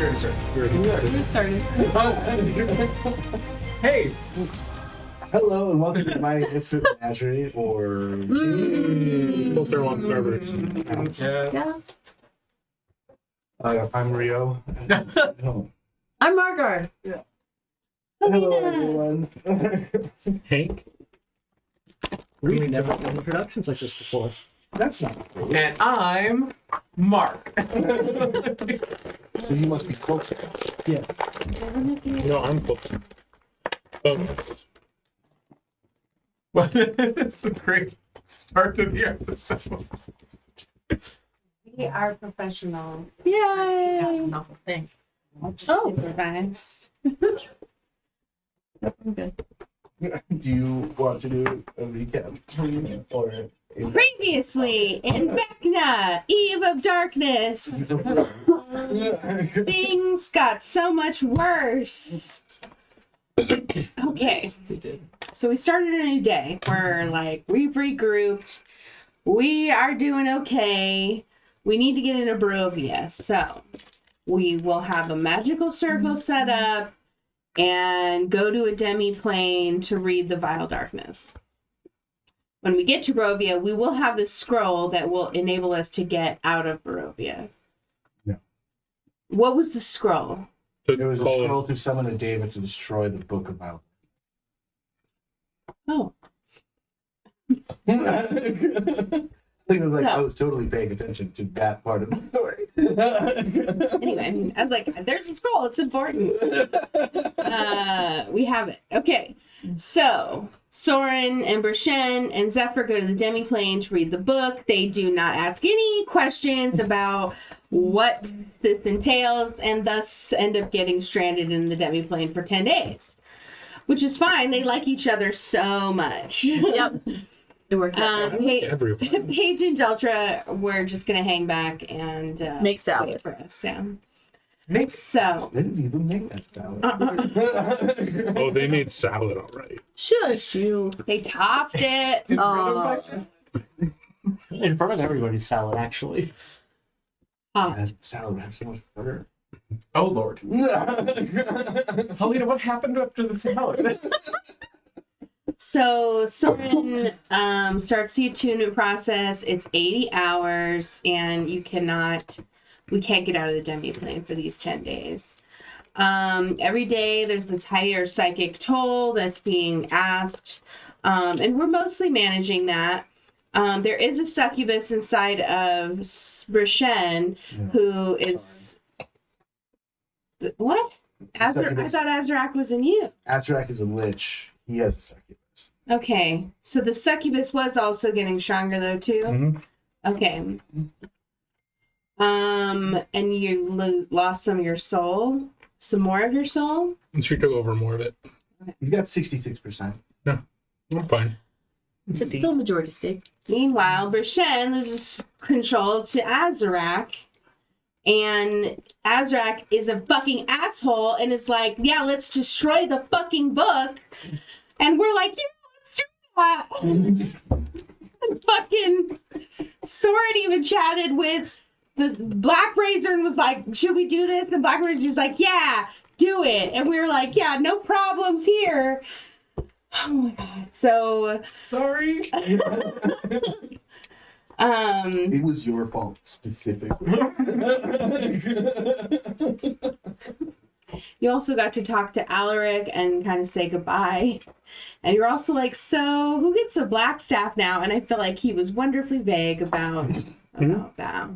already started. We started. Hey! Hello and welcome to my Misfit Menagerie, or Both are on servers. Yes. I'm Rio. Oh. I'm Margar. Yeah. Hello everyone. Hank? We've never done introductions like this before. That's not true. And I'm Mark. So you must be close. Yes. No, I'm close. Oh, Well, it's a great start to the episode. We are professionals. Yay! No, thank. I'll just Oh. improvise. Nope, I'm good. Do you want to do a recap? Or Previously in Vecna, Eve of Darkness, things got so much worse. Okay, so we started a new day. We're like, we've regrouped. We are doing okay. We need to get into Barovia. So we will have a magical circle set up and go to a demi-plane to read the Vile Darkness. When we get to Barovia, we will have this scroll that will enable us to get out of Barovia. Yeah. What was the scroll? there was a scroll to summon a David to destroy the Book of Vile. Oh, I was totally paying attention to that part of the story. anyway, I was like, there's a scroll. It's important. We have it. Okay. So, Soren and Bershen and Zephyr go to the demi-plane to read the book. They do not ask any questions about what this entails and thus end up getting stranded in the demi-plane for 10 days. Which is fine. They like each other so much. Yep. It worked out. everyone. Paige and Deltra were just going to hang back and Make salad. wait for us. Yeah. Nick. So, They didn't even make that salad. Oh, they made salad all right. Shush you. they tossed it. Oh. In front of everybody's salad, actually. Hot. That salad had so much butter. Oh, Lord. Helena, what happened after the salad? So Soren starts the attunement process. It's 80 hours, and we can't get out of the demi-plane for these 10 days. Every day there's this higher psychic toll that's being asked, and we're mostly managing that. There is a succubus inside of Bershen who is... What? I thought Azrak was in you. Azrak is a lich. He has a succubus. Okay, so the succubus was also getting stronger though too. Mhm. Okay. And you lost some of your soul, some more of your soul. And she took over more of it. He's got 66%. I'm fine. It's still majority stake. Meanwhile, Bershen loses control to Azrak, and Azrak is a fucking asshole and is like, "Yeah, let's destroy the fucking book," and we're like, "Yeah, let's do that." And fucking Soren even chatted with this Black Razor and was like, "Should we do this?" And Black Razor's like, "Yeah, do it." And we were like, "Yeah, no problems here." Oh my god. So Sorry. It was your fault specifically. you also got to talk to Alaric and kind of say goodbye. And you're also like, "So who gets the black staff now?" And I feel like he was wonderfully vague about that.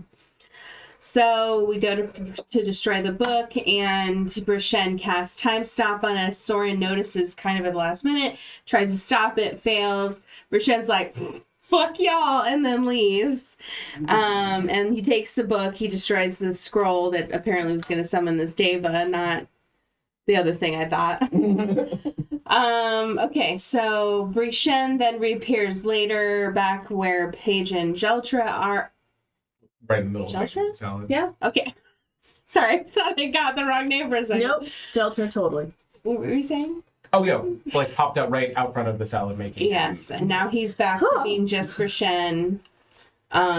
So we go to destroy the book, and Bershen casts time stop on us. Soren notices kind of at the last minute, tries to stop it, fails. Bershen's like, "Fuck y'all," and then leaves. And he takes the book. He destroys the scroll that apparently was going to summon this Deva, not the other thing I thought. Okay, so Bershen then reappears later back where Paige and Jeltra are. Right in the middle Jeltra? of the salad. Yeah? Okay. Sorry, I thought I got the wrong name for a second. Nope. Deltra, totally. What were you saying? Oh, yeah. Like, popped up right out front of the salad making. Yes, and now he's back to being just Bershen.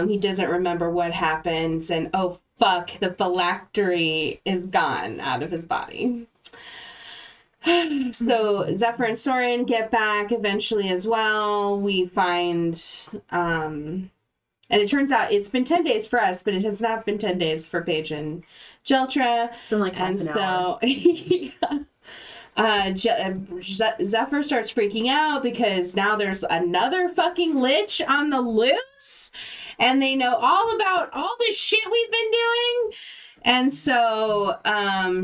He doesn't remember what happens, and oh, fuck, the phylactery is gone out of his body. So Zephyr and Soren get back eventually as well. We find, and it turns out it's been 10 days for us, but it has not been 10 days for Paige and Jeltra. It's been like half And an hour. so Zephyr starts freaking out because now there's another fucking lich on the loose, and they know all about all this shit we've been doing. And so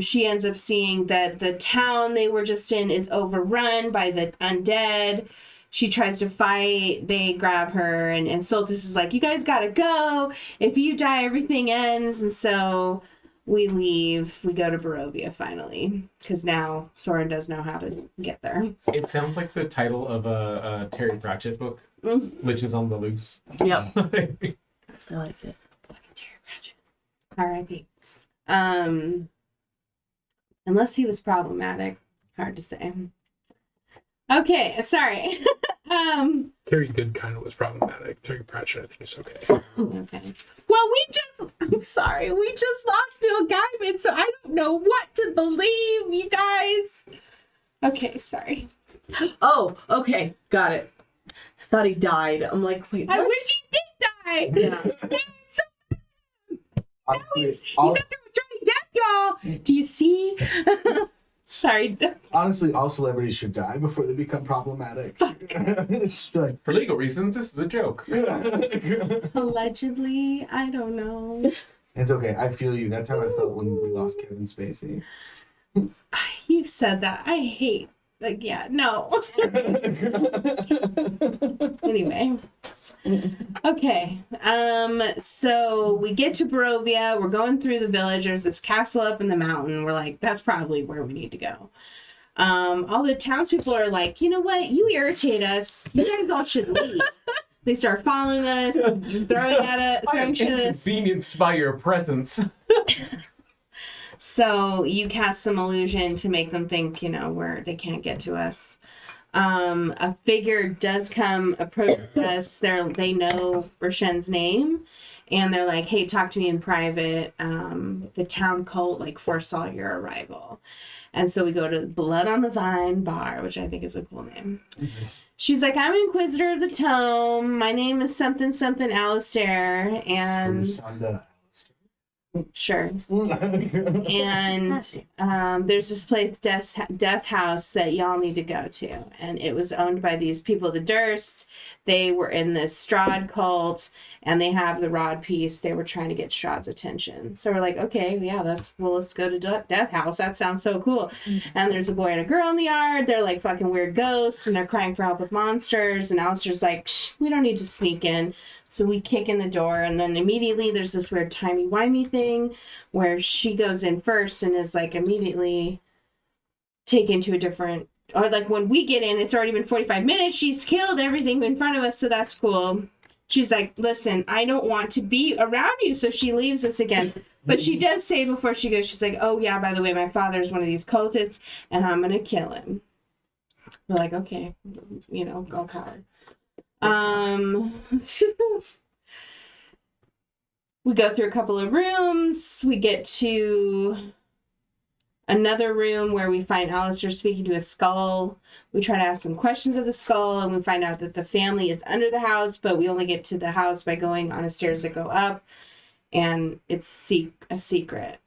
she ends up seeing that the town they were just in is overrun by the undead. She tries to fight. They grab her, and Soltis is like, you guys gotta go. If you die, everything ends. And so we leave. We go to Barovia finally, because now Soren does know how to get there. It sounds like the title of a Terry Pratchett book, which is on the loose. Yep. I like it. Fucking Terry Pratchett. R.I.P. Unless he was problematic. Hard to say. Okay, sorry. Terry Good kind of was problematic. Terry Pratchett, I think, is okay. Okay. Well, I'm sorry, we just lost Neil Gaiman, so I don't know what to believe, you guys. Okay, sorry. Oh, okay. Got it. Thought he died. I'm like, wait, what? I wish he did die. Yeah. He's up there with Johnny Depp, y'all. Do you see? Sorry. Honestly, all celebrities should die before they become problematic. It's just like, For legal reasons, this is a joke. Allegedly, I don't know. it's okay. I feel you. That's how I felt when we lost Kevin Spacey. You've said that. I hate. Like, yeah, no. Anyway. Okay. So we get to Barovia. We're going through the village. There's this castle up in the mountain. We're like, that's probably where we need to go. All the townspeople are like, you know what? You irritate us. You guys all should leave. They start following us, throwing shit at us. Inconvenienced by your presence. So you cast some illusion to make them think, where they can't get to us. A figure does come approach us. They know Roshen's name, and they're like, "Hey, talk to me in private. The town cult foresaw your arrival." And so we go to Blood on the Vine Bar, which I think is a cool name. Yes. She's like, "I'm an Inquisitor of the Tome. My name is something something Alistair, and Sonda. sure." And there's this place, Death House, that y'all need to go to. And it was owned by these people, the Dursts. They were in this Strahd cult, and they have the rod piece. They were trying to get Strahd's attention. So we're like, okay, yeah, let's go to Death House. That sounds so cool. And there's a boy and a girl in the yard. They're like fucking weird ghosts, and they're crying for help with monsters. And Alistair's like, we don't need to sneak in. So we kick in the door, and then immediately there's this weird timey-wimey thing where she goes in first and is immediately taken to a different, or when we get in, it's already been 45 minutes. She's killed everything in front of us, so that's cool. She's like, listen, I don't want to be around you, so she leaves us again. But she does say before she goes, she's like, oh yeah, by the way, my father's one of these cultists, and I'm going to kill him. We're like, okay, go coward. We go through a couple of rooms. We get to another room where we find Alistair speaking to a skull. We try to ask some questions of the skull, and we find out that the family is under the house, but we only get to the house by going on the stairs that go up, and it's a secret.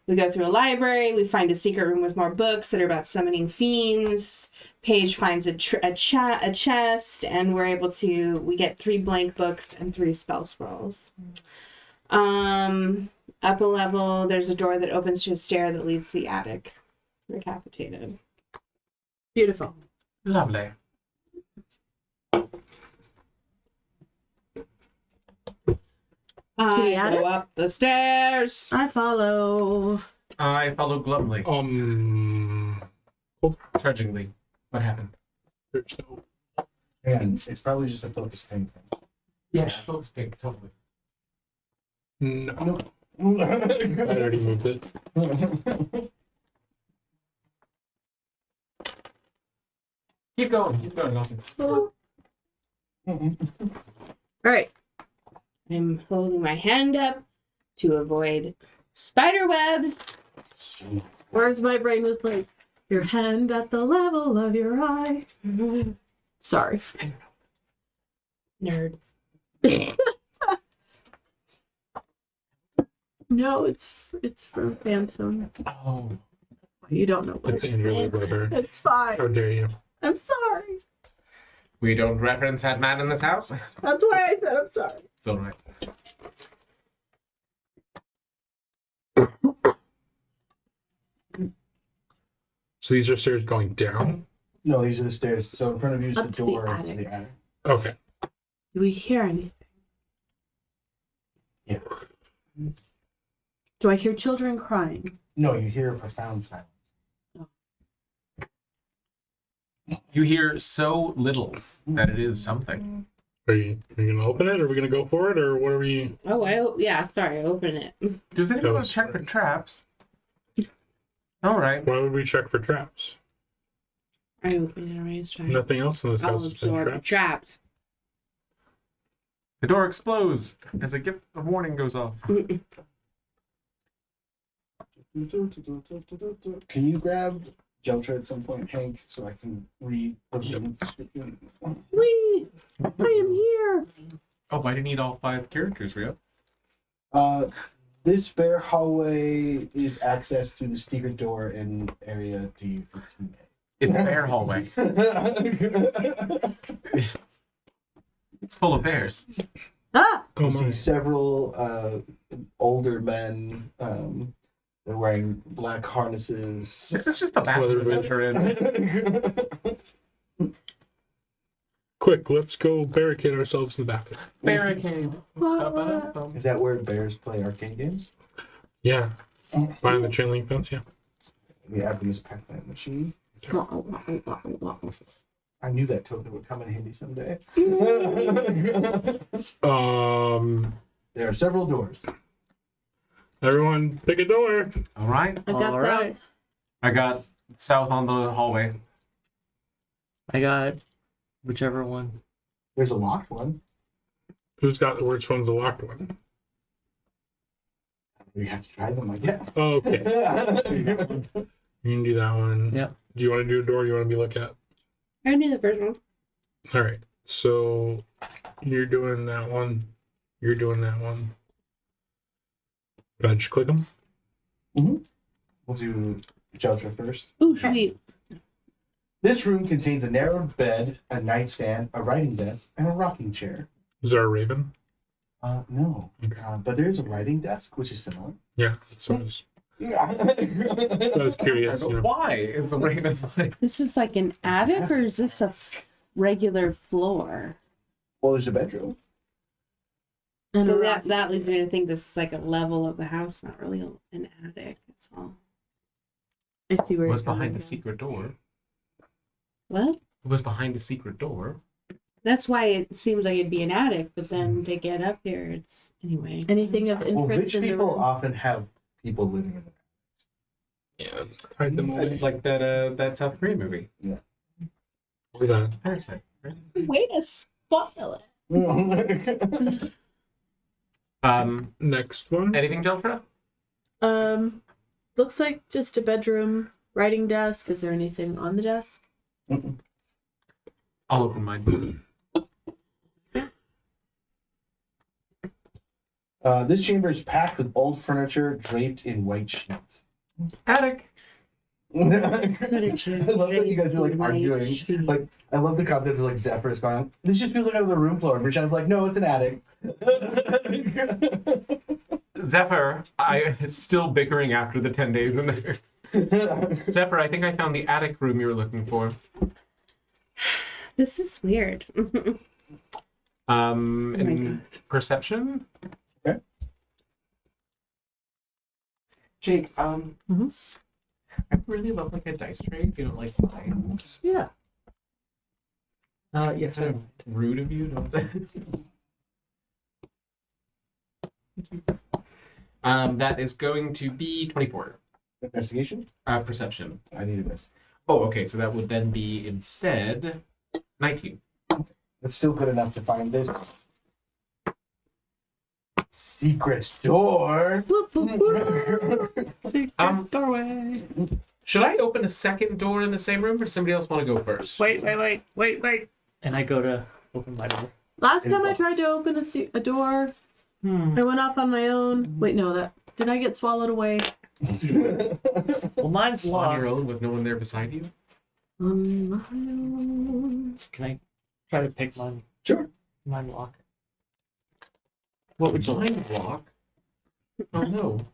We go through a library. We find a secret room with more books that are about summoning fiends. Paige finds a chest, and we get 3 blank books and 3 spell scrolls. Up a level, there's a door that opens to a stair that leads to the attic. Recapitated. Beautiful. Lovely. I the attic? go up the stairs. I follow. I follow glumly, trudgingly. What happened? There's no. And it's probably just a focus paint thing. Yeah, focus pink, totally. No. I already moved it. Keep going, I'll fix it. All right. I'm holding my hand up to avoid spider webs. Whereas my brain was like, your hand at the level of your eye. Sorry. Nerd. No, it's from Phantom. Oh. You don't know what It's Interlude, brother. It's fine. How dare you? I'm sorry. We don't reference that man in this house? That's why I said I'm sorry. It's alright. So these are stairs going down? No, these are the stairs. So in front of you is the Up to the door to attic. the attic. Okay. Do we hear anything? Yeah. Do I hear children crying? No, you hear a profound silence. You hear so little that it is something. Are you gonna open it? Or are we gonna go for it? Or what are we? Yeah, sorry, open it. Does anyone That want was to check for smart. traps? Alright. Why would we check for traps? I open it already. Sorry. Nothing else in this I'll house has been absorb trapped. traps. The door explodes as a gift of warning goes off. Can you grab Jeltra at some point, Hank, so I can read the room description? Wee! I am here. Oh, I didn't need all 5 characters, Rio. This bare hallway is accessed through the secret door in area D15A. It's a bear hallway. It's full of bears. Ah! Oh You see my. several older men. They're wearing black harnesses. Is this just the bathroom Well, enter in? Quick, let's go barricade ourselves in the bathroom. Barricade. Is that where bears play arcade games? Yeah. Behind the chain link fence, yeah. We have the Miss Pac-Man machine. I knew that token would come in handy someday. There are several doors. Everyone pick a door. Alright. I got Alright. that. I got south on the hallway. I got whichever one. There's a locked one. Who's got which one's the locked one? We have to try them, I guess. Oh, okay. You can do that one. Yeah. Do you want to do a door? Or you want to be looked at? I knew the first one. All right. So you're doing that one. You're doing that one. Can I just click them? We'll do Jeltra first. Ooh, sweet. This room contains a narrowed bed, a nightstand, a writing desk, and a rocking chair. Is there a raven? No. Okay. But there is a writing desk, which is similar. Yeah. So I was curious. You know. Why is the raven like? This is like an attic, or is this a regular floor? Well, there's a bedroom. And So a that leads me to think this is like a level of the house, not really an attic. That's all. I see where It was it's going behind the now. secret door. What? It was behind the secret door. That's why it seems like it'd be an attic, but then to get up here, it's anyway. Anything of Well, interest rich in the people room? often have people living in the Yeah. Just hide them away. Like that South Korean movie. Look at that. Parasite. Right? Way to spoil it. Next one. Anything, Jeltra? Looks like just a bedroom, writing desk. Is there anything on the desk? I'll open mine. This chamber is packed with old furniture draped in white sheets. Attic. I love that you guys are like arguing. Like, I love the concept of like Zephyr is going, this just feels like another room floor. And Rashawn's like, no, it's an attic. Zephyr, I still bickering after the 10 days in there. Zephyr, I think I found the attic room you were looking for. This is weird. In perception? Okay. Jake, I really love like a dice tray. You don't like mine. Yeah. Yes, Kind of rude of you. That is going to be 24. Investigation? Perception. I need a miss. Oh, okay. So that would then be instead 19. That's still good enough to find this. secret door. Secret doorway. Should I open a second door in the same room, or does somebody else want to go first? Wait. And I go to open my door. Last time I tried to open a door, I went off on my own. Wait, no, did I get swallowed away? Well, mine's On locked. your own with no one there beside you? On my own. Can I try to pick mine? Sure. Mine lock. What would you like? Blind block? Oh no.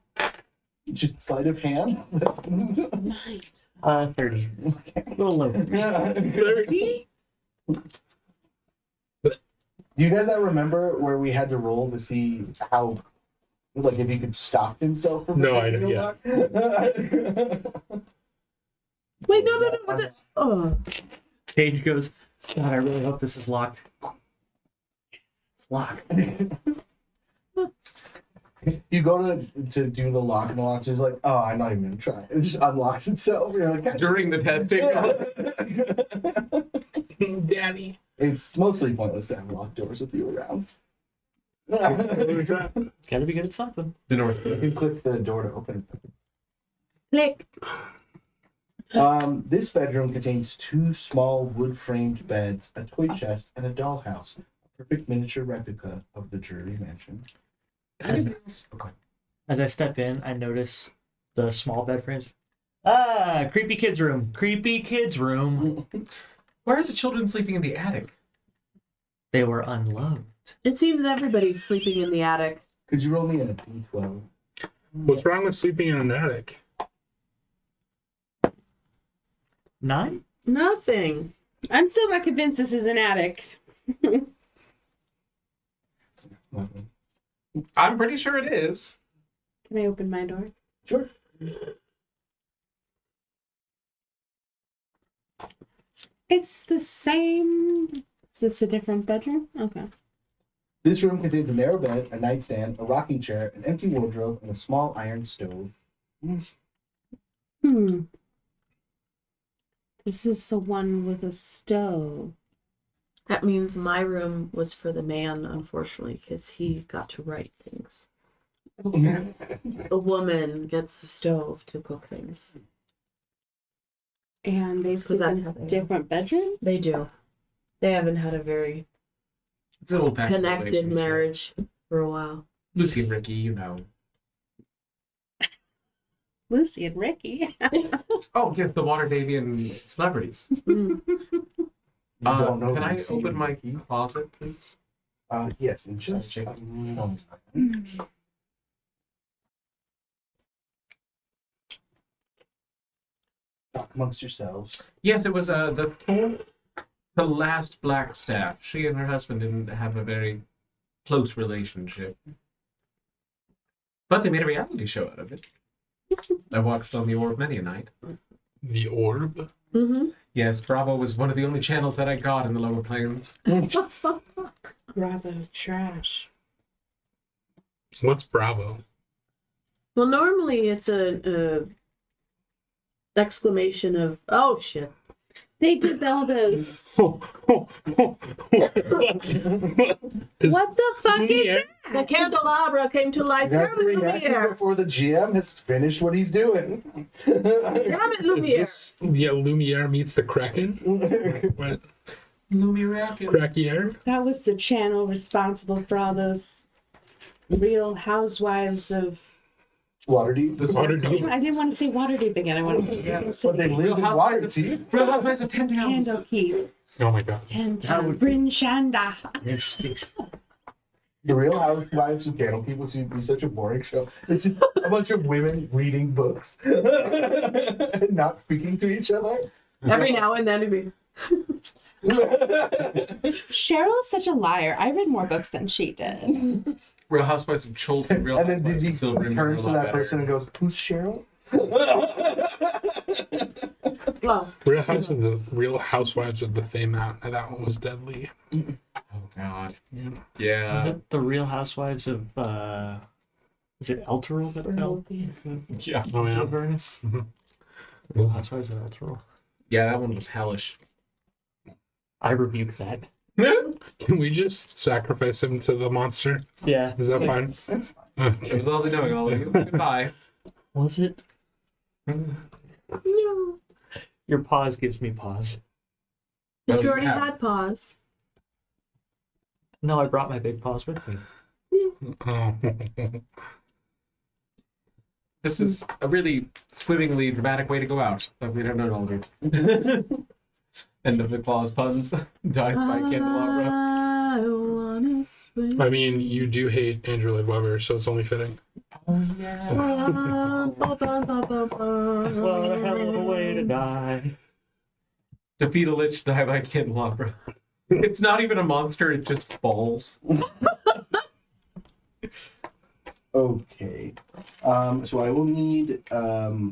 Just sleight of hand. 30. A little low. 30? Do you guys not remember where we had to roll to see how, like, if he could stop himself from No, I breaking don't- the lock? Wait, no. Oh, Paige goes, God, I really hope this is locked. It's locked. You go to do the lock, and the lock's just like, oh, I'm not even gonna try. It just unlocks itself. You're like, God. During the testing? Daddy. It's mostly pointless to have locked doors with you around. Gotta be good at something. The North. You can click the door to open it. click. This bedroom contains 2 small wood-framed beds, a toy chest, and a dollhouse. A perfect miniature replica of the Drury mansion. Is anybody else? Okay. As I step in, I notice the small bed frames. Creepy kids room. Creepy kids room. Why are the children sleeping in the attic? They were unloved. It seems everybody's sleeping in the attic. Could you roll me in a D12? What's wrong with sleeping in an attic? 9? Nothing. I'm still not convinced this is an attic. I'm pretty sure it is. Can I open my door? Sure. It's the same. Is this a different bedroom? Okay. This room contains a narrow bed, a nightstand, a rocking chair, an empty wardrobe, and a small iron stove. This is the one with a stove. That means my room was for the man, unfortunately, because he got to write things. The woman gets the stove to cook things. And they sleep that's how in they different bedrooms? They do. They haven't had a very It's an old-fashioned connected relationship. marriage for a while. Lucy and Ricky, you know. Lucy and Ricky. Oh, yes, the Waterdavian celebrities. Mm. You don't know Can I Lucy open and my Ricky? closet, please? Yes, in just Sorry, a Jake. moment. Talk amongst yourselves. Yes, it was the last black staff. She and her husband didn't have a very close relationship. But they made a reality show out of it. I watched on the Orb many a night. The orb? Mm-hmm. Yes, Bravo was one of the only channels that I got in the lower plains. Bravo trash. What's Bravo? Well, normally it's a exclamation of "Oh shit!" They did all those. Is What the fuck is Lumiere- that? The candelabra came to life. You have Damn to it, react Lumiere! before the GM has finished what he's doing. Damn it, Is Lumiere! this Lumiere meets the Kraken? What? Krakier? That was the channel responsible for all those Real Housewives of. Waterdeep. This Waterdeep. I didn't want to say Waterdeep again. I wanted to say But they live in Waterdeep. Real Housewives of 10 Towns. Candlekeep. Oh my god. Bryn Shanda. Interesting. The Real Housewives of Candlekeep would be such a boring show. It's just a bunch of women reading books and not speaking to each other. Every now and then, it'd be. Cheryl is such a liar. I read more books than she did. Real Housewives of Chilton. Real And then Housewives he of Silver. turns to that person and goes, "Who's Cheryl?" Well, Real Housewives of the Thaymount. That one was deadly. Oh, God. Yeah. Yeah. The Real Housewives of is it Elturel that fell? Yeah. Oh yeah. Avernus? Mhm. Real Housewives of Elturel. Yeah, that one was hellish. I rebuke that. Can we just sacrifice him to the monster? Yeah. Is that fine? That's fine. It was all the knowing all of you. Goodbye. Was it? Your pause gives me pause. But Oh, you already yeah. had pause. No, I brought my big paws with me. Oh. This is a really swimmingly dramatic way to go out. That we don't know all of it. End of the claws puns. Dies by candelabra. I wanna swim. I mean, you do hate Andrew Lloyd Webber, so it's only fitting. Oh yeah. What a hell of a way to die. Defeat a lich, die by candelabra. It's not even a monster, it just falls. Okay. So I will need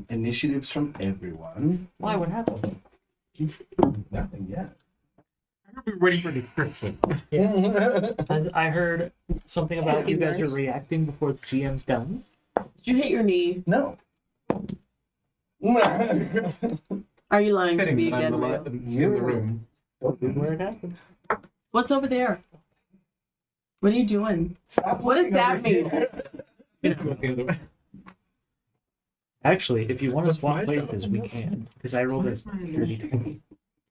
initiatives from everyone. Why? What happened? Nothing yet. We were waiting for a description. I heard something about you guys are reacting before the GM's done. Did you hit your knee? No. Are you lying to Fitting me that I'm again, the, Rio? in the room. Where it happened. What's over there? What are you doing? Stop What does looking that over mean? here. You know, the other way. Actually, if you want to What's swap my job? places, we can. Because I rolled a What is my dirty 20.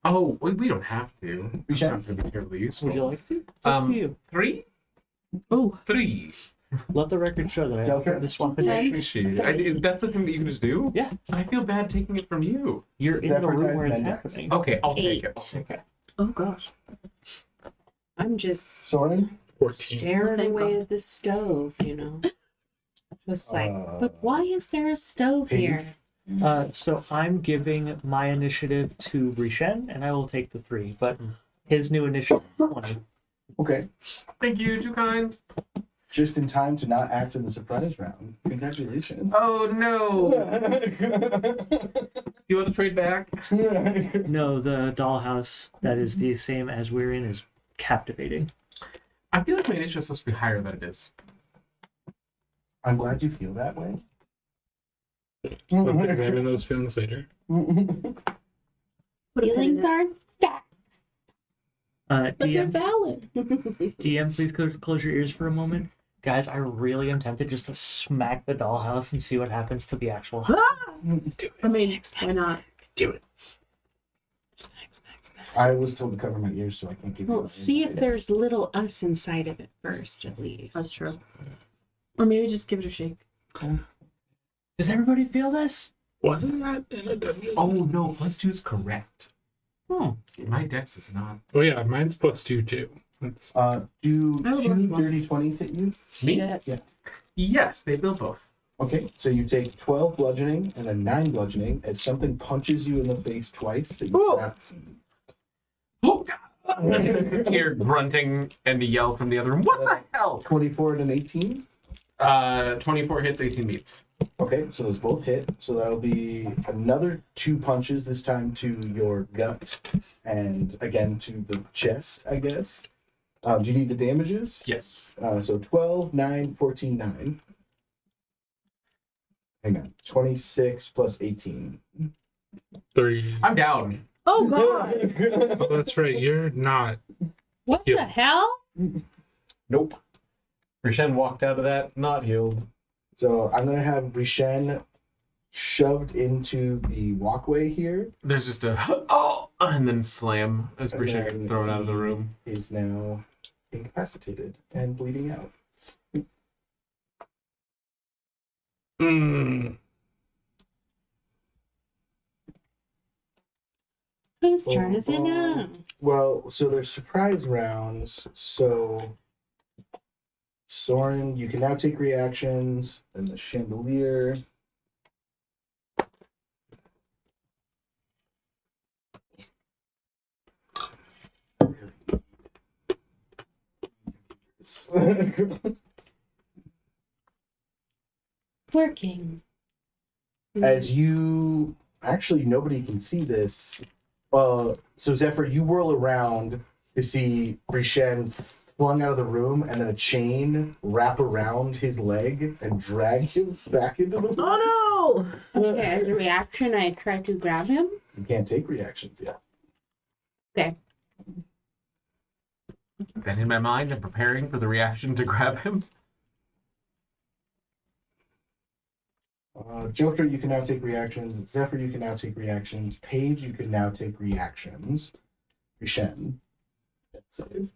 Oh, we don't have to. We It's shall. not going to be terribly useful. Would you like to? It's up to you. 3? Oh, 3. Let the record show that I Okay. offered to swap I it. appreciate it. That's the thing that you can just do? Yeah. I feel bad taking it from you. You're in the Zephyr room died where it's then next. happening. Okay, I'll take it. 8. Okay. oh gosh. I'm just Soren? 14. staring Thank away God. at the stove, you know. Just like, Uh, but why is there a stove Paige? here? So I'm giving my initiative to Rishen, and I will take the 3. But his new initiative is 20. Okay. Thank you, too kind. Just in time to not act in the surprise round. Congratulations. Oh no. You want to trade back? No, the dollhouse that is the same as we're in is captivating. I feel like my initiative is supposed to be higher than it is. I'm glad you feel that way. Let's examine those feelings later. Feelings aren't facts, but they're DM, valid. DM, please close your ears for a moment. Guys, I really am tempted just to smack the dollhouse and see what happens to the actual house. I mean, why not? Smack, smack, smack. I was told to cover my ears, so I can't give you. Well, that see if advice. there's little us inside of it first, at least. That's true. Or maybe just give it a shake. Does everybody feel this? Wasn't that in a dungeon? Oh no, +2 is correct. Hmm. My dex is not. Oh yeah, mine's +2 too. That's Do I have a 2 bunch more. dirty 20s hit you? Me? Shit. Yes, they build both. Okay, so you take 12 bludgeoning and then 9 bludgeoning as something punches you in the face twice that you Ooh. cannot see. Oh god! Hear grunting and a yell from the other room. What the hell? 24 and an 18. 24 hits, 18 meets. Okay, so those both hit. So that'll be another 2 punches, this time to your gut and again to the chest, I guess. Do you need the damages? Yes. So 12, 9, 14, 9. Hang on. 26 plus 18. 30. I'm down. Oh god! Oh, that's right. You're not. What Yep. the hell? Nope. Rishen walked out of that not healed. So I'm going to have Rishen shoved into the walkway here. There's just a oh, and then slam as And Rishen then gets thrown out of the room. he is now incapacitated and bleeding out. Mm. Whose turn is it now? Well, so there's surprise rounds. So Soren, you can now take reactions. Then the chandelier. Working. As you actually, nobody can see this. So Zephyr, you whirl around to see Rishen flung out of the room, and then a chain wrap around his leg and drag him back into the room. Oh no! Okay, as a reaction, I try to grab him. You can't take reactions yet. Okay. Then in my mind, I'm preparing for the reaction to grab him. Joker, you can now take reactions. Zephyr, you can now take reactions. Paige, you can now take reactions. Rishen. That's save.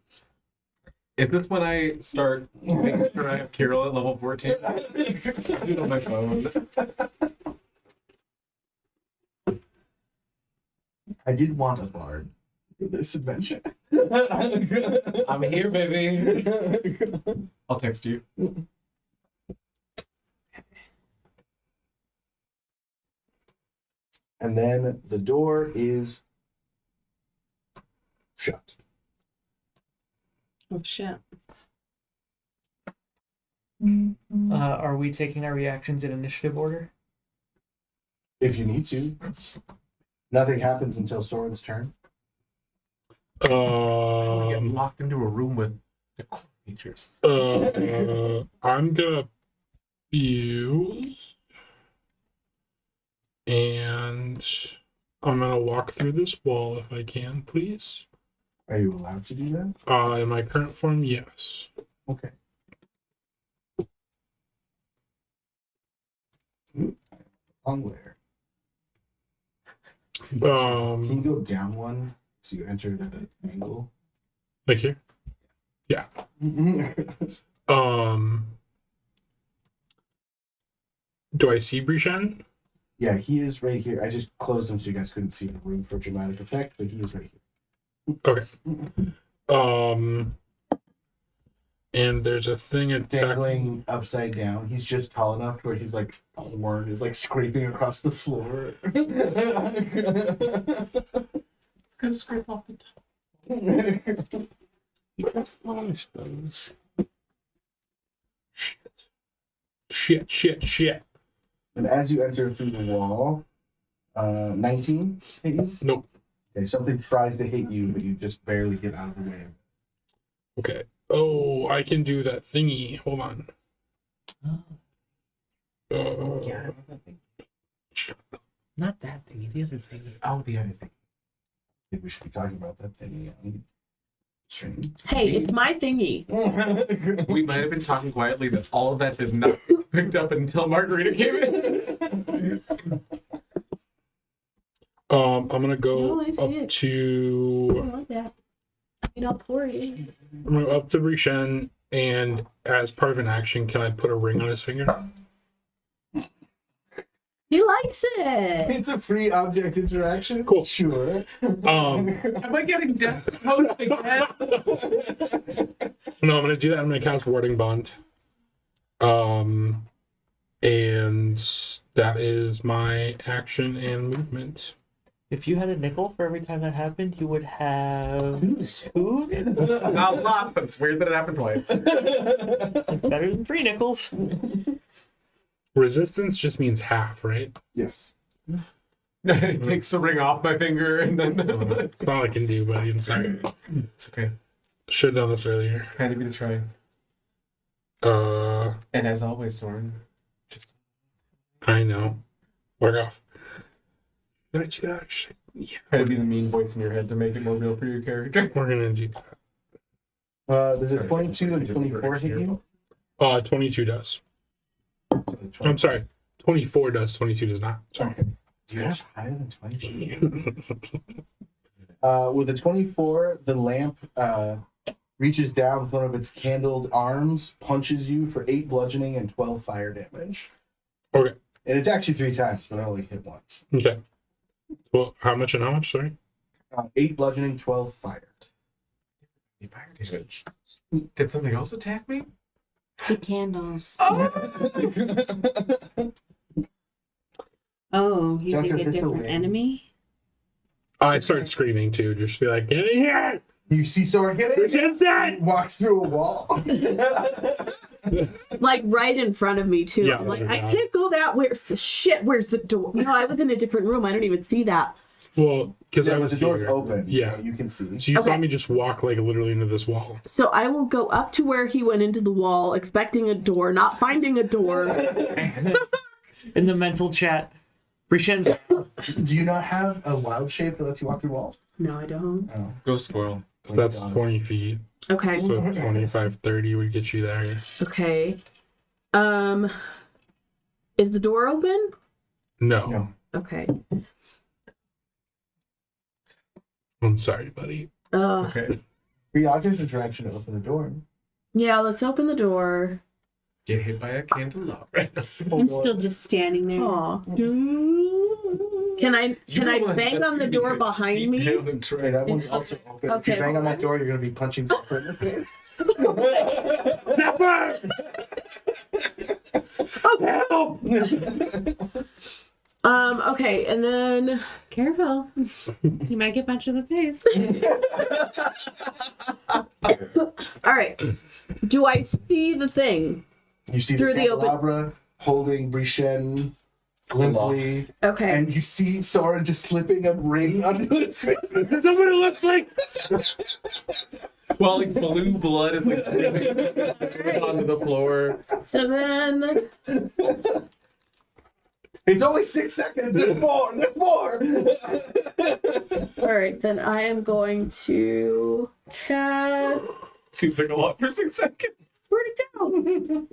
Is this when I start making sure I have Kirill at level 14? I do it on my phone. I did want a bard for this adventure. I'm here, baby. I'll text you. And then the door is shut. Oh shit. Are we taking our reactions in initiative order? If you need to. Nothing happens until Soren's turn. We get locked into a room with the creatures. I'm gonna fuse, and I'm gonna walk through this wall if I can, please. Are you allowed to do that? In my current form, yes. Okay. Ooh, long layer. Can you go down one so you enter it at an angle? Like here. Yeah. Do I see Brishan? Yeah, he is right here. I just closed him so you guys couldn't see the room for dramatic effect, but he is right here. Okay. And there's a thing attacking. Dangling upside down. He's just tall enough to where he's like horn is like scraping across the floor. It's gonna scrape off the top. You gotta polish those. Shit. And as you enter through the wall, 19 hit you? Nope. Okay, something tries to hit you, but you just barely get out of the way. Okay. Oh, I can do that thingy. Hold on. Yeah. Not that thingy, the other thingy. Oh, the other thing. I think we should be talking about that thing on stream. Hey, it's my thingy. We might have been talking quietly, but all of that did not get picked up until Margarita came in. I'm gonna go Oh, I see up it. I to like that. I'll pour it. I'm gonna go up to Brishan, and as part of an action, can I put a ring on his finger? He likes it. It's a free object interaction. Cool. Sure. Am I getting death note again? No, I'm gonna do that. I'm gonna cast Warding Bond. And that is my action and movement. If you had a nickel for every time that happened, you would have two. Not a lot, but it's weird that it happened twice. Better than 3 nickels. Resistance just means half, right? Yes. It takes the ring off my finger and then That's all I can do, buddy. I'm sorry. it's okay. Should have done this earlier. Kind of me to try. And as always, Soren, just I know. Work off. Yeah, try to be the mean voice in your head to make it more real for your character. we're gonna do that. Does it 22 and 24 hit you? 22 does. So the 20 I'm sorry. 24 does. 22 does not. Sorry. Okay. Do you have higher than 22? With a 24, the lamp reaches down with one of its candled arms, punches you for 8 bludgeoning and 12 fire damage. Okay. It attacks you 3 times, but I only hit once. Okay. Well, how much and how much? Sorry. 8 bludgeoning, 12 fire. Fire damage. Did something else attack me? The candles. Oh, you Don't think you a hiss different away? enemy? I start screaming too. Just be like, get in here! You see Soren get it? Resistance! Walks through a wall. Like right in front of me too. Yeah, I'm like, oh my I God. can't go that way. Where's the door? No, I was in a different room. I don't even see that. Well, because Yeah, I but was the door's here. open, Yeah. so you can see. So you Okay. saw me just walk like literally into this wall. So I will go up to where he went into the wall, expecting a door, not finding a door. In the mental chat, Brishen's Do you not have a wild shape that lets you walk through walls? No, I don't. Oh. Go squirrel. So that's 20 feet. Okay. So 25, 30 would get you there. Okay. Is the door open? No. No. Okay. I'm sorry, buddy. Okay. Free object interaction to open the door. Yeah, let's open the door. Get hit by a candelabra. I'm still just standing there. Aw. Can I bang on the door behind me? Okay, that one's also open. If Okay, you bang on that hold door, you're gonna be punching Zephyr in the face. Okay, and then Careful. You might get punched in the face. all right. Do I see the thing? You see Through the the open- candelabra holding Brichen limply, Okay. and you see Soren just slipping a ring onto his face. This is what it looks like. Well, like blue blood is like dripping onto the floor. So then It's only 6 seconds. There's more. There's more. all right, then I am going to cast. Seems like a lot for 6 seconds. Where'd it go?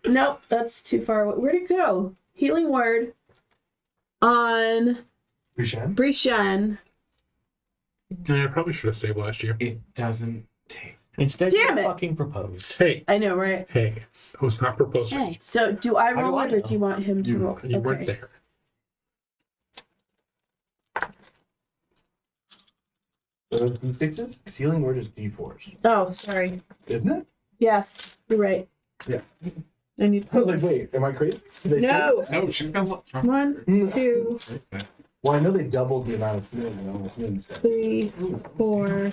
Nope, that's too far away. Where'd it go? Healing word on Brichen? Brichen. I probably should have saved last year. It doesn't take. Instead, Damn you it. fucking proposed. Hey, I know, right? hey. I was not proposing. Hey. So do I How do roll I it or know? do you want him to roll? You weren't there. Those D6s? Because healing word is D4s. Oh, sorry. Isn't it? Yes, you're right. Yeah. I need. I was like, wait, am I crazy? Did they No. No, she's got lots wrong. 1, 2, Well, I know they doubled the amount of healing on the healing spell. 3, 4.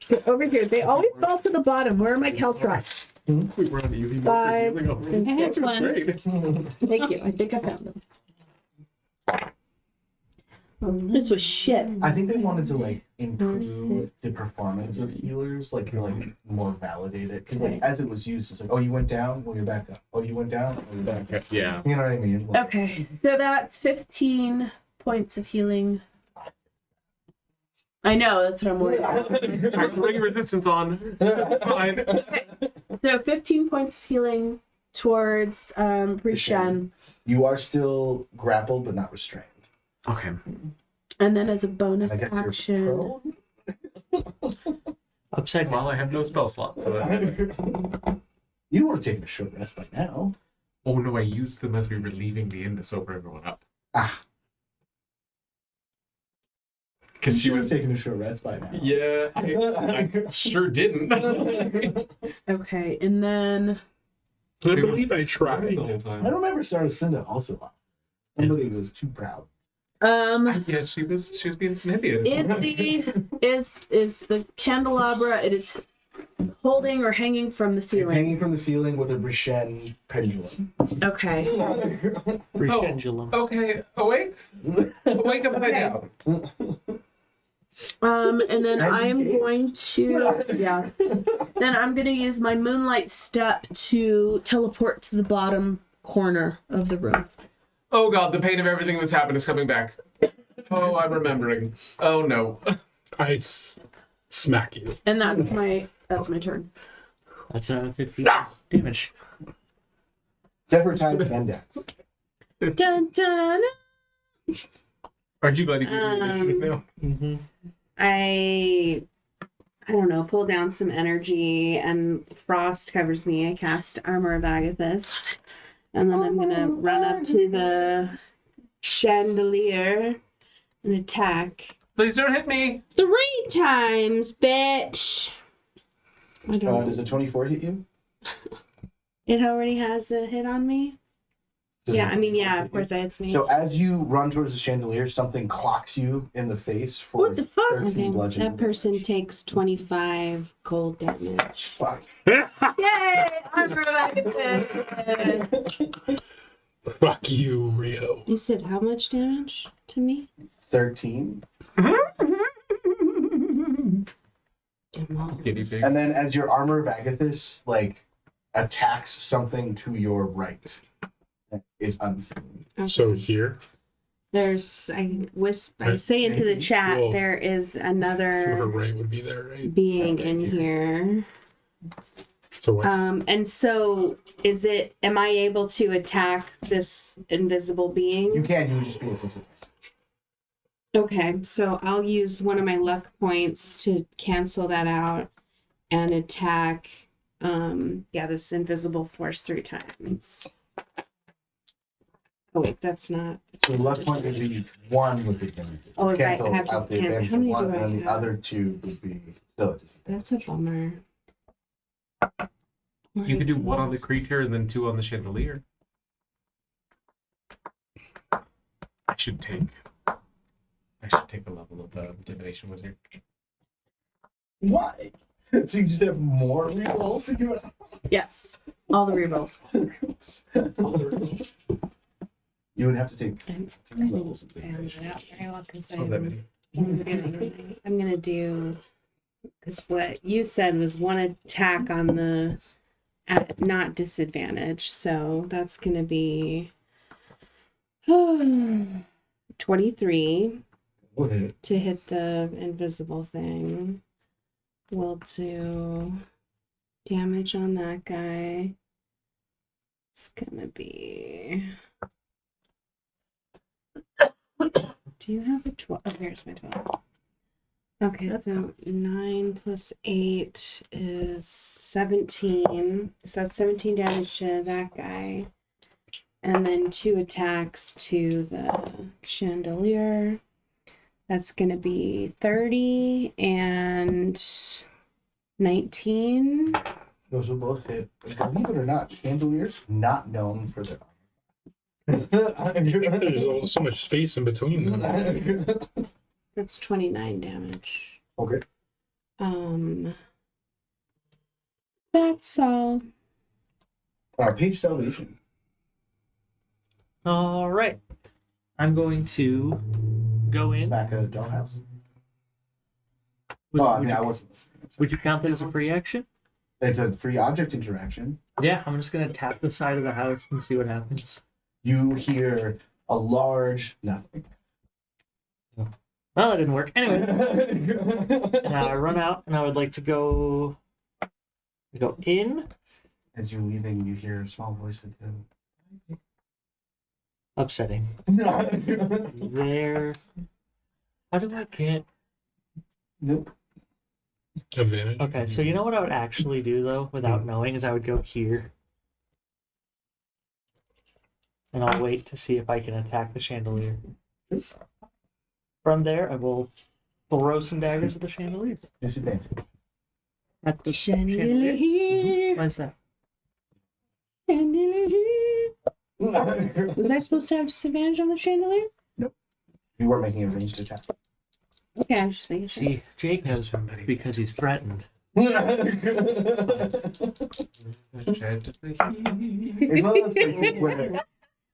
Get over here. They always fall to the bottom. Where are my caltrops? We were on easy mode for 5. healing already. I have one. Great. Thank you. I think I found them. This was shit. I think they wanted to like improve Misfits. the performance of healers, like more validate it. Because Right. like as it was used, it's like, oh, you went down, well, you're back up. Oh, you went down, well, you're back up. Yeah. You know what I mean? Like, Okay, so that's 15 points of healing. I know, that's what I'm worried about. Ring resistance on. Fine. So 15 points of healing towards Brichen. you are still grappled, but not restrained. Okay. And then as a bonus I guess you're action. prone? Upside down. Well, I have no spell slot, so that's... You would have taken a short rest by now. Oh no, I used them as we were leaving the inn to sober everyone up. Ah, Because she you was... taking a short rest by now. Yeah, I sure didn't. Okay, and then I believe I The tried. whole I time. remember Saracenda also off. Somebody was too proud. um Yeah, she was being snippy. is the candelabra, it is holding or hanging from the It's ceiling. hanging from the ceiling with a Brichen pendulum. Okay. Reschedule them. Okay, awake? Awake upside Okay. down. And then And I am engaged. going to then I'm gonna use my moonlight step to teleport to the bottom corner of the room. Oh god, the pain of everything that's happened is coming back. Oh, I'm remembering. Oh no. I smack you. And that's my turn. That's a 15 damage. Zephyr times and dex. Dun, dun, dun. Aren't you glad you gave me initiative now? Mm-hmm. I don't know, pull down some energy and frost covers me. I cast Armor of Agathis. And then I'm gonna run up to the chandelier and attack. Please don't hit me! 3 times, bitch! I don't know. Does a 24 hit you? It already has a hit on me? Does Yeah, a I mean, 24 yeah, hit of you? course it's me. So as you run towards the chandelier, something clocks you in the face for What the fuck? 13 Okay, bludgeoning that person damage. takes 25 cold damage. Fuck. Yay! Armor of Agathis! Fuck you, Rio. You said how much damage to me? 13. Jamal. Guinea pig. And then as your armor of Agathis like attacks something to your right that is unseen. So here, There's I say into the chat Well, there is To her another right would be there, right? being in here. So what? And so am I able to attack this invisible being? You can. You would just be a disadvantage. Okay, so I'll use one of my luck points to cancel that out and attack this invisible force 3 times. Oh wait, that's not. So the luck point would be 1 with the advantage. Oh, if I Cancel have to out the cancel- advantage how of many 1, do I and then the have? other 2 would be still a disadvantage. That's a bummer. You could do 1 on the creature and then 2 on the chandelier. I should take a level of divination wizard. Why? So you just have more rerolls to give out? Yes. All the rerolls. You would have to take I'm 3 levels of found divination. it out very well because It's not that many. I'm gonna do because what you said was one attack on the at not disadvantage, so that's gonna be 23 Go ahead. to hit the invisible thing. We'll do damage on that guy. It's gonna be. Do you have a 12? Oh, here's my 12. Okay, so 9 plus 8 is 17. So that's 17 damage to that guy. And then 2 attacks to the chandelier. That's going to be 30 and 19. Those will both hit. Believe it or not, chandeliers not known for their There's so much space in between them. That's 29 damage. Okay. That's all. Page salvation. All right. I'm going to go in. Smack a dollhouse. Would, Oh, I would mean, you, I wasn't listening. would you count that as a free action? It's a free object interaction. Yeah, I'm just going to tap the side of the house and see what happens. You hear a large nothing. Well, that didn't work. Anyway, now I run out and I would like to go in. As you're leaving, you hear a small voice that goes, Upsetting. no. There. How do I get... Nope. Advantage. Okay, so you know what I would actually do, though, without knowing, is I would go here. And I'll wait to see if I can attack the chandelier. From there, I will throw some daggers at the chandelier. Disadvantage. At the Chandelier. Why is that? Was I supposed to have disadvantage on the chandelier? You were making a ranged attack. Okay, I was just making sure. See, Jake knows because he's threatened.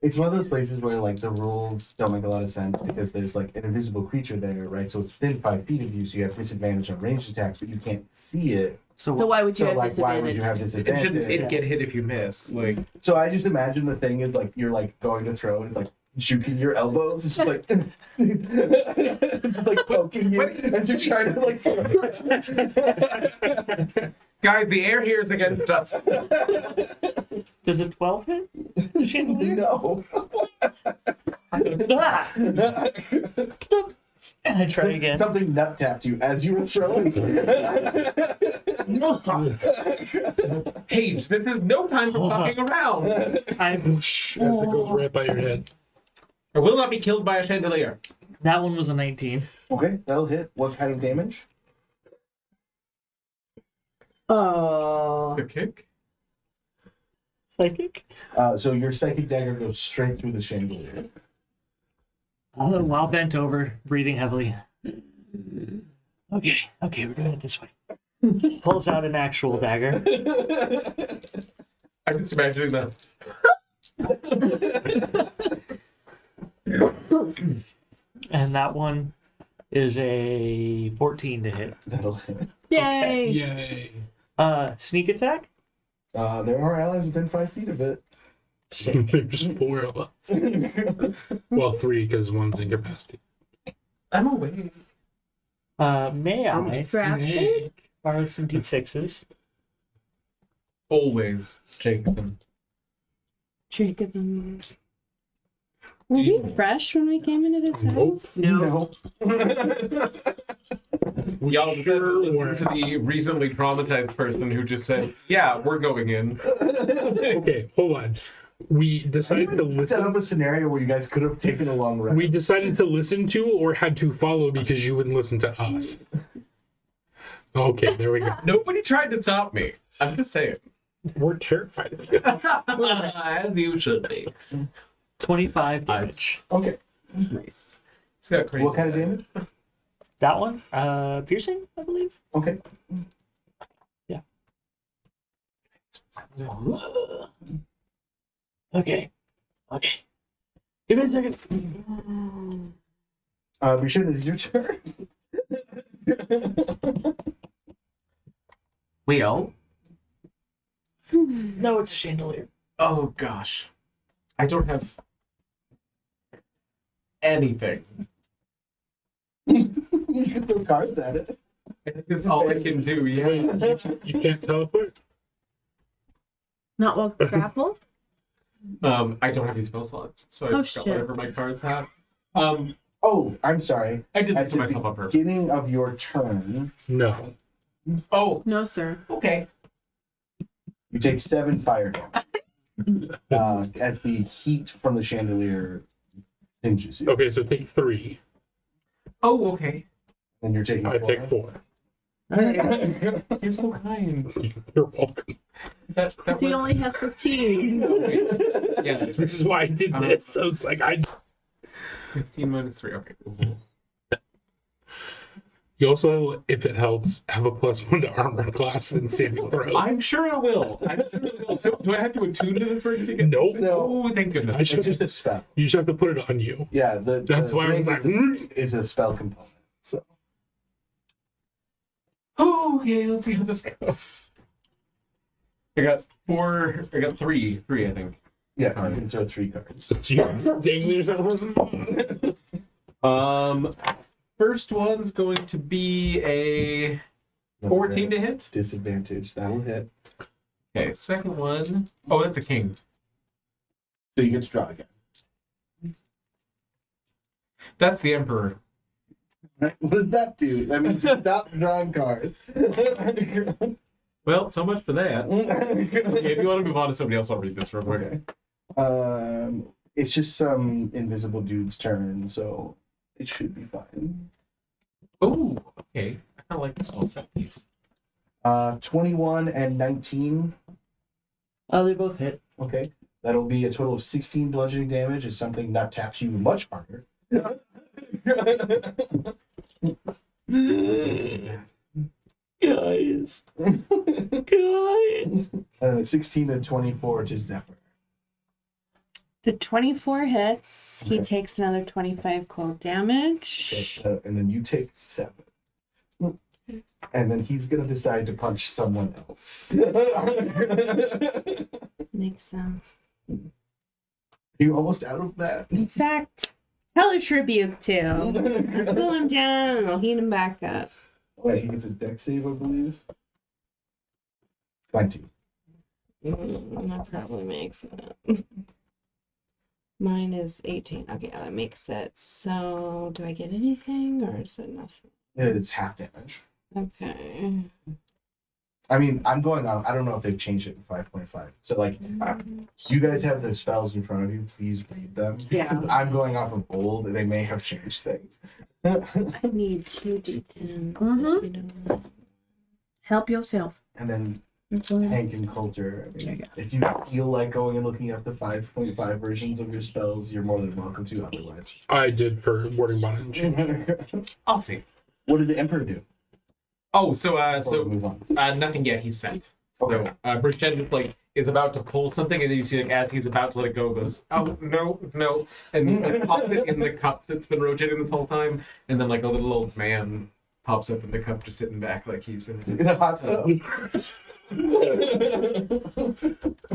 It's one of those places where like the rules don't make a lot of sense because there's like an invisible creature there, right? So it's within 5 feet of you, so you have disadvantage on ranged attacks, but you can't see it. So So why would you So have like, why would disadvantage? you have It disadvantage? shouldn't get hit if you miss. Like, So I just imagine the thing is like you're like going to throw, it's like juking your elbows. It's just like it's like poking you as you're trying to like throw. guys, the air here is against us. Does a 12 hit the chandelier? No. Ah! And I try again. Something nut tapped you as you were throwing. Paige, this is no time for fucking around. I'm... Whoosh, as it goes right by your head. I will not be killed by a chandelier. That one was a 19. Okay, that'll hit. What kind of damage? Oh. The kick? Psychic? So your psychic dagger goes straight through the chandelier. While bent over, breathing heavily. Okay, we're doing it this way. Pulls out an actual dagger. I'm just imagining that. And that one is a 14 to hit. That'll hit. Yay! Yay. Sneak attack? There are allies within 5 feet of it. Sick. There's 4 of us. Well, 3 because one's incapacitated. I'm awake. May I Traffic? borrow some D6s? Always, Jacob. Jacob. Were we fresh when we came into this Nope. house? No. Y'all Sure listen were. to the recently traumatized person who just said, "Yeah, we're going in." Okay, hold on. We decided to Set listen. up a scenario where you guys could have taken a long rest. We decided to listen to or had to follow because you wouldn't listen to us. Okay, there we go. Nobody tried to stop me. I'm just saying. We're terrified of you. As you should be. 25 Nice. damage. Okay. Nice. It's got crazy. What kind of eyes. damage? That one? Piercing, I believe. Okay. Okay. Give me a second. Rishan, it is your turn. Well. No, it's a chandelier. Oh gosh, I don't have anything. You can throw cards at it. That's all I can do. Yeah. You can't teleport? Not well grappled? I don't have any spell slots, so I Oh, just got shit. whatever my cards have. Oh, I'm sorry. I did At this to the myself on purpose. beginning of your turn, No. Oh, No, sir. okay. you take 7 fire damage as the heat from the chandelier pinches you. Okay, so take 3. Oh, okay. And you're taking I 4. take 4. You're so kind. You're welcome. That He was- only has 15. Yeah, that's This is why I did this. I was like, 15 minus 3. Okay. Cool. You also, if it helps, have a +1 to armor class and saving throws. I'm sure it will. Do I have to attune to this ring to get? Nope. Oh, thank I goodness. should It's just a spell. You just have to put it on you. Yeah, That's the why I ring was like, is a spell component. So Oh, okay. Let's see how this goes. I got 4. I got 3. 3, I think. yeah, you can throw 3 cards. It's you. Dang yourself. First one's going to be a 14 to hit. Disadvantage. That'll hit. Okay, second one. Oh, that's a king. So you get Strahd again. That's the emperor. What does that do? That means you stop drawing cards. Well, so much for that. Okay, if you want to move on to somebody else, I'll read this real quick. Okay. It's just some invisible dude's turn, so it should be fine. Oh, okay. I kind of like this spell set piece. 21 and 19. Oh, they both hit. Okay. That'll be a total of 16 bludgeoning damage as something that taps you much harder. Guys. And 16 and 24 to Zephyr. The 24 hits. He Okay. takes another 25 cold damage. Okay, and then you take 7. And then he's going to decide to punch someone else. Makes sense. You almost out of that? In fact, Hellish Rebuke too. Pull him down and I'll heat him back up. Wait, he gets a dex save, I believe. 20. That probably makes it. Mine is 18. Okay, that makes it. So, do I get anything or is it nothing? Yeah, it's half damage. Okay. I mean, I'm going on. I don't know if they've changed it in 5.5. So, like, you guys have the spells in front of you. Please read them. Yeah. I'm going off of old. They may have changed things. I need 2d10s. Mhm. You know. Help yourself. And then Mhm. Hank and Coulter. I There you mean, if you feel like going and looking up the 5.5 versions of your spells, you're more than welcome to. Otherwise, I did for warding bonnet. I'll see. what did the Emperor do? Oh, so Before we move on. nothing yet. He's sent. So Okay. Bridget just like is about to pull something, and then you see like as he's about to let it go, goes, "Oh no!" And he like, pops it in the cup that's been rotating this whole time, and then like a little old man pops up in the cup, just sitting back like he's in. In a hot tub. He's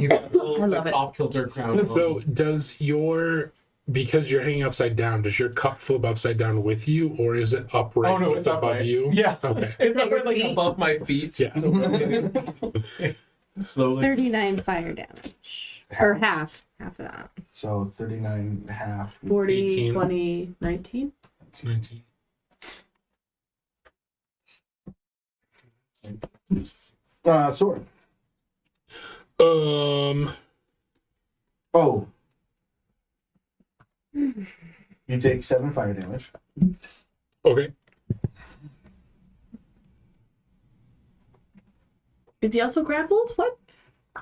got a little I love it. off-kilter crown. So does your, because you're hanging upside down, does your cup flip upside down with you, or is it upright Oh no, it's above upright. you? Yeah. Okay. It's At your upright like feet? above my feet. Yeah. Slowly. 39 fire damage. Or half. Half of that. So 39 and a half. 40, 18. 20, 19. 19. Sword. Oh. You take 7 fire damage. Okay. Is he also grappled? What?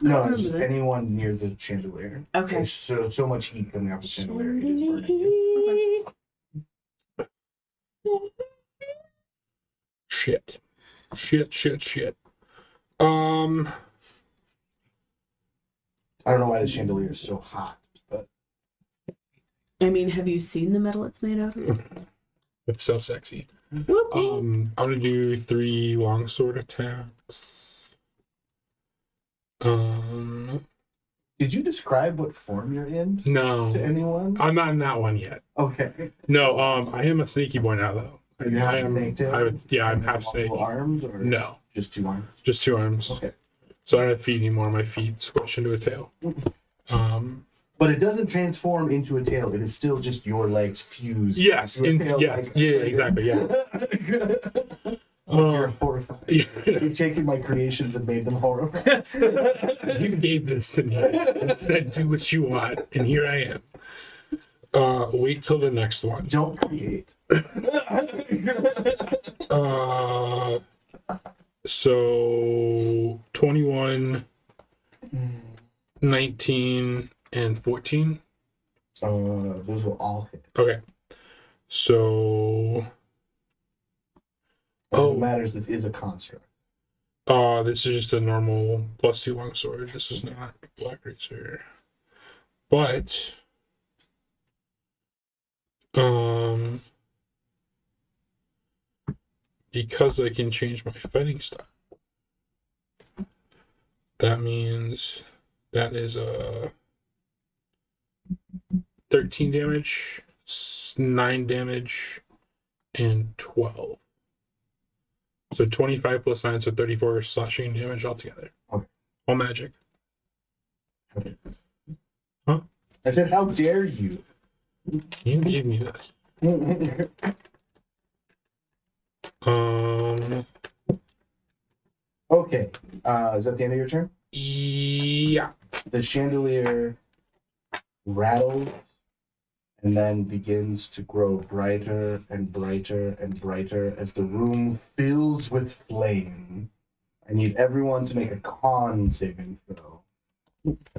No, I it's just remember that. anyone near the chandelier. Okay. There's so much heat coming off the chandelier. It is burning you. Shit. I don't know why the chandelier is so hot, but I mean, have you seen the metal it's made of? It's so sexy. Whoop. I'm gonna do 3 longsword attacks. did you describe what form you're in No. to anyone? I'm not in that one yet. Okay. No, I am a sneaky boy now though. You have I a am snake tail? I'm half Multiple snake. arms or No. just 2 arms? Just 2 arms. Okay. So I don't have feet anymore. My feet squish into a tail. But it doesn't transform into a tail. It is still just your legs fused. Yes. into a tail, Yes. like- Yeah. Exactly. Yeah. You're horrified. Yeah. You've taken my creations and made them horrible. You gave this to me and said, "Do what you want," and here I am. Wait till the next one. Don't create. So 21, 19, and 14. Those will all hit. Okay. So What matters, this is a construct. this is just a normal +2 longsword. This is not Black Razor. But because I can change my fighting style, that means that is a 13 damage, 9 damage, and 12. So 25 plus 9, so 34 slashing damage altogether. Okay. All magic. I said, how dare you? You gave me this. Okay. Is that the end of your turn? Yeah. The chandelier rattles and then begins to grow brighter and brighter and brighter as the room fills with flame. I need everyone to make a con saving throw.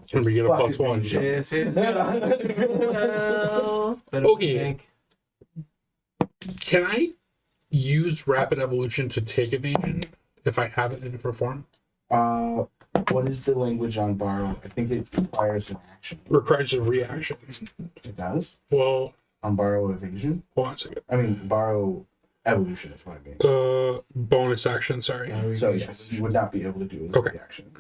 Can we get a Fucking +1? amazing. This is well. Okay. Can I use rapid evolution to take evasion if I have it in a different form? What is the language on borrow? I think it requires an action. Requires a reaction. It does? Well, On borrow evasion? hold on a second. I mean, borrow evolution is what I mean. Bonus action, sorry. So yes, you would not be able to do it as Okay. a reaction.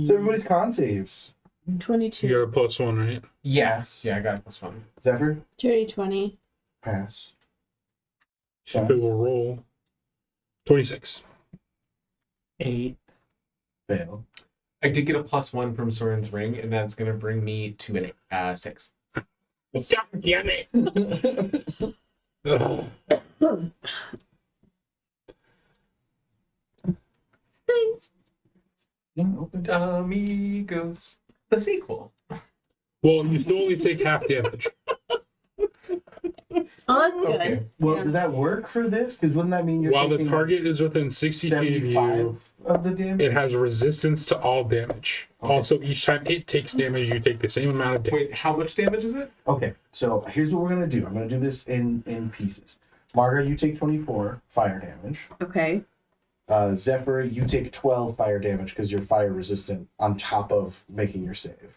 So everybody's con saves. 22. You got a +1, right? Yes. Yeah, I got a +1. Zephyr, Dirty 20. pass. So Sean, we'll roll 26. 8. fail. I did get a +1 from Soren's ring, and that's gonna bring me to an 6. God damn it! Ugh. Thanks. Yeah, open. Amigos, the sequel. Well, you still only take half damage. Oh, that's good. Okay. Well, Yeah. did that work for this? Because wouldn't that mean you're While the taking target is within 60 feet of 75 you, of the damage? it has resistance to all damage. Okay. Also, each time it takes damage, you take the same amount of damage. Wait, how much damage is it? Okay, so here's what we're gonna do. I'm gonna do this in pieces. Margaret, you take 24 fire damage. Okay. Zephyr, you take 12 fire damage because you're fire resistant on top of making your save.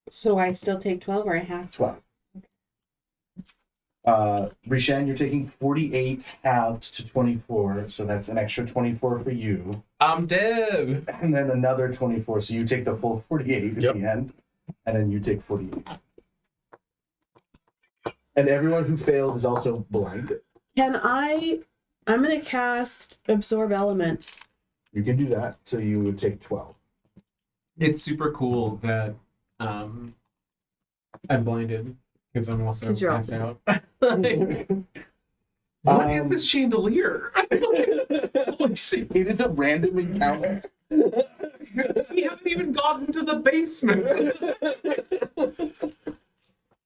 So I still take 12 or I have 12. Rishan, you're taking 48 halved to 24, so that's an extra 24 for you. I'm dead. And then another 24, so you take the full 48 Yep. at the end, and then you take 48. And everyone who failed is also blinded. I'm gonna cast Absorb Elements. You can do that, so you would take 12. It's super cool that I'm blinded because I'm also 'Cause you're passed also out. What is this chandelier? Holy shit. It is a random encounter. We haven't even gotten to the basement.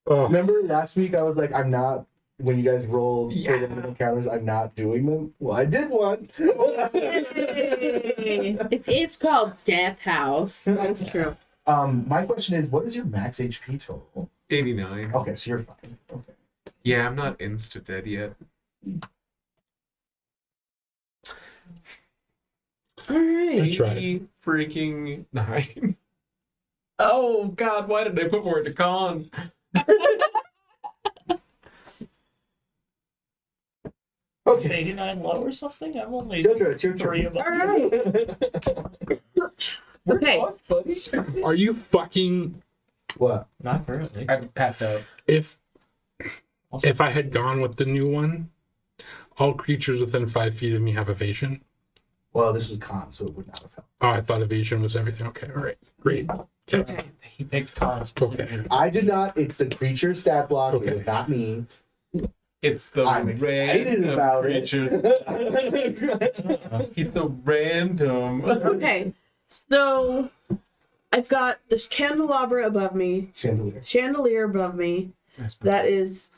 Oh, Remember last week I was like, I'm not, when you guys rolled Yeah. for random encounters, I'm not doing them? Well, I did one. It is called Death House. That's true. My question is, what is your max HP total? 89. Okay, so you're fine. Okay. Yeah, I'm not insta dead yet. All right. I tried. Freaking 9. Oh god, why did I put more into con? Is Okay. 89 low or something? I'm only Jojo, it's your 3 turn. of them. All right. Okay. What, buddy? are you fucking? What? Not currently. I'm passed out. If I had gone with the new one, all creatures within 5 feet of me have evasion. Well, this was con, so it would not have helped. Oh, I thought evasion was everything. Okay, all right, great. Okay. Okay. He picked cons. Okay. I did not. It's the creature stat block. Okay. It was not me. It's the I'm excited random about it. creatures. He's so random. Okay. So I've got this candelabra above me, chandelier above me that is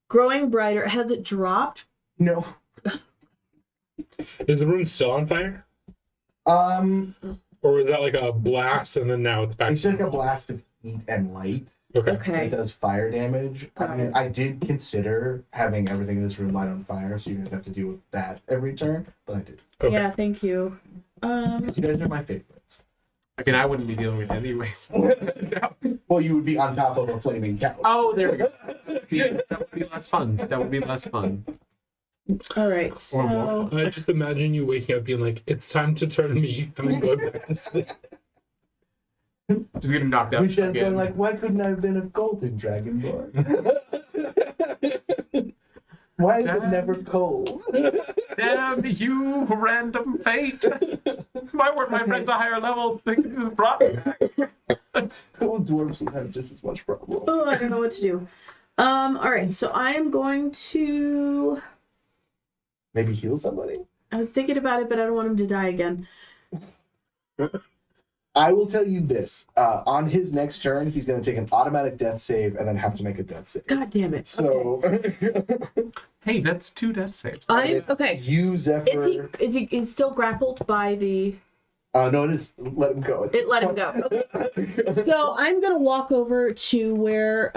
growing brighter. Has it dropped? No. Is the room still on fire, Um, or was that like a blast and then now it's back? it's like a blast of heat and light. Okay. Okay. It does fire damage. I Got mean, it. I did consider having everything in this room light on fire, so you guys have to deal with that every turn, but I did. Okay. Yeah, thank you. You guys are my favorites. I mean, I wouldn't be dealing with it anyways. Well, you would be on top of a flaming couch. Oh, there we go. Yeah, that would be less fun. That would be less fun. All right. Or more So I just imagine you waking up being like, "It's time to turn me," and then going back to sleep. Just getting knocked out. Rishan's going again. like, why couldn't I have been a golden dragonborn? Why is it never cold? Damn you, random fate! Why weren't my friends a higher level? They could have brought me back. Well, dwarves would have just as much problem. oh, I don't know what to do. All right. So I am going to. Maybe heal somebody? I was thinking about it, but I don't want him to die again. I will tell you this. On his next turn, he's going to take an automatic death save and then have to make a death save. God damn it. So, Hey, that's 2 death saves. I'm okay. you, Zephyr. Is still grappled by the? No, it is. Let him go. It let him go. Okay. So I'm gonna walk over to where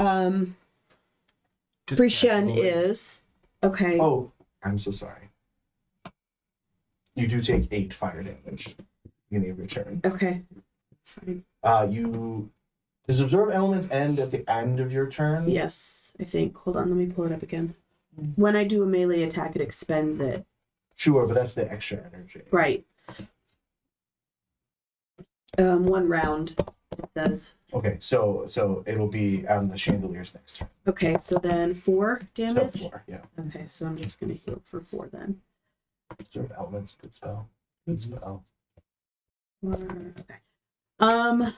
Just Brishen casually. is. Okay. Oh, I'm so sorry. You do take 8 fire damage beginning of your turn. Okay. That's fine. Does absorb elements end at the end of your turn? Yes, I think. Hold on, let me pull it up again. When I do a melee attack, it expends it. Sure, but that's the extra energy. Right. 1 round. It says. Okay, so it'll be on the chandeliers next turn. Okay, so then 4 damage. So 4, yeah. Okay, so I'm just gonna heal for 4 then. Absorb elements, good spell. Good spell. 4, okay.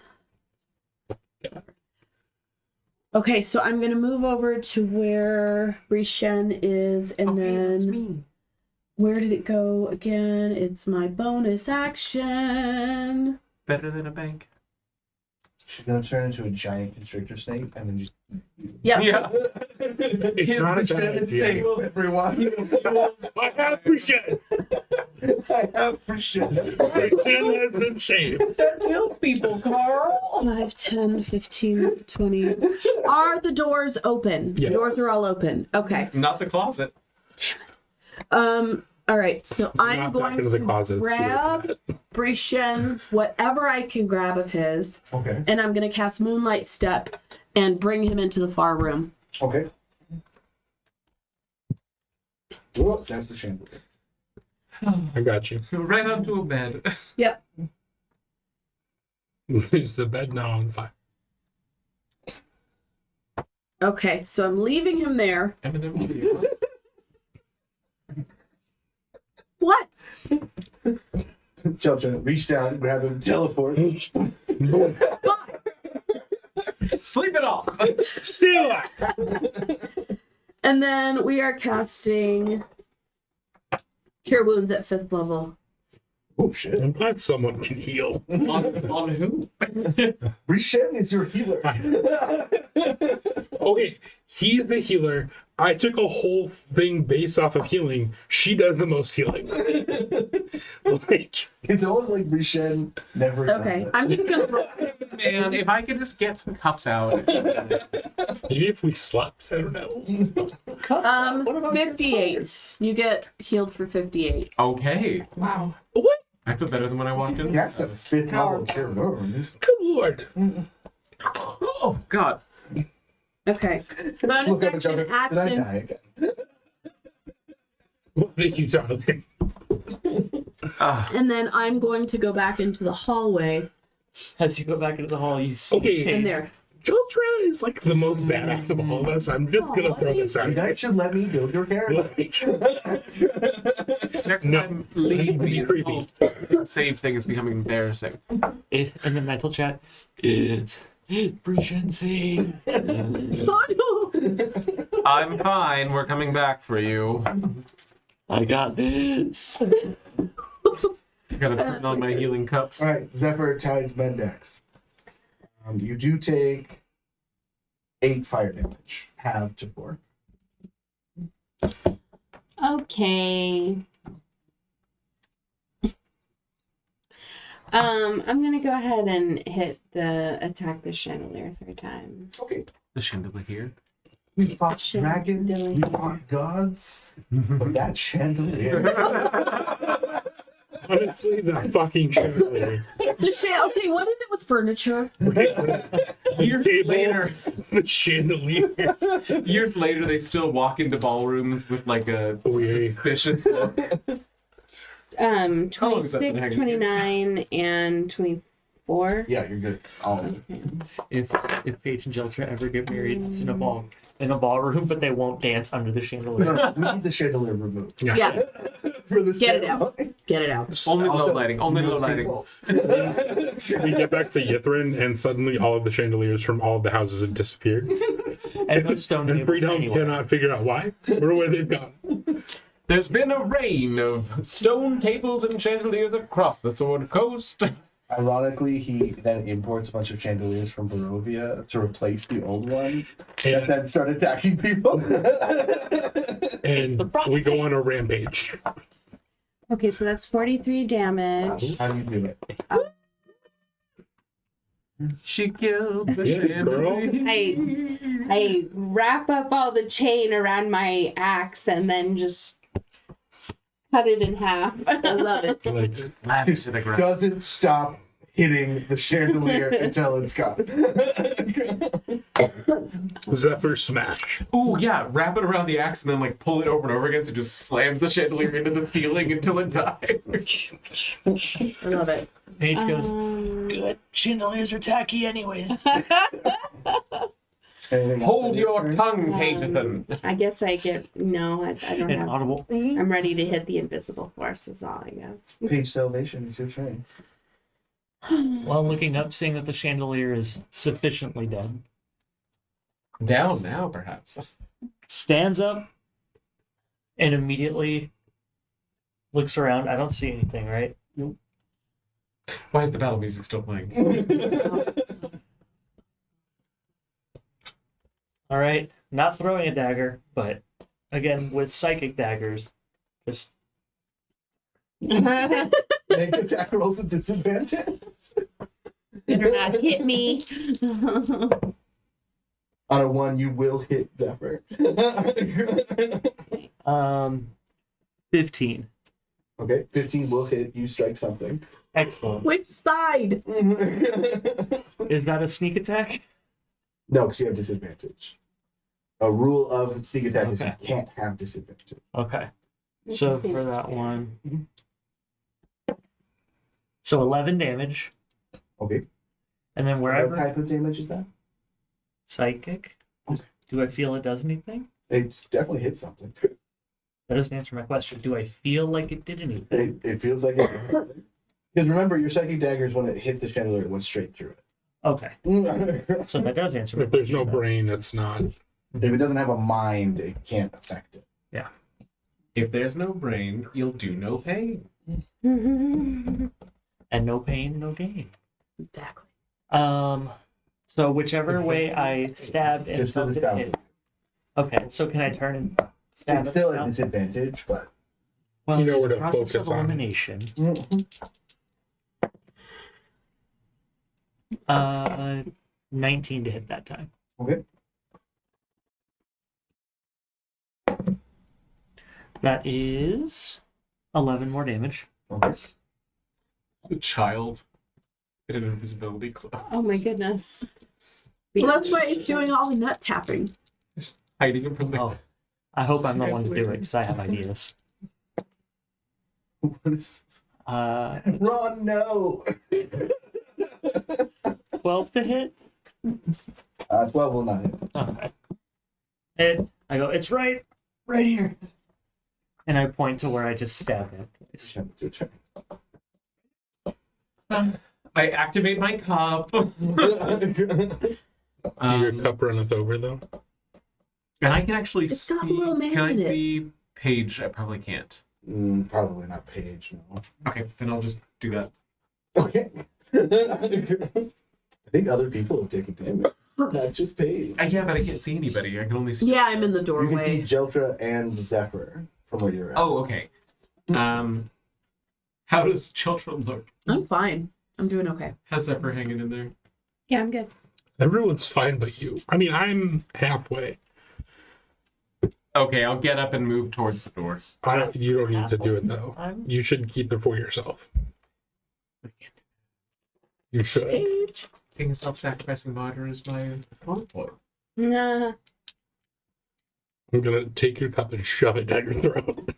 Okay, so I'm gonna move over to where Rishen is, and That's then me. where did it go again? It's my bonus action. Better than a bank. She's gonna turn into a giant constrictor snake and then just. Yep. Yeah. It's not a bad idea. Safe, everyone. I have percent. I have percent. Percent has been saved. That kills people, Carl. 5, 10, 15, 20. Are the doors open? Yeah. The doors are all open. Okay. Not the closet. All right, so I'm Not back going into the closet. to It's too late for grab that. Brishen's whatever I can grab of his, Okay. and I'm going to cast Moonlight Step and bring him into the far room. Okay. Whoa, that's the chandelier. I got you. Right onto a bed. Yep. Is the bed now on fire? Okay, so I'm leaving him there. What? Jelcha, reach down, grab him, teleport. Sleep it off. Still. And then we are casting Cure Wounds at 5th level. Oh shit. I'm glad someone can heal. on who? Rishen is your healer. Okay, he's the healer. I took a whole thing based off of healing. She does the most healing. Like, It's almost like Rishen never does Okay, that. I'm just gonna. Man, if I could just get some cups out. maybe if we slept, I don't know. What about 58. You get healed for 58. Okay. Wow. What? I feel better than when I walked in. That's the 5th level cure wounds. Good lord. Oh, God. Okay. Bonus Look up at action, Jelcha. Did I action. die again? Well, thank you, darling. And then I'm going to go back into the hallway. As you go back into the hall, you see Okay. And there. Joltra is like the most badass of all of us. I'm just gonna throw this out. You guys should let me build your character. Next No. time, leave Be the creepy. whole save thing is becoming embarrassing. it in the mental chat. It's efficiency. Oh no! I'm fine. We're coming back for you. I got this. Gotta turn on my healing cups. Alright, Zephyr Tides Mendex. You do take 8 fire damage, half to 4. Okay. I'm gonna go ahead and attack the chandelier 3 times. Okay. The chandelier. We fought Chandelier. dragons, we fought gods, but that chandelier. Honestly, the fucking chandelier. Okay, what is it with furniture? Years Table, later, the chandelier. years later, they still walk into ballrooms with like a Weird. suspicious look. Oh, long has that been 26, hanging? 29, and 24. Yeah, you're good. All of it. Okay. If Paige and Jeltra ever get married, it's in a ballroom, but they won't dance under the chandelier. No, we need the chandelier removed. Yeah, For the get it out. Get it out. Only Also, low lighting. Only no low lighting. tables. We get back to Yithrin, and suddenly all of the chandeliers from all of the houses have disappeared. And no stone And tables Freedom anywhere. cannot figure out why or where they've gone. There's been a rain of stone tables and chandeliers across the Sword Coast. Ironically, he then imports a bunch of chandeliers from Barovia to replace the old ones that then start attacking people. And we go on a rampage. Okay, so that's 43 damage. How do you do it? She killed the Yeah, girl. chandelier. I wrap up all the chain around my axe and then just cut it in half. I love it. Like, Slammed to the ground. Doesn't stop hitting the chandelier until it's gone. Zephyr smash. Ooh, yeah. Wrap it around the axe and then like pull it over and over again, so just slam the chandelier into the ceiling until it dies. I love it. Paige goes, good. Chandeliers are tacky anyways. Anything else Hold on your turn? tongue, Pagethan. I guess I get no. I don't have. Inaudible. I'm ready to hit the invisible force. Is all I guess. Page Salvation is your turn. While looking up, seeing that the chandelier is sufficiently dead, Down now, perhaps. stands up and immediately looks around. I don't see anything, right? Why is the battle music still playing? All right, not throwing a dagger, but again with psychic daggers, just Make attack rolls a disadvantage. Better not hit me. On a 1, you will hit Zephyr. 15. Okay, 15 will hit. You strike something. Excellent. Which side? Is that a sneak attack? No, because you have disadvantage. A rule of sneak attack is you Okay. can't have disadvantage. Okay. So for that one. So 11 damage. Okay. And then What wherever type of damage is that? psychic. Okay. Do I feel it does anything? It definitely hit something. That doesn't answer my question. Do I feel like it did anything? It feels like it. Because remember, your psychic daggers, when it hit the chandelier, it went straight through Okay. it. So that does answer my If there's no question, brain, it's not. If it doesn't have a mind, it can't affect it. If there's no brain, you'll do no pain. then. And no pain, no gain. Exactly. So whichever way I stabbed and Just so the something stab. hit. Okay, so can I turn and stab It's it still now? at disadvantage, but Well, You know there's where a to process focus of on. elimination. 19 to hit that time. okay. That is 11 more damage. Okay. The child in an invisibility cloak, Oh my goodness. Well, that's why it's doing all the nut tapping. just hiding it from the. Oh, I hope I'm the one to do it because I have ideas. What is... Run, no! 12 to hit. 12 will not hit. Okay. And I go, it's right here. And I point to where I just stabbed him. It's your turn. I activate my cup. Your cup runneth over, though. And I can actually It's see. got a little man Can I in it. see Paige? I probably can't. Probably not Paige, no. Okay, then I'll just do that. Okay. I think other people have taken damage. Not just Paige. Yeah, but I can't see anybody. I can only see. Yeah, I'm in the You can see doorway. Jeltra and Zephyr from where you're at. Oh, okay. How does children look? I'm fine. I'm doing okay. How's Zephyr hanging in there? Yeah, I'm good. Everyone's fine but you. I mean, I'm halfway. Okay, I'll get up and move towards the door. You don't need to do it, though. You should keep it for yourself. You should. Paige. Being a self-sacrificing martyr is my point. Nah. I'm going to take your cup and shove it down your throat.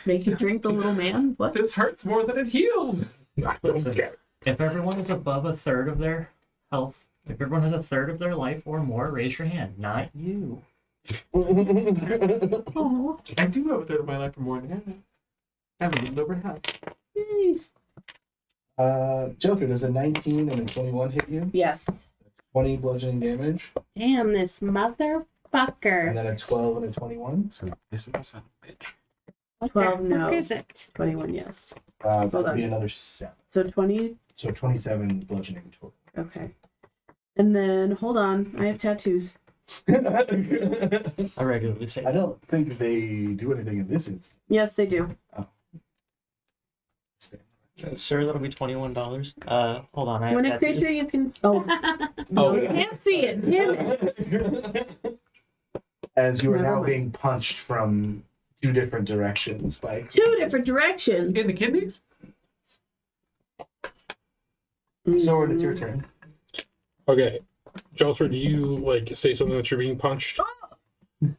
Make you drink the little man? What? This hurts more than it heals. I don't care. If everyone is above a third of their health, if everyone has a third of their life or more, raise your hand. Not you. Oh. I do have a third of my life or more than half. I haven't lived over half. Jeltra, does a 19 and a 21 hit you? Yes. 20 bludgeoning damage, Damn, this motherfucker. and then a 12 and a 21. So this is a son of a bitch. What 12, the no. fuck is it? 21, yes. That would on. be another 7. So 20. So 27 bludgeoning total. Okay. And then, hold on. I have tattoos. I regularly say I don't think they do anything in this instance. Yes, they do. Sir, that'll be $21. Hold on. I When have a tattoos. creature you can. Oh. No, you can't see it. Damn it. As you are Never now mind. being punched from 2 different directions by 2 different directions. In the kidneys? Sword, it's your turn. Okay. Jeltra, do you, say something that you're being punched?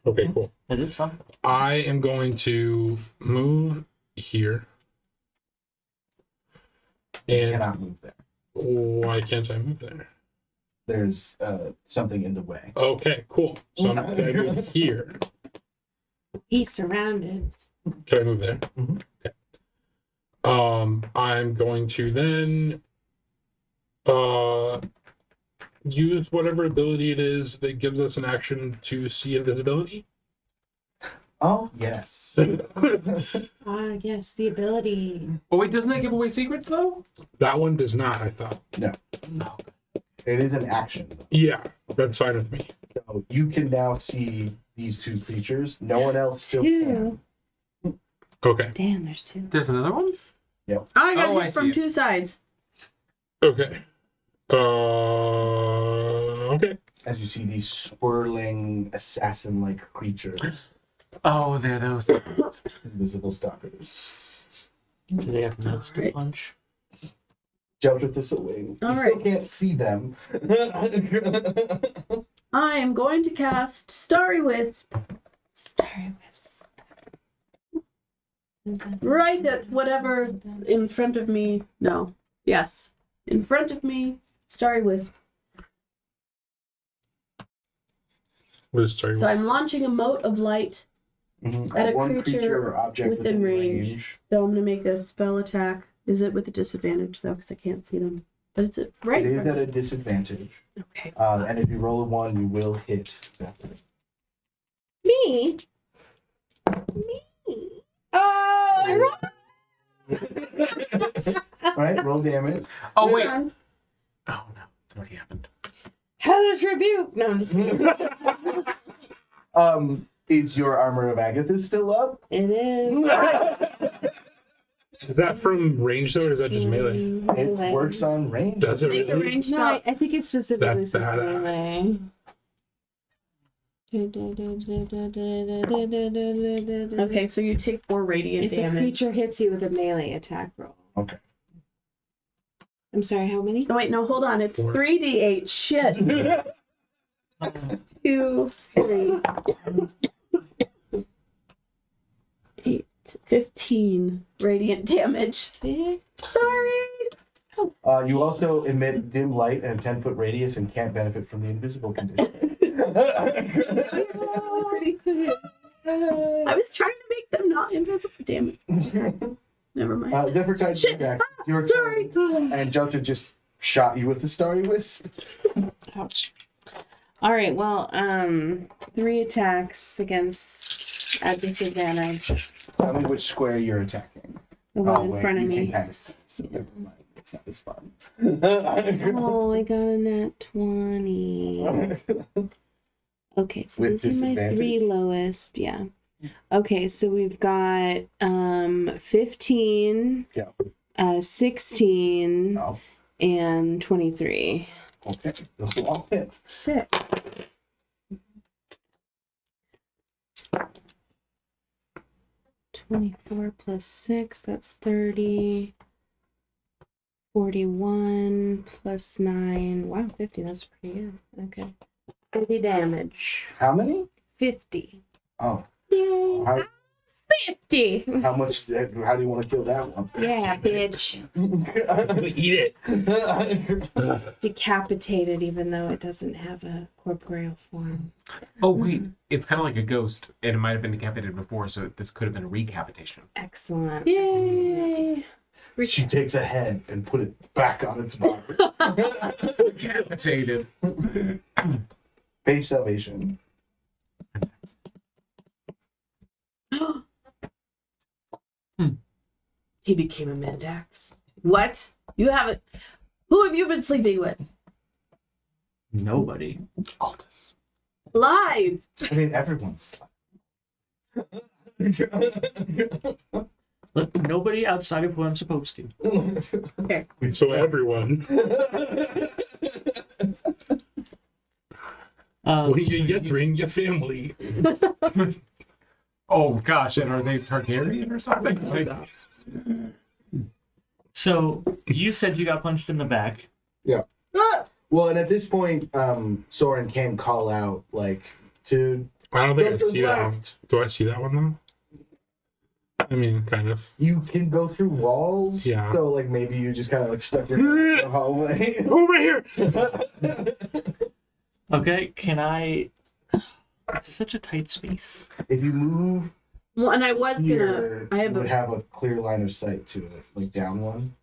Okay, cool. It is something. I am going to move here. You And cannot move there. why can't I move there? There's something in the way. Okay, cool. So I'm going to move here. He's surrounded. Can I move there? Mhm. Okay. I'm going to then use whatever ability it is that gives us an action to see invisibility. Oh, yes. Ah, yes, the ability. Oh wait, doesn't that give away secrets though? That one does not, I thought. No. It is an action. Though. Yeah, that's fine with me. So you can now see these 2 creatures. No one else still can. 2. Okay. Damn, there's 2. There's another one? I got Oh, I hit see from it. 2 sides. Okay. Okay. As you see these swirling assassin-like creatures, Oh, they're those. invisible stalkers. Do they have nuts to Alright. punch? Jeltra Thistlewing. You All still right. can't see them. I am going to cast Starry Wisp Starry Wisp. right at whatever in front of me. No. Yes. In front of me, Starry Wisp. What is starting? So I'm launching a mote of light. Mhm. At a one creature or object within within range. range. So I'm going to make a spell attack. Is it with a disadvantage, though? Because I can't see them. But it's right. It in is front at of a disadvantage. me. Okay. And if you roll a 1, you will hit. Me? Oh! All right, roll damage. Oh wait. Oh no, it's already happened. Hellish rebuke. No, I'm just kidding. Is your armor of Agathis still up? It is. Is that from range though, or is that just melee? It works on range. Does it Make a really? range No, spell. I think it specifically That's says badass. melee. Okay, so you take 4 radiant If the damage. creature hits you with a melee attack roll. Okay. I'm sorry, how many? No, wait, no, hold on. It's 4. 3d8. Shit. 2, 3, 8, 15 radiant damage. Sorry. You also emit dim light and a 10-foot radius and can't benefit from the invisible condition. Pretty good. I was trying to make them not invisible. Damn it. Never mind. Nefertiti, Shit. next. Your Sorry. turn. And Jeltra just shot you with the Starry Wisp. Ouch. All right, well, 3 attacks against at disadvantage. Tell me which square you're attacking. The one in front of you me. can kind of see, so never mind. It's not as fun. Oh, I got a nat 20. Okay, so With these are my 3 disadvantage? lowest. Yeah. Okay, so we've got 15, Yeah. 16, Oh, and 23. okay. Those are all hits. Sick. $24 plus 6, that's 30. 41 plus 9. Wow, 50, that's pretty good. Okay. 50 damage. How many? 50. Oh. Yay. How, 50. how much? How do you want to kill that one? Yeah, bitch. Eat it. Decapitated, even though it doesn't have a corporeal form. Oh wait, it's kind of like a ghost, and it might have been decapitated before, so this could have been a recapitation. Excellent. Yay. She takes a head and put it back on its body. Decapitated. Base salvation. He became a Mendax. What? You haven't. Who have you been sleeping with? Nobody. Altus. Lies. I mean, everyone's. Look, nobody outside of who I'm supposed to. So everyone. When you get in your family. Oh gosh, and are they Targaryen or something? Like, So you said you got punched in the back. Yeah. Well, and at this point, Soren can call out, like, to. I don't think I Jeltra's see that one. left. Do I see that one though? I mean, kind of. You can go through walls. Yeah. So, like, maybe you just kind of, like, stuck your head in the hallway. Over here. Okay, can I? It's such a tight space. If you move Well, and I was here, gonna. I have you would a. have a clear line of sight to it, like down one.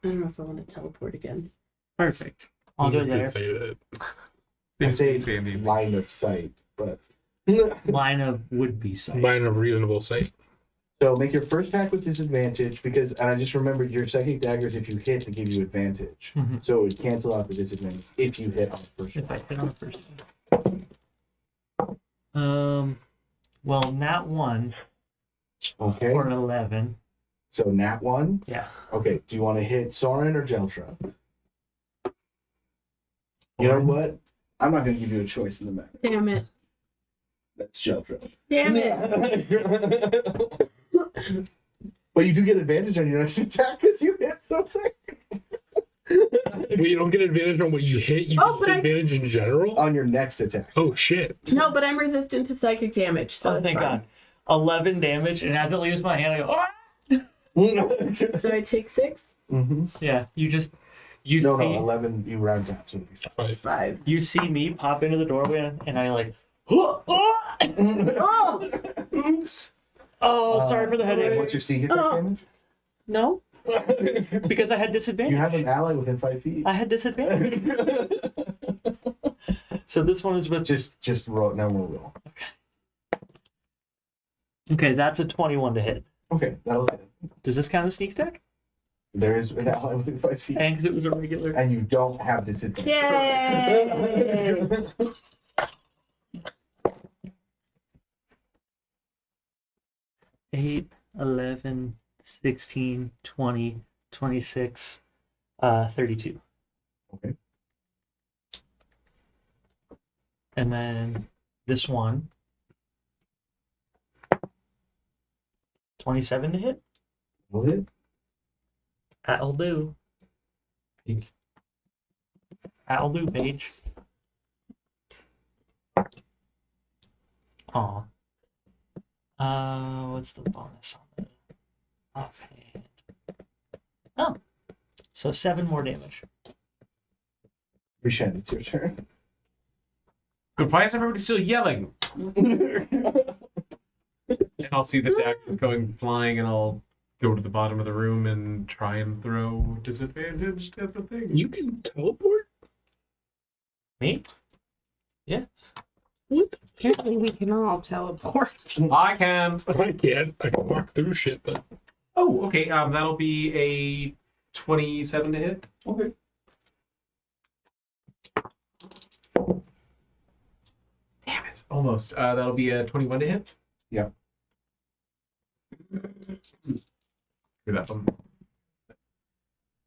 I don't know if I want to teleport again. Perfect. I'll go there. Say that. I this say Sandy. line of sight, but. Line of would-be sight. Line of reasonable sight. So make your first attack with disadvantage because, and I just remembered your psychic daggers, if you hit, they give you advantage. Mhm. So it would cancel out the disadvantage if you hit on the first If I one. hit on the first one. Well, nat 1 Okay. or 11. So nat 1. Yeah. Okay. Do you want to hit Soren or Jeltra? You know what? I'm not going to give you a choice in the match. Damn it. That's Jeltra. Damn it. But you do get advantage on your next attack because you hit something. Well, you don't get advantage on what you hit. You Oh, get but advantage in general. On your next attack. Oh shit! No, but I'm resistant to psychic damage, so Oh, it's thank fine. God. 11 damage, and as it leaves my hand, I go, ah! So I take 6? Mm-hmm. Yeah, you No, see, 11. You round down, so it'll be 5. 5. you see me pop into the doorway, and I like, oh, oh, Oh! oops. Oh, sorry for the headache. What's your sneak attack damage? No, because I had You disadvantage. have an ally within 5 feet. I had disadvantage. So this one is with. Just roll. No more roll. Okay, that's a 21 to hit. Okay, that'll hit. Does this count as sneak attack? There is an ally within 5 feet. And because it was a regular. And you don't have disadvantage. Yay! 8, 11, 16, 20, 26, 32. Okay. And then this one. 27 to hit? Will hit. That'll do. That'll do, Paige. Aw. What's the bonus on the offhand? Oh. So 7 more damage. Rishan, it's your turn. But why is everybody still yelling? And I'll see the deck going flying, and I'll go to the bottom of the room and try and throw disadvantage at the thing. You can teleport. Me? What? Apparently, we can all teleport. I can't. I can't. I can walk through shit, but Oh, okay. That'll be a 27 to hit. Okay. Damn it. Almost. That'll be a 21 to hit. Yep. Do that one.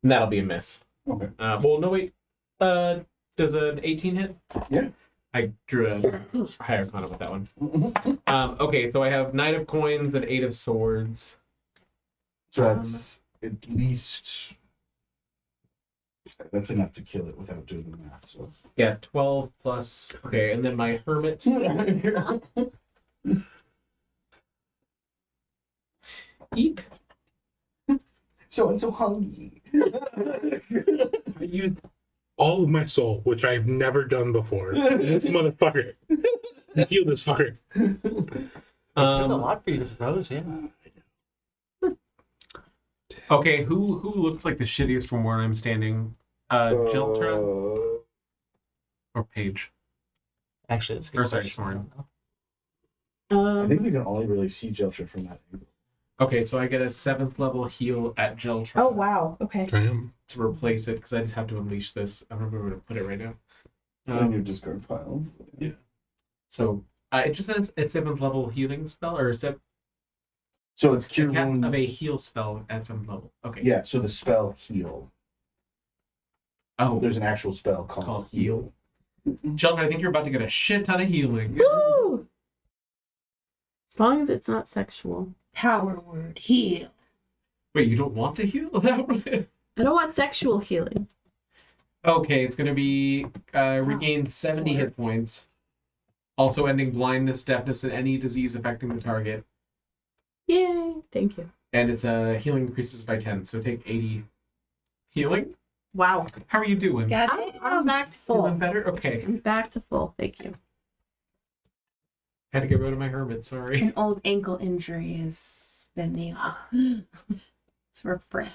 And that'll be a miss. Okay. Well, no, wait. Does an 18 hit? Yeah. I drew a higher con with that one. Okay, so I have Knight of Coins and 8 of Swords. So that's at least. That's enough to kill it without doing the math. So. Yeah, 12 plus. Okay, and then my Hermit. Eep. So I'm so hungry. I used all of my soul, which I've never done before. This motherfucker. To heal this fucker. It took a lot for you to propose, yeah. Okay, who looks like the shittiest from where I'm standing? Jiltra or Paige? Actually, it's Or sorry, Soren. I think we can only really see Jeltra from that angle. Okay, so I get a 7th level heal at Jiltra. Oh, wow. Okay. Damn. To replace it, because I just have to unleash this. I don't remember where to put it right now. In your discard pile. Yeah. So it just says a 7th level healing spell, or So it's cure cast wounds. of a heal spell at 7th level. Okay. Yeah, so the spell heal. Oh, There's an actual spell called, called heal. Jiltra, I think you're about to get a shit ton of healing. Woo! As long as it's not sexual. Power word, heal. Wait, you don't want to heal that way? I don't want sexual healing. Okay, it's going to be regain 70 hit points. Also ending blindness, deafness, and any disease affecting the target. Yay. Thank you. And its healing increases by 10, so take 80 healing. Wow. How are you doing? Got I'm back to Feeling full. better? Okay. I'm back to full. Thank you. Had to get rid of my hermit, sorry. An old ankle injury has been healed. It's refreshed.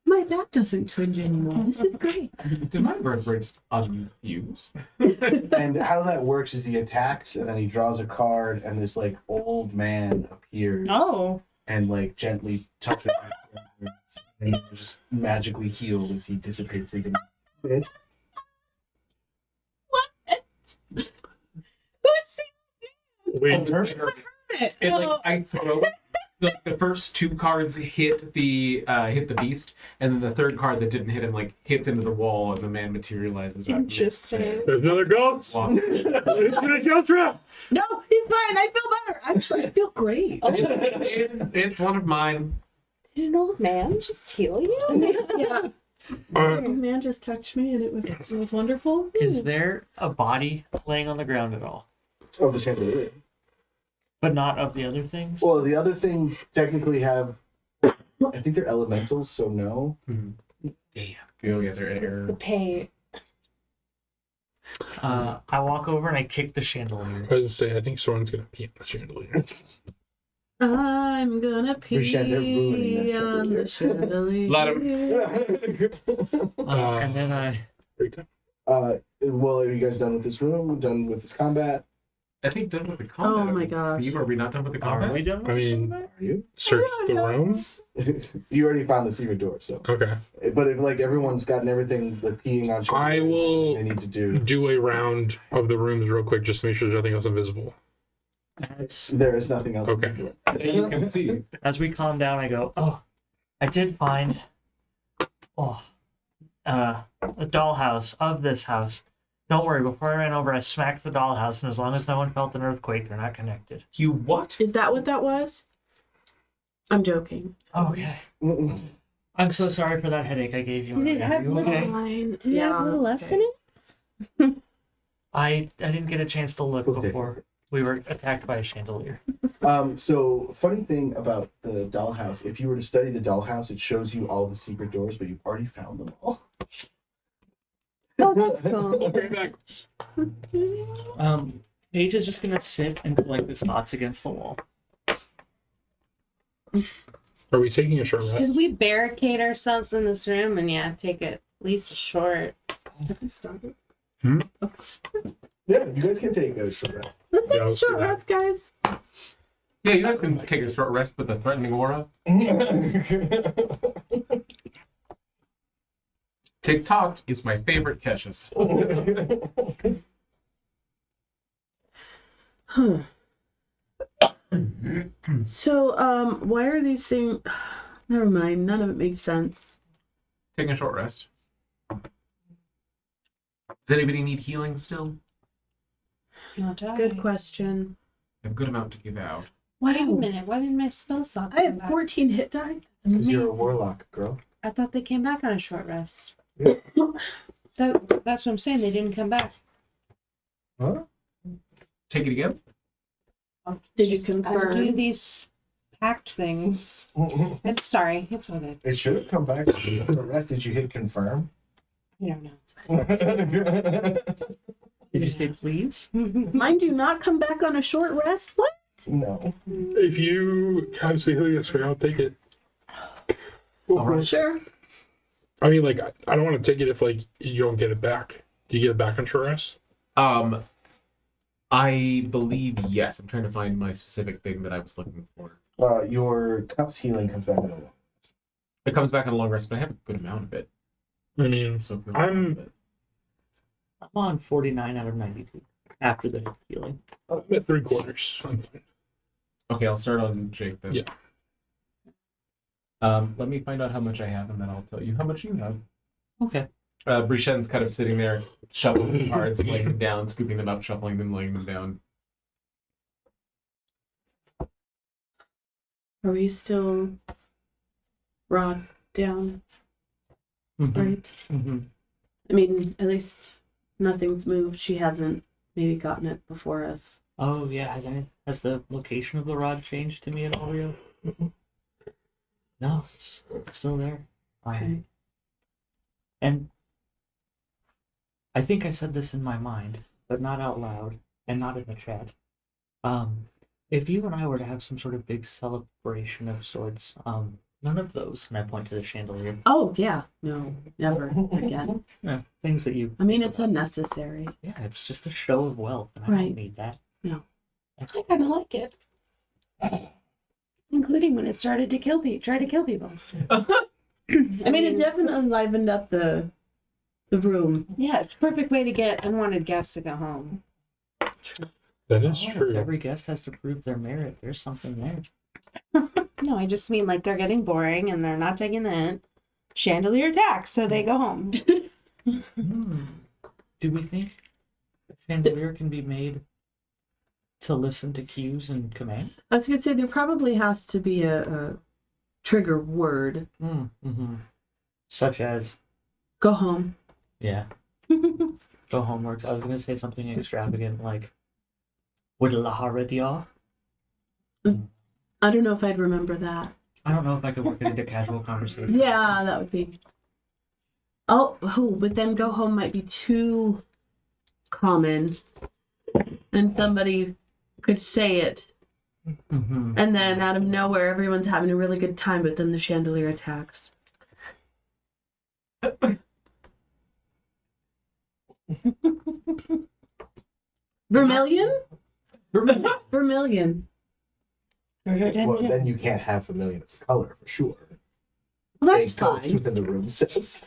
My back doesn't twinge anymore. This is great. Did my vertebrae just unfuse? And how that works is he attacks and then he draws a card and this like old man appears Oh. and like gently touches him and he just magically healed as he dissipates into mist. Who's Wait, it? It like I throw the first 2 cards hit the beast, and then the third card that didn't hit him like hits into the wall, and the man materializes. out of mist. Interesting. there's another ghost. Walk. It's gonna Jeltra. No, he's fine. I feel better. Actually, I feel great. It's one of mine. Did an old man just heal you? Yeah. Uh, A man just touched me and it was wonderful. Is there a body laying on the ground at all? Of the chandelier. But not of the other things? Well, the other things technically have. I think they're elementals, so no. Damn. Go get their air. The pay. I walk over and I kick the chandelier. I was to say, I think someone's gonna pee on the chandelier. I'm gonna pee Bruchette, they're ruining that on the chandelier. Let And then I... Well, are you guys done with this room? Done with this combat? I think done with the combat. Oh my gosh. Are we not done with the Are we combat? done? I mean, Are you? search the room. You already found the secret door, so. Okay. But if like everyone's gotten everything, the peeing on. I will They need to do. do a round of the rooms real quick just to make sure there's nothing else invisible. There is nothing else. Okay. To do. You can see. As we calm down, I go, oh, I did find a dollhouse of this house. Don't worry, before I ran over, I smacked the dollhouse, and as long as no one felt an earthquake, they're not connected. You what? Is that what that was? I'm joking. Okay. I'm so sorry for that headache I gave you. Did it earlier. have You little- okay? Fine. Did it have little less in it? I didn't get a chance to look Okay. before we were attacked by a chandelier. So funny thing about the dollhouse, if you were to study the dollhouse, it shows you all the secret doors, but you've already found them all. Oh, that's cool. Right back. Paige is just gonna sit and collect his thoughts against the wall. Are we taking a short rest? Should we barricade ourselves in this room and take at least a short? Yeah, you guys can take a short rest. Let's take Yeah, a let's do short that. rest, guys. Yeah, you guys can take a short rest with a threatening aura. TikTok is my favorite catches. So, why are these things? Never mind. None of it makes sense. Taking a short rest. Does anybody need healing still? Good question. I have a good amount to give out. Wait a minute. Why didn't my spell slots I come have back? 14 hit die. Because you're a warlock, girl. I thought they came back on a short rest. Yeah. That's what I'm saying. They didn't come back. Huh? Take it again. Did you I do confirm? these packed things. It's sorry. It's all good. It should have come back to the short rest. Did you hit confirm? I don't know. It's fine. Did you say please? Mine do not come back on a short rest. What? No. If you have some healing spare, I'll take it. Alright. Sure. I mean, like, I don't want to take it if, like, you don't get it back. Do you get it back on short rest? I believe yes. I'm trying to find my specific thing that I was looking for. Your cup's healing comes back in a while. It comes back on a long rest, but I have a good amount of it. I mean, So I'm I'm on 49 out of 92 after the healing. at 3/4. okay. I'll start on Jake then. Yeah. Let me find out how much I have, and then I'll tell you how much you have. Okay. Brichen's kind of sitting there, shuffling cards, laying them down, scooping them up, shuffling them, laying them down. Are we still rod down? Right. Mm-hmm. I mean, at least nothing's moved. She hasn't maybe gotten it before us. Oh yeah, has the location of the rod changed to me at all, Rio? No, it's still there. Okay. And I think I said this in my mind, but not out loud and not in the chat. If you and I were to have some sort of big celebration of sorts, none of those, and I point to the chandelier. Oh yeah. No, never again. Yeah, things that you. I mean, it's unnecessary. Yeah, it's just a show of wealth, and I Right. don't need that. No. I kind of like it. Including when it started to try to kill people. I mean, it definitely livened up the room. Yeah, it's a perfect way to get unwanted guests to go home. That is Oh, if true. every guest has to prove their merit. There's something there. No, I just mean like they're getting boring and they're not taking the hint. Chandelier attacks, so they go home. Do we think a chandelier can be made to listen to cues and command? I was gonna say there probably has to be a trigger word. Mm-hmm. Such as Go home. Yeah. Go homework. I was gonna say something extravagant like, "Would Laharadia?" I don't know if I'd remember that. I don't know if I could work it into casual conversation. Yeah, that would be. Oh, but then go home might be too common, and somebody could say it, Mm-hmm. and then out of nowhere, everyone's having a really good time, but then the chandelier attacks. Vermilion? Vermilion. Well, then you can't have vermilion as a color for sure. Well, that's A ghost fine. within the room says.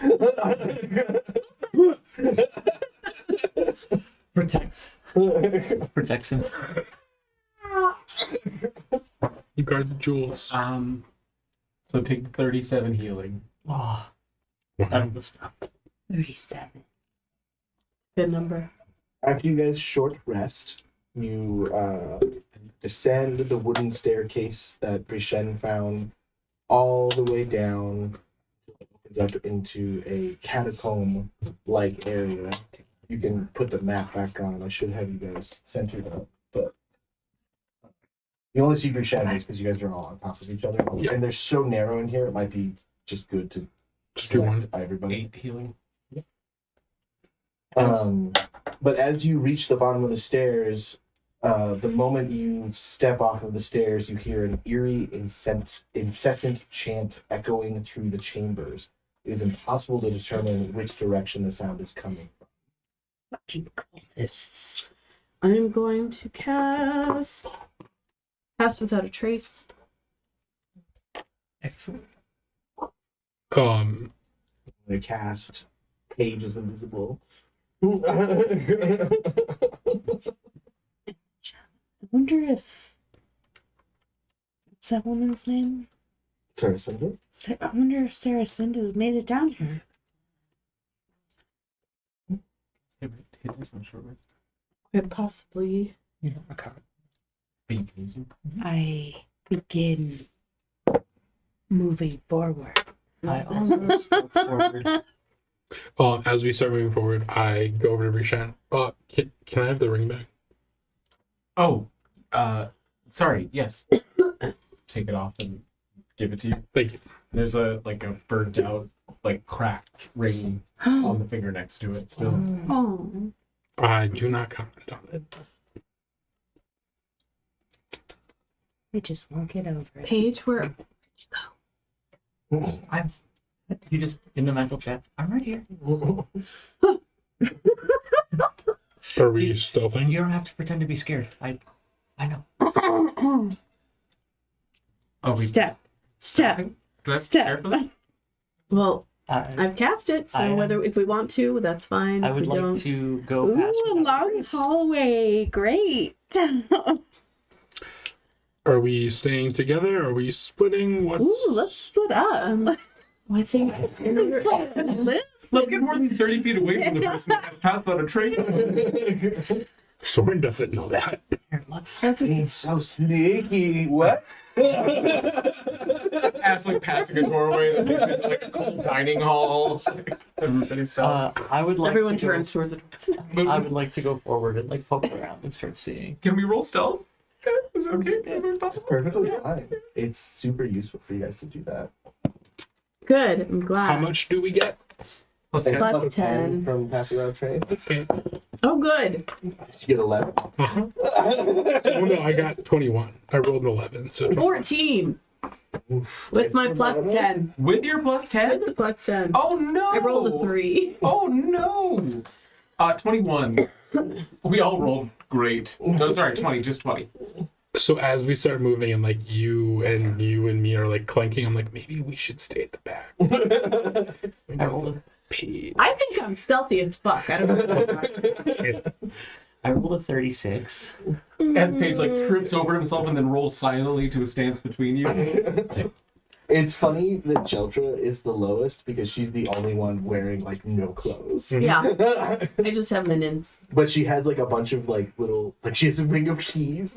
Protects him. You guard the jewels. So take 37 healing. Oh, that's the stuff. 37. Good number. After you guys' short rest, you descend the wooden staircase that Brishen found all the way down. It opens up into a catacomb-like area. You can put the map back on. I should have you guys centered up, but you only see Brishen because you guys are all on top of each other. Yeah. And they're so narrow in here, it might be just good to Just do one. select everybody. 8 healing. But as you reach the bottom of the stairs, the moment you step off of the stairs, you hear an eerie, incessant chant echoing through the chambers. It is impossible to determine which direction the sound is coming from. Fucking cultists. I'm going to cast Pass Without a Trace. Excellent. They cast Page is invisible. I wonder if. What's that woman's name? Sorry, something? I wonder if Sarah Cinda's made it down here. It is, I'm sure. Quite possibly. You know, okay. But you can use them. I begin moving forward. I also step forward. As we start moving forward, I go over to Brishan. Can I have the ring back? Oh, sorry, yes. Take it off and give it to you. Thank you. There's a burnt out, cracked ring on the finger next to it still. Oh. I do not comment on it. I just won't get over it. Paige, where? You just in the mental chat. I'm right here. Are we stealthing? You don't have to pretend to be scared. I know. Oh, we Step. Do I have to prepare for that? Well, I I've cast it, so if we want to, that's fine. would if we like don't. to go past. Ooh, a without long trace. hallway. Great. Are we staying together? Are we splitting? Ooh, let's split up. I think. Let's get more than 30 feet away from the person that has passed out a trace. Soren doesn't know that. Here, let's. That's Being so sneaky. What? As passing a doorway, a cold dining hall. Everybody stops. I would like. Everyone to go- turns towards it. I would like to go forward and poke around and start seeing. Can we roll stealth? Okay, is it okay? Is it possible? Perfectly fine. It's super useful for you guys to do that. Good. I'm glad. How much do we get? Plus And 10. Plus 10. from passing out trade. Okay. Oh, good. Did you get 11? Uh-huh. Oh no, I got 21. I rolled an 11. So 14. With my plus 10. With your plus 10? The plus 10. Oh no! I rolled a 3. Oh no! 21. We all rolled great. No, sorry, 20, just 20. So as we start moving and you and me are clanking, I'm like, maybe we should stay at the back. I rolled Pete. I think I'm stealthy as fuck. I don't know. I rolled a 36. As Paige trips over himself and then rolls silently to a stance between you. It's funny that Jeltra is the lowest because she's the only one wearing no clothes. Yeah. I just have minions. But she has a bunch of little she has a ring of keys.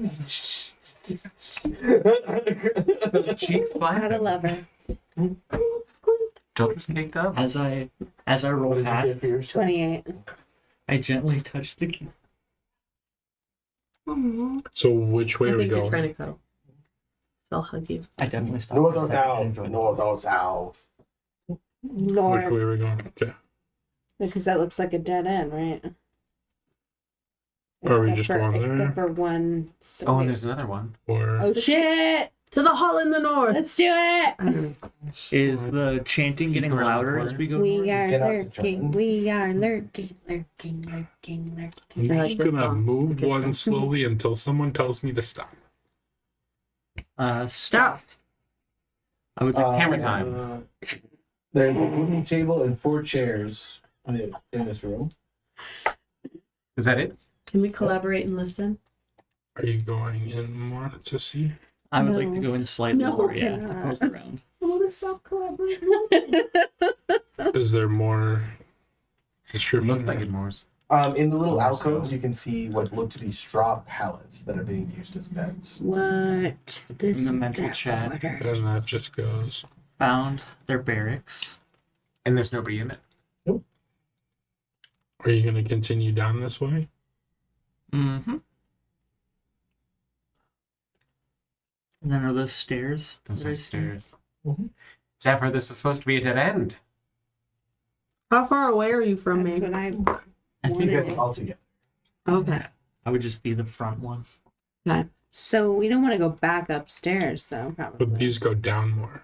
Those cheeks How black. to love her. Children's caked up. As I roll What did you past, get for yours? 28. I gently touch the key. So which way I are we think you're trying to going? cuddle. So I'll hug you. I definitely stop. North for or a second and south? enjoy the North or south? Which North. way are we going? Okay. Because that looks like a dead end, right? Are we Except just for- going there? Except for one. Oh, and there's another one. Or Oh shit! To the hall in the north. Let's do it! I don't know. Is the chanting getting around the louder corner. as we go? We north? are Get out to lurking. join. We are lurking, lurking, lurking, I'm lurking. I like just this gonna song. It's a move good one song. slowly until someone tells me to stop. Stop. I would like Hammer time. There's a wooden table and 4 chairs in this room. Is that it? Can we collaborate and listen? Are you going in more to see? I would like to No. go in slightly No, more, yeah, to cannot. poke around. I want to stop collaborating. Is there more It description? looks like it Morse. In the little Oh, alcoves, so- you can see what look to be straw pallets that are being used as beds. What? This In the is mental their chat. And orders. that just goes. Found their barracks. And there's nobody in it. Are you gonna continue down this way? Mm-hmm. And then are those stairs? Those that I are see? stairs. Mhm. Zephyr, this was supposed to be a dead end. How far away are you from That's me? what I I think You wanted. guys are all together. Okay. I would just be the front one. So we don't want to go back upstairs, though, probably. But these go down more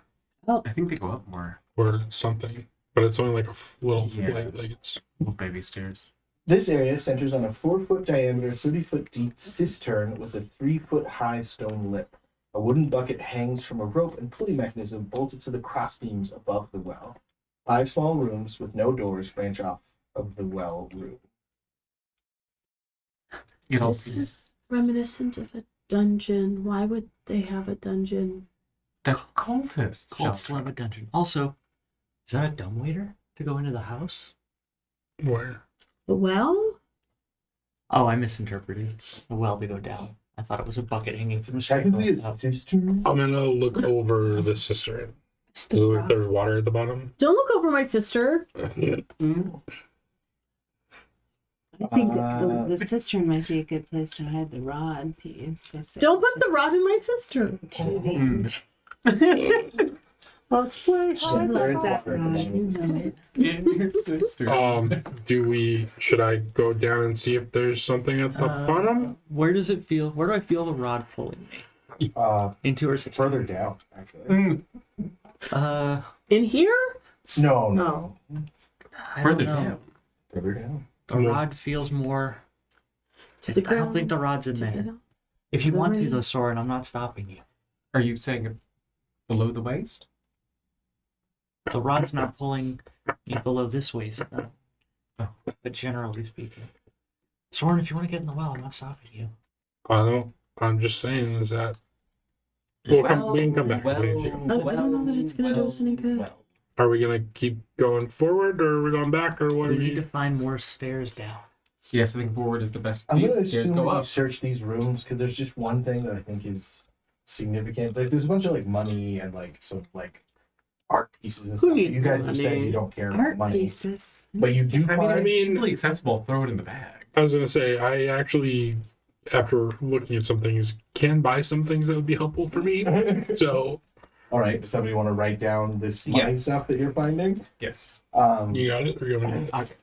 I think they go up more. or something. But it's only like a little Yeah. flight. Like it's Little baby stairs. This area centers on a 4-foot diameter, 30-foot deep cistern with a 3-foot-high stone lip. A wooden bucket hangs from a rope and pulley mechanism bolted to the crossbeams above the well. 5 small rooms with no doors branch off of the well room. It all This seems is reminiscent of a dungeon. Why would they have a dungeon? the cultists. Cults shelter. love a dungeon. Also, is that a dumbwaiter to go into the house? where The well? Oh, I misinterpreted. A well to go down. I thought it was a bucket hanging from a string. Technically, it's Oh. cistern. I'm gonna look over the cistern. It's the So rock. there's water at the bottom. Don't look over my sister. I think Uh, the cistern might be a good place to hide the rod piece. I said Don't put the rod in my sister. to the Mm. Let's play I love that rod. You know it. In your sister. Should I go down and see if there's something at the bottom? Where does it feel? Where do I feel the rod pulling me? Into her sister? Further down, actually. Mm. In here? No, No. I Further don't know. down. Further down. The rod feels more. To the I don't ground. think the rod's in To the there. ground. If you the want to, right. though, Soren, I'm not stopping you. Are you saying below the waist? The rod's not pulling me below this waist, no. Oh. But generally speaking. Soren, if you want to get in the well, I'm not stopping you. I don't. I'm just saying is that. We can come back. I don't know that it's gonna do us any good. well. Are we gonna keep going forward, or are we going back, or what are We need to we? find more stairs down. Yes, I think forward is the best. I'm These going to stairs assume go that you up. search these rooms because there's just one thing that I think is significant. Like, there's a bunch of like money and like some like art pieces and Who stuff. needs You guys have said money? you don't care about Art money, pieces. but you do I find. mean, really accessible. Throw it in the bag. I was gonna say I actually, after looking at some things, can buy some things that would be helpful for me. So All right. Does somebody want to write down this money Yes. stuff that you're finding? Yes. you got it, or you want me to- Okay.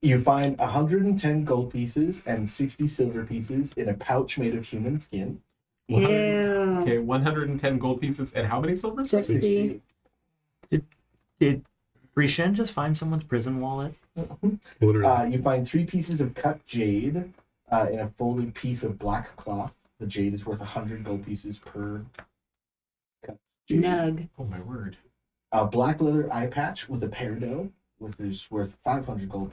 You find 110 gold pieces and 60 silver pieces in a pouch made of human skin. Ew. Okay, 110 gold pieces and how many silver? 60. Did Rishen just find someone's prison wallet? Literally. You find 3 pieces of cut jade in a folded piece of black cloth. The jade is worth 100 gold pieces per cut jade. Nug. Oh my word. A black leather eye patch with a peridot, which is worth 500 gold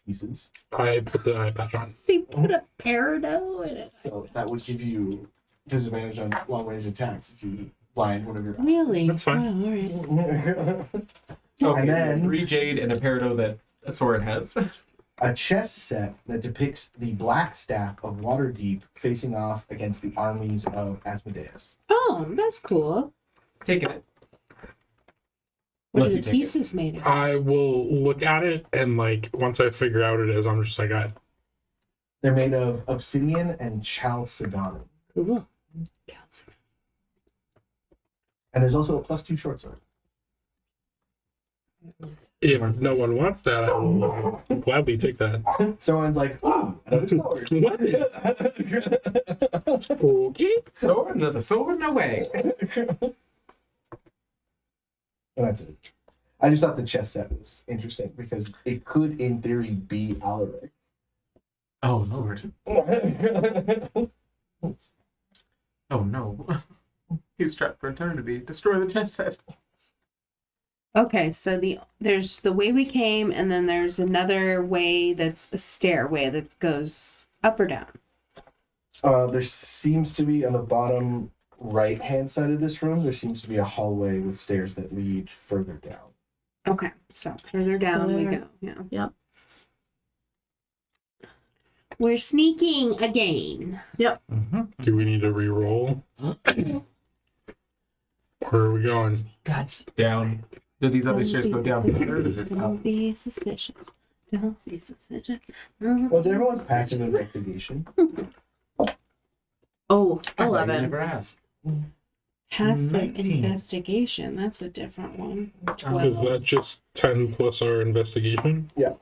pieces. I put the eye patch on. They put a peridot in it. So that would give you disadvantage on long range attacks if you blind one of your eyes. Really? That's fine. Wow, all right. Okay, And then- 3 jade and a peridot that a sword has. A chess set that depicts the black staff of Waterdeep facing off against the armies of Asmodeus. Oh, that's cool. Taking it. What Unless are you the take it. pieces made of? I will look at it and like once I figure out what it is, I'm just like, They're made of obsidian and chalcedony. Cool. And there's also a +2 short sword. if no one wants that, I will gladly take that. Someone's like, ooh, another sword. Okay. Sword, another sword, no way. And that's it. I just thought the chess set was interesting because it could, in theory, be Alaric. Oh, Lord. Oh, no. He's trapped for eternity. Destroy the chess set. Okay, so there's the way we came, and then there's another way that's a stairway that goes up or down. There seems to be on the bottom right-hand side of this room, there seems to be a hallway with stairs that lead further down. Okay, so further down we Further. go. Yeah. Yep. We're sneaking again. Mm-hmm. Do we need to re-roll? Where are we going? Guys, Down. Do these other stairs go down? Don't be suspicious. Don't be suspicious. Was everyone passive investigation? Oh, I 11. never asked. Passive 19. investigation. That's a different one. Is 12. that just 10 plus our investigation? Yeah.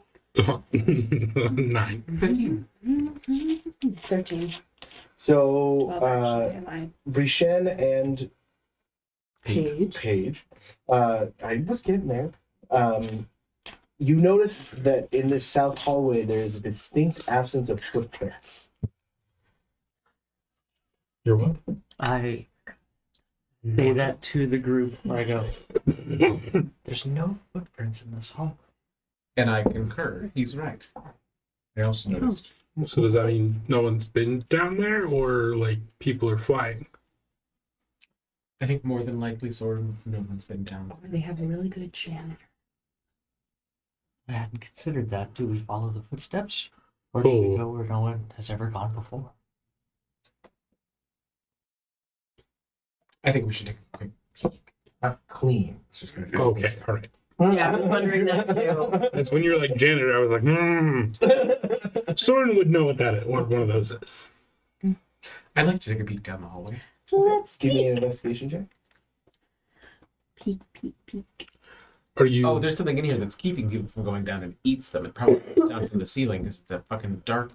9. 15. 13. So, 12 actually. I lied. Brichen and Page. I was getting there. You notice that in this south hallway there is a distinct absence of footprints. You're what? I say that to the group where I go, there's no footprints in this hall. And I concur. He's right. I also noticed. So does that mean no one's been down there, or like people are flying? I think more than likely, sort of, no one's been down. Or they have a really good janitor. I hadn't considered that. Do we follow the footsteps? Or do we Oh. go where no one has ever gone before? I think we should take a quick peek. Not clean. It's just gonna be Okay, all right. Yeah, I was wondering that too. That's when you're like janitor. I was like, Soren would know what that is. What one of those is. I'd like to take a peek down the hallway. Let's Give me peek. an investigation check. Peek, peek, peek. Are you? Oh, there's something in here that's keeping people from going down and eats them. It probably comes down from the ceiling because it's a fucking dark.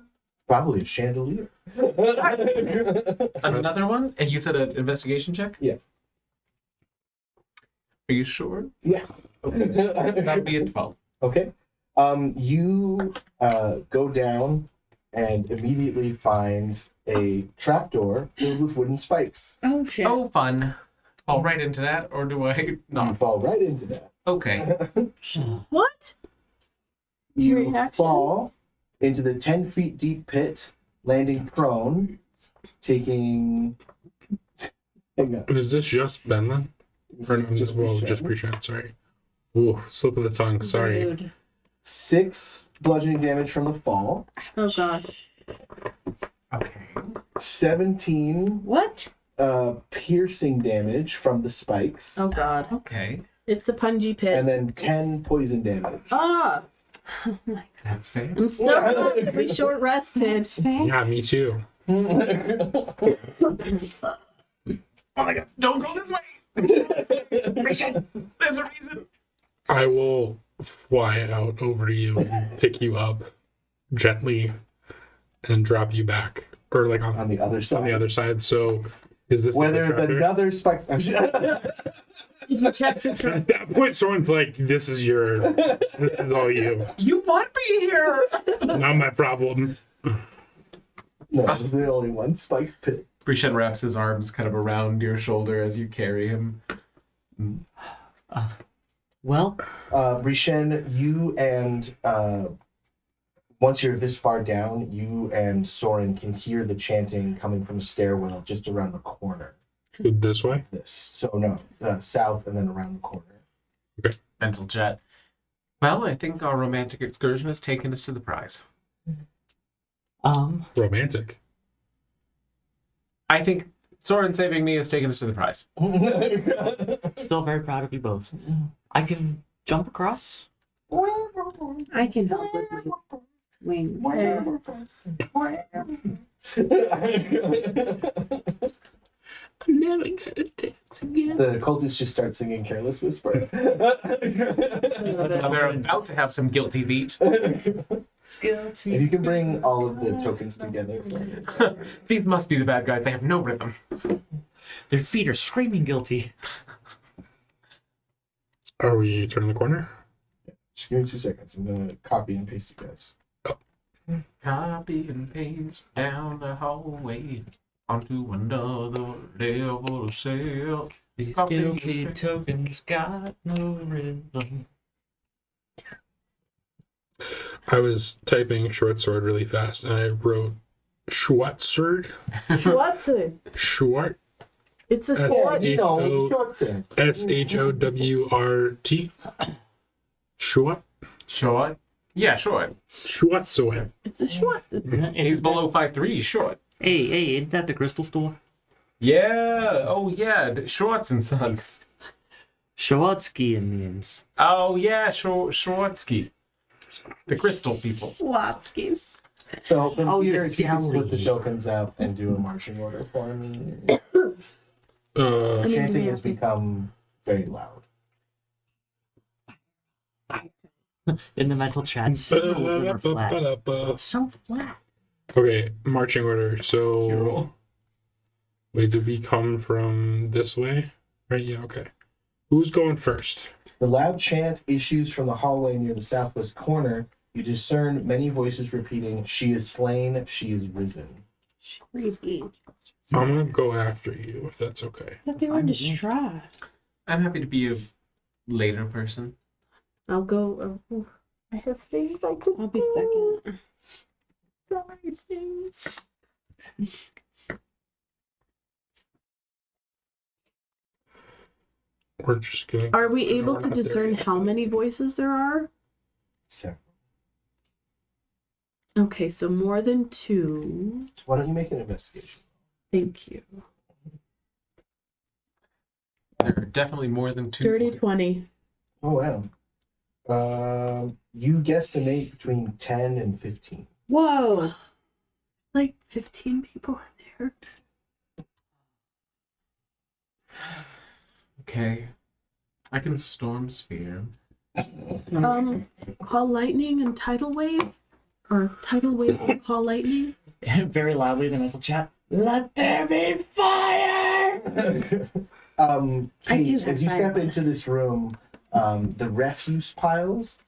Probably a chandelier. Another one? And you said an investigation check? Yeah. Are you sure? Yeah. Okay. That'll be a 12. Okay. You go down and immediately find a trapdoor filled with wooden spikes. Oh, shit. Oh, fun. Fall right into that, or do I You not? fall right into that. Okay. What? You Reaction? fall into the 10 feet deep pit, landing prone, taking. Hang on. Is this just Ben then? This Or is no, just well, just pre-chat. Sorry. Ooh, slip of the tongue. Sorry. Rude. 6 bludgeoning damage from the fall, Oh gosh. Okay. 17 What? piercing damage from the spikes, Oh god. Okay. It's a pungy pit. and then 10 poison damage. Ah! Oh my That's fair. I'm still we short rested. god. Yeah, me too. Oh my god. Don't go this way! Christian, there's a reason. I will fly out over to you and pick you up gently and drop you back, or like on On the other side. on the other side. So, is this Where the there's trapper? another spike. If you check your At that point, Soren's like, "This is all you. You want me here! Not my problem." No, this is the only one spike pit. Brishen wraps his arms kind of around your shoulder as you carry him. Well, Brichen, you and once you're this far down, you and Soren can hear the chanting coming from a stairwell just around the corner. This way. This. So no, south and then around the corner. Mental jet. Well, I think our romantic excursion has taken us to the prize. Romantic. I think Soren saving me has taken us to the prize. still very proud of you both. I can jump across. I can help with my wings. I'm never gonna dance again. The cultists just start singing Careless Whisper. They're about to have some guilty feet. If you can bring all of the tokens together. These must be the bad guys. They have no rhythm. Their feet are screaming guilty. Are we turning the corner? Just give me 2 seconds. I'm going to copy and paste you guys. Copy and paste down the hallway onto another level cell. These Copy guilty and- tokens got no rhythm. I was typing short sword really fast and I wrote Schwarzsword. What's it? Schwart. It's a That's sword. You know, H-O- Schwarzen. SHOWRT. Schwart. Short? Yeah, short. Schwarzsword. It's a Schwartz. He's below 5'3", he's short. Hey, ain't that the crystal store? Yeah, oh yeah, Schwartz and Sons. Shawatsky Indians. Oh yeah, Schwartzky. The crystal people. Watskins. So from Oh, here, the if you can split the deli. tokens out and do a marching order for me. Uh, mean, Chanting we has have to- become very loud. In the mental chat, silver or flat. So flat. Okay, marching order. So, Hero. wait, did we come from this way? Right? Yeah, okay. Who's going first? The loud chant issues from the hallway near the southwest corner. You discern many voices repeating, "She is slain, she is risen." Creepy. I'm gonna go after you if that's okay. I thought they were Fine with me. distraught. I'm happy to be a later person. I'll go. I have things I could I'll be do. second. Sorry, things. We're just gonna. Are we able we're to not there discern yet. how many voices there are? So, Okay, so more than 2. why don't you make an investigation? Thank you. There are definitely more than 2. Dirty 20. Oh wow. You guesstimate between 10 and 15. Whoa. Like 15 people are Okay. I can storm sphere. there. Call lightning and tidal wave? Or tidal wave and call lightning? Very loudly in the mental chat. Let there be fire! I do Paige, have as you fire. step into this room, the refuse piles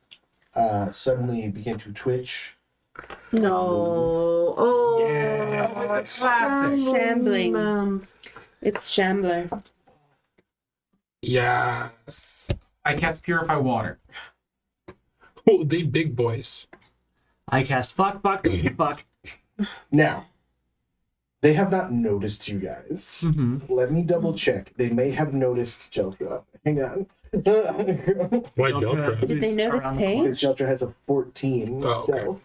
suddenly begin to twitch. No. Oh. Yeah, it's a classic. Shambling. Man. It's Shambler. Yes. I cast Purify Water. Oh, they big boys. I cast fuck. Now, they have not noticed you guys. Mm-hmm. Let me double check. They may have noticed Jeltra. Hang on. Why Deltra? Did they notice Paige? Because Jeltra has a 14 Oh, okay. stealth.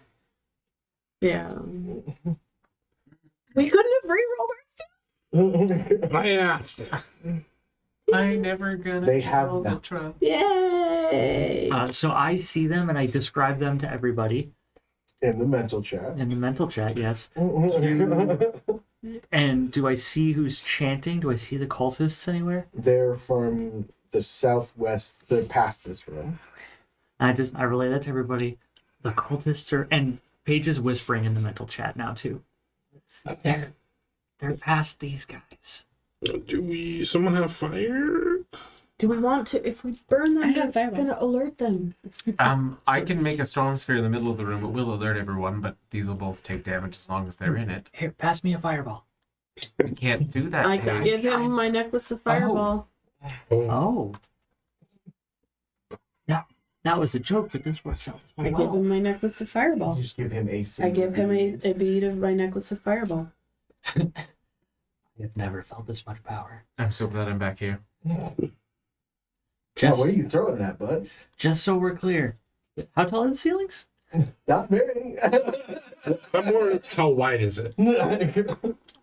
Yeah. We couldn't have re-rolled our My ass. I never gonna They have tell the not. truth. Yay! So I see them and I describe them to everybody In the mental chat. in the mental chat, yes. And do I see who's chanting? Do I see the cultists anywhere? They're from the southwest. They're past this room. And I relay that to everybody. The cultists are, and Paige is whispering in the mental chat now too. They're past these guys. Do someone have fire? Do we want to? If we burn them, I have we're fireball. gonna alert them. I can make a storm sphere in the middle of the room. It will alert everyone, but these will both take damage as long as they're in it. Here, pass me a fireball. We can't do that. I can Paige. give him my necklace of fireball. Oh, Oh. That was a joke, but this works out. I give Well. him my necklace of You fireball. just give him a I single give him bead. a bead of my necklace of fireball. I've never felt this much power. I'm so glad I'm back here. Yeah, Just, where are you throwing that, bud? just so we're clear. How tall are the ceilings? Not very. I'm more. How wide is it?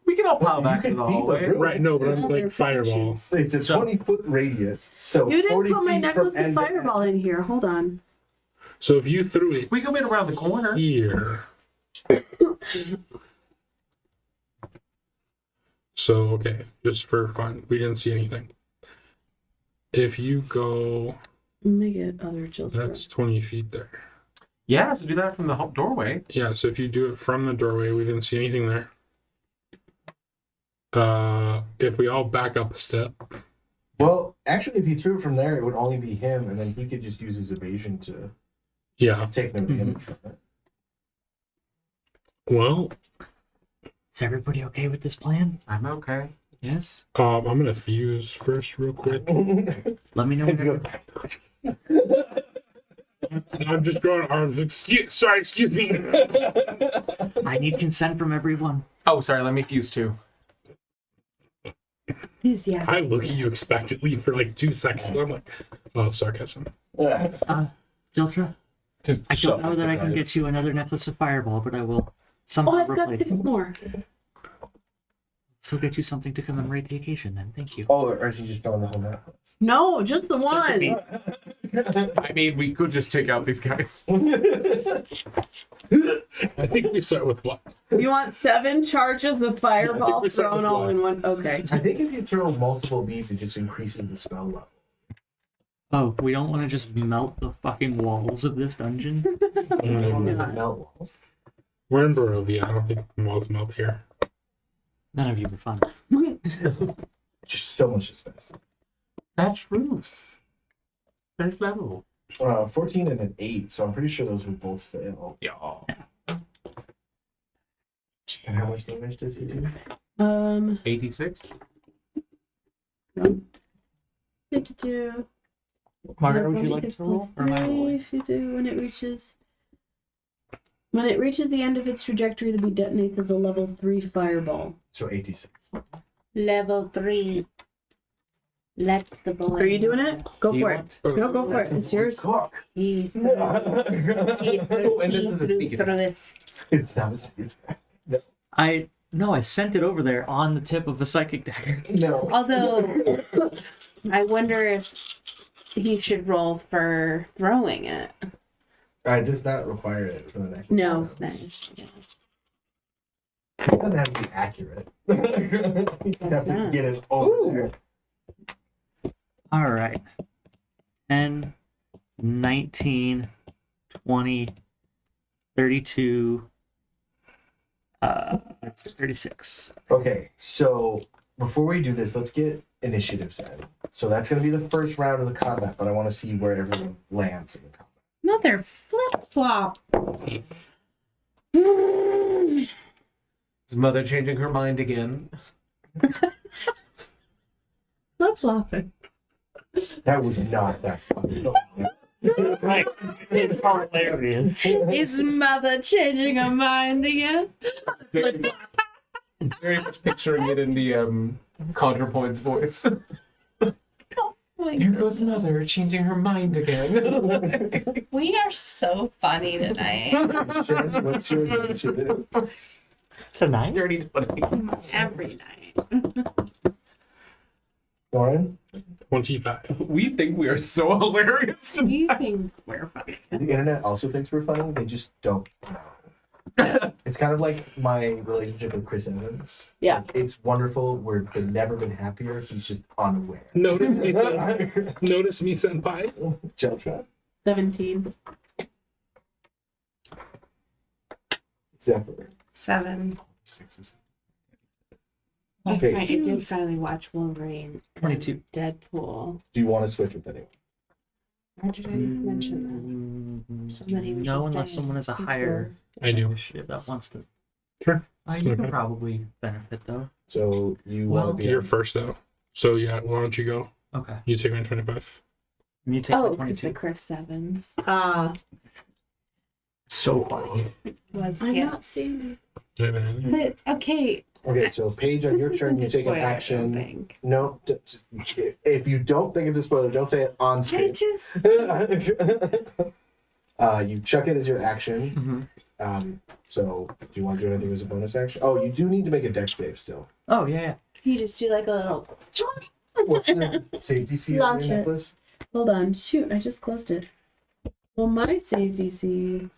We can can all pile You back can in the feed the hallway. room. Right, no, but I'm like fireball. It's a 20-foot radius, so You didn't 40 put my feet necklace from of end to fireball end. in here. Hold on. So if you threw it We can wait around the corner. here. So, okay, just for fun, we didn't see anything. If you go, Let me get other children. that's 20 feet there. Yeah, so do that from the doorway. Yeah, so if you do it from the doorway, we didn't see anything there. If we all back up a step, Well, actually, if you threw it from there, it would only be him, and then he could just use his evasion to yeah. take no damage from it. Well, Is everybody okay with this plan? I'm okay. Yes. I'm gonna fuse first, real quick. Let me know. Let's go. I'm just growing arms. Excuse me. I need consent from everyone. Oh, sorry, let me fuse too. Yeah. I look at you expectantly for like 2 seconds. I'm like, oh, sarcasm. Jiltra, Just I don't know that I can get you another necklace of fireball, but I will somehow Oh, I've got replace 6 it. more. So get you something to commemorate the occasion then. Thank you. Oh, or is he just throwing the whole necklace? No, just the one. me. I mean, we could just take out these guys. I think we start with what? You want 7 charges of fireball we start thrown with all one. in one? Okay. I think if you throw multiple beads, it just increases the spell level. Oh, we don't want to just melt the fucking walls of this dungeon? Melt walls. We're in Barovia. I don't think the walls melt here. None of you were fun. It's just so much expensive. Thatch roofs. Third level. 14 and an 8, so I'm pretty sure those would both fail. Yeah. And how much damage does he do? 86. No. 52. Margaret, would you like to roll? Or am I rolling? If you do, when it reaches the end of its trajectory, the bead detonates as a level 3 fireball. So 86. Level 3. Let the boy. Are you doing it? Go Do you for it. want- Go for it. It's yours. Cook. He Oh, and this is a speak attack. It's not a speed attack. I sent it over there on the tip of a psychic dagger. No. Although, I wonder if he should roll for throwing it. It does not require it for the next. No. That's nice. Yeah. It doesn't have to be accurate. You have to get it over there. All right. 10, 19, 20, 32, 36. Okay, so before we do this, let's get initiatives in. So that's going to be the first round of the combat, but I want to see where everyone lands in the combat. Mother flip flop. Is Mother changing her mind again? Flip flopping. That was not that funny. Right. It's hilarious. Is mother changing her mind again? Very, very much picturing it in the ContraPoint's voice. Here goes Mother changing her mind again. We are so funny tonight. What's your initiative? It's a 9? Dirty 20. Every night. Lauren? 25. We think we are so hilarious. You think we're funny? The internet also thinks we're funny. They just don't know. It's kind of like my relationship with Chris Evans. Yeah. Like, it's wonderful. We've never been happier. He's just unaware. Notice me, senpai. Jeltra. 17. Zephyr. 7. Okay. I did finally watch Wolverine. 22. Deadpool. Do you want to switch with anyone? Or did I mention Somebody was No, just unless saying someone has a higher I do. initiative that wants to. Sure. You can Okay. probably benefit though. So you Well, want to be You're first, though. So, yeah, why don't you go? Okay. You take my 25. And you take Oh, my because the 22. Chris Evans So funny. was I'm yeah. not seeing Do you have anything? But okay, Okay, so Paige, on this your turn, isn't you a take an spoiler, I don't action. think. No, just if you don't think it's a spoiler, don't say it on I screen. just You chuck it as your action. So do you want to do anything as a bonus action? Oh, you do need to make a dex save still. Oh yeah. You just do like a little. What's the save DC on Launch your it. necklace? Hold on. Shoot, I just closed it. Well, my save DC.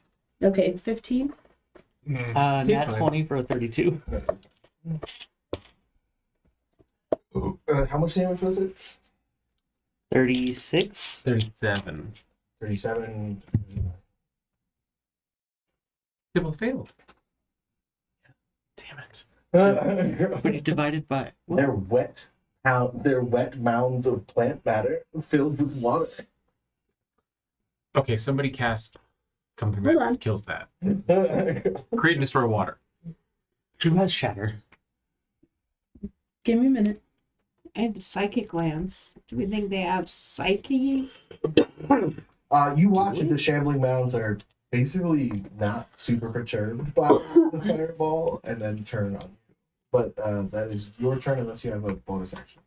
Okay, it's 15. He's Nat fine. 20 for a 32. How much damage was it? 36. 37. 37. People failed. Damn it. But you divided by what? They're wet mounds of plant matter filled with water. Okay, somebody cast something Hold that on. kills that. Create and destroy water. Who has shatter? Give me a minute. I have the psychic glance. Do we think they have psyches? You watch the shambling mounds are basically not super perturbed by the fireball and then turn on you. But that is your turn unless you have a bonus action.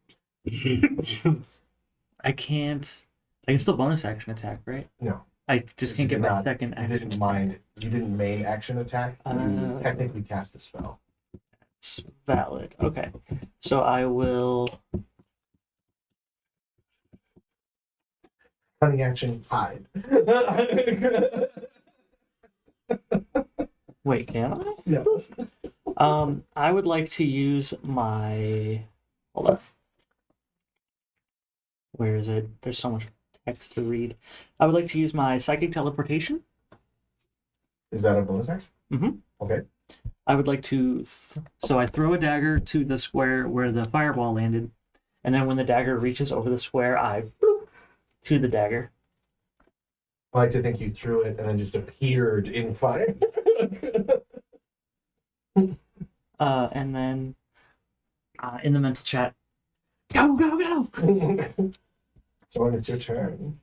I can't. I can still bonus action attack, right? No. I just You can't get did my not- second You action. didn't mind. You didn't main action attack. You Uh, technically cast a spell. It's valid. Okay. So I will. Cunning action, hide. Wait, can I? No. I would like to use my. Hold on. Where is it? There's so much text to read. I would like to use my psychic teleportation. Is that a bonus action? Mhm. Okay. I would like to. So I throw a dagger to the square where the fireball landed, and then when the dagger reaches over the square, I bloop to the dagger. I like to think you threw it and then just appeared in fire. And then in the mental chat, go, go, go! So when it's your turn,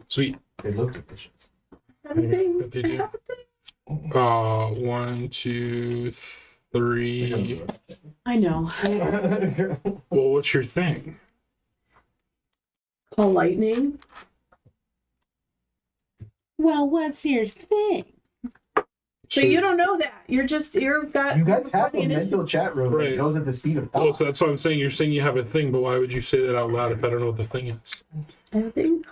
Sweet. they look delicious. Everything. What they do. 1, 2, 3. I know. Well, what's your thing? Call lightning. Well, what's your thing? So you don't know that. You've got. You guys have a the initiative. mental chat room Right. that goes at the speed of Well, thought. so that's what I'm saying. You're saying you have a thing, but why would you say that out loud if I don't know what the thing is? Everything.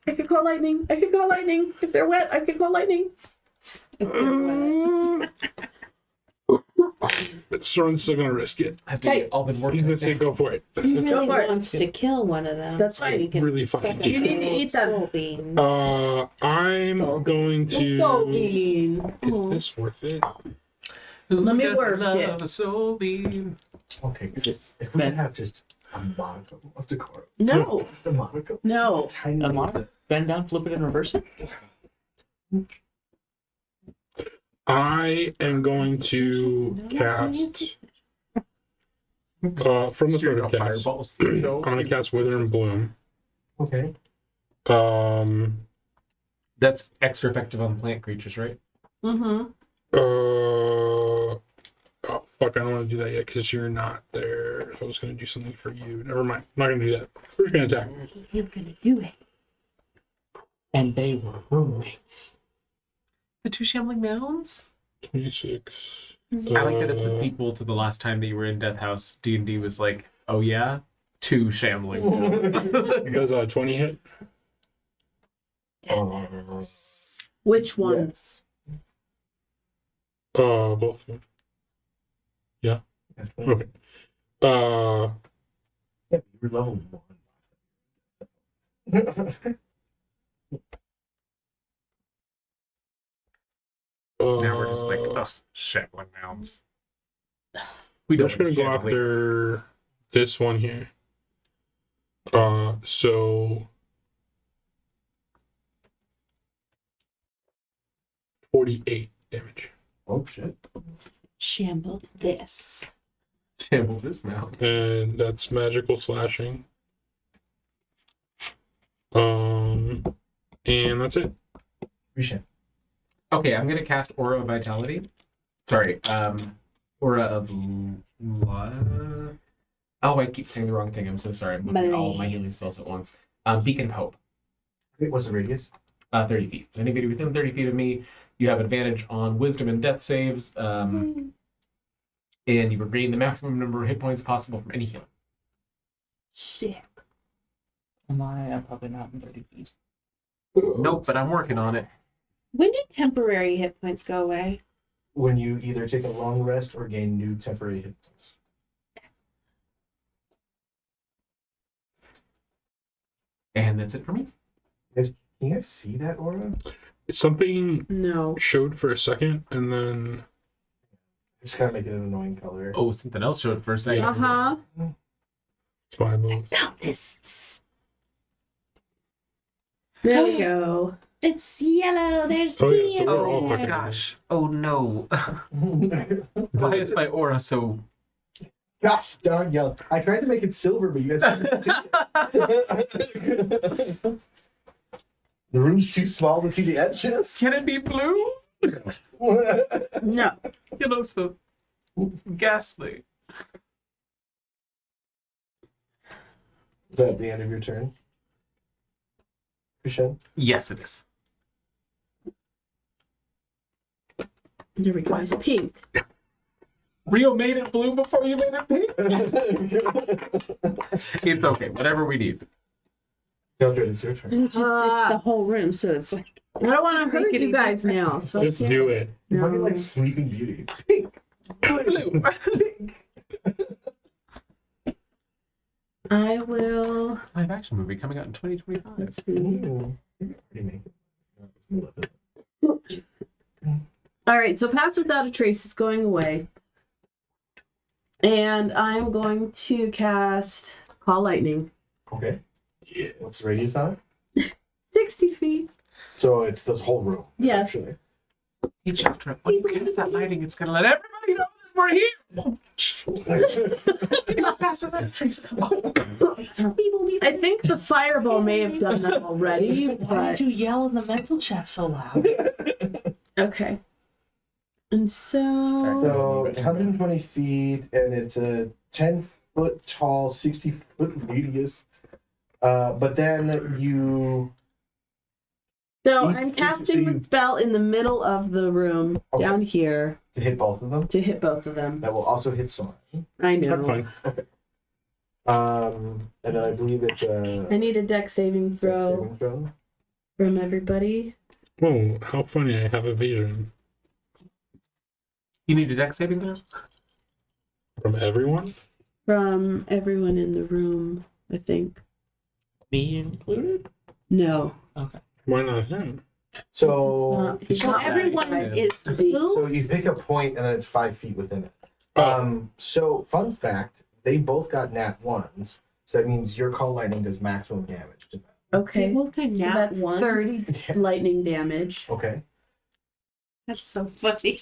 I could call lightning. I could call lightning. If they're wet, I could call lightning. If they're wet. But Soren's still gonna risk it. I've Okay. all been He's working. gonna say go for it. He really Go for it. wants to kill one of them. That's so fine. he can Really stuff fine. it You need to in eat them. soul beans. I'm Soul going to. Soul bean. Is this worth it? Who Let me doesn't work love it. a soul beam? Okay, Is it if we men? have just a modicum of decorum. No. Just a modicum. No. Just a tiny A little modicum? bit. Bend down, flip it, and reverse it. I am going to cast from the Shooting sort of out cast. fireballs. I'm gonna cast Wither and Bloom. Okay. That's extra effective on plant creatures, right? Mm-hmm. Oh fuck! I don't want to do that yet because you're not there. I was gonna do something for you. Never mind. I'm not gonna do that. We're just gonna attack. You're gonna do it. And they were roommates. The two shambling mounds? 26. I like that it's the sequel to the last time that you were in Death House. D&D was like, oh yeah? Two shambling mounds. Does a 20 hit? Which one? Yes. Both of them. Yeah, Okay. you were level 1. Now we're just like, ugh, shambling mounds. We I'm don't just gonna go shambling. after this one here. So 48 damage. Oh shit. Shamble this. Shamble this mound. And that's magical slashing. And that's it. Rishan. Okay, I'm gonna cast Aura of Vitality. Sorry, Aura of Oh, I keep saying the wrong thing. I'm so sorry. I'm looking at all my healing Malaise. spells at once. Beacon of Hope. Wait, what's the radius? 30 feet. So anybody within 30 feet of me, you have advantage on wisdom and death saves. And you regain the maximum number of hit points possible from any healing. Sick. I'm probably not in 30 feet. Nope, but I'm working on it. When do temporary hit points go away? When you either take a long rest or gain new temporary hit points. And that's it for me. Can you guys see that aura? Something No. showed for a second, and then Just gotta make it an annoying color. Oh, something else showed for a second. Uh-huh. that's why I moved. Cultists. There we go. It's yellow. There's Oh, yeah, so fear. we're all Oh fucking gosh. Oh no. Why is my aura so... Gosh darn yellow. I tried to make it silver, but you guys couldn't see it. The room's too small to see the edges. Can it be blue? No. You know, so ghastly. Is that the end of your turn? Krishan? Yes, it is. There we go. It's pink. Rio made it blue before you made it pink? It's okay. Whatever we need. Eldred, it's your turn. It's just it's the whole room, so it's like I don't want to hurt you guys now. So Let's do it. It's fucking like Sleeping Beauty. Pink. Blue. Pink. I will. Live action movie coming out in 2025. Let's see. Ooh. Pretty make it. All right, so Pass Without a Trace is going away. And I'm going to cast Call Lightning. Okay. What's the radius on it? 60 feet. So it's this whole room. Yes. essentially. He chopped her up. When you cast that lighting, it's going to let everybody know that we're here. Did not pass without a trace. Come on. I think the fireball may have done that already, Why but did you yell in the mental chat so loud? okay. And so So it's 120 feet, and it's a 10-foot tall, 60-foot radius. But then you... I'm casting the spell in the middle of the room, Okay. down here, To hit both of them. to hit both of them. That will also hit Soren. I That's know. fine. And then I believe it's a... I need a deck saving throw saving throw. from everybody. Oh, how funny! I have evasion You need a deck saving throw? from everyone. From everyone in the room, I think. Me included? No. Okay. Why not him? So... He's so not everyone right. is So who? you pick a point, and then it's 5 feet within it. Oh. So, fun fact, they both got nat 1s. So that means your Call Lightning does maximum damage to them. Okay. They both got So nat that's one. 30 lightning damage. Okay. That's so funny.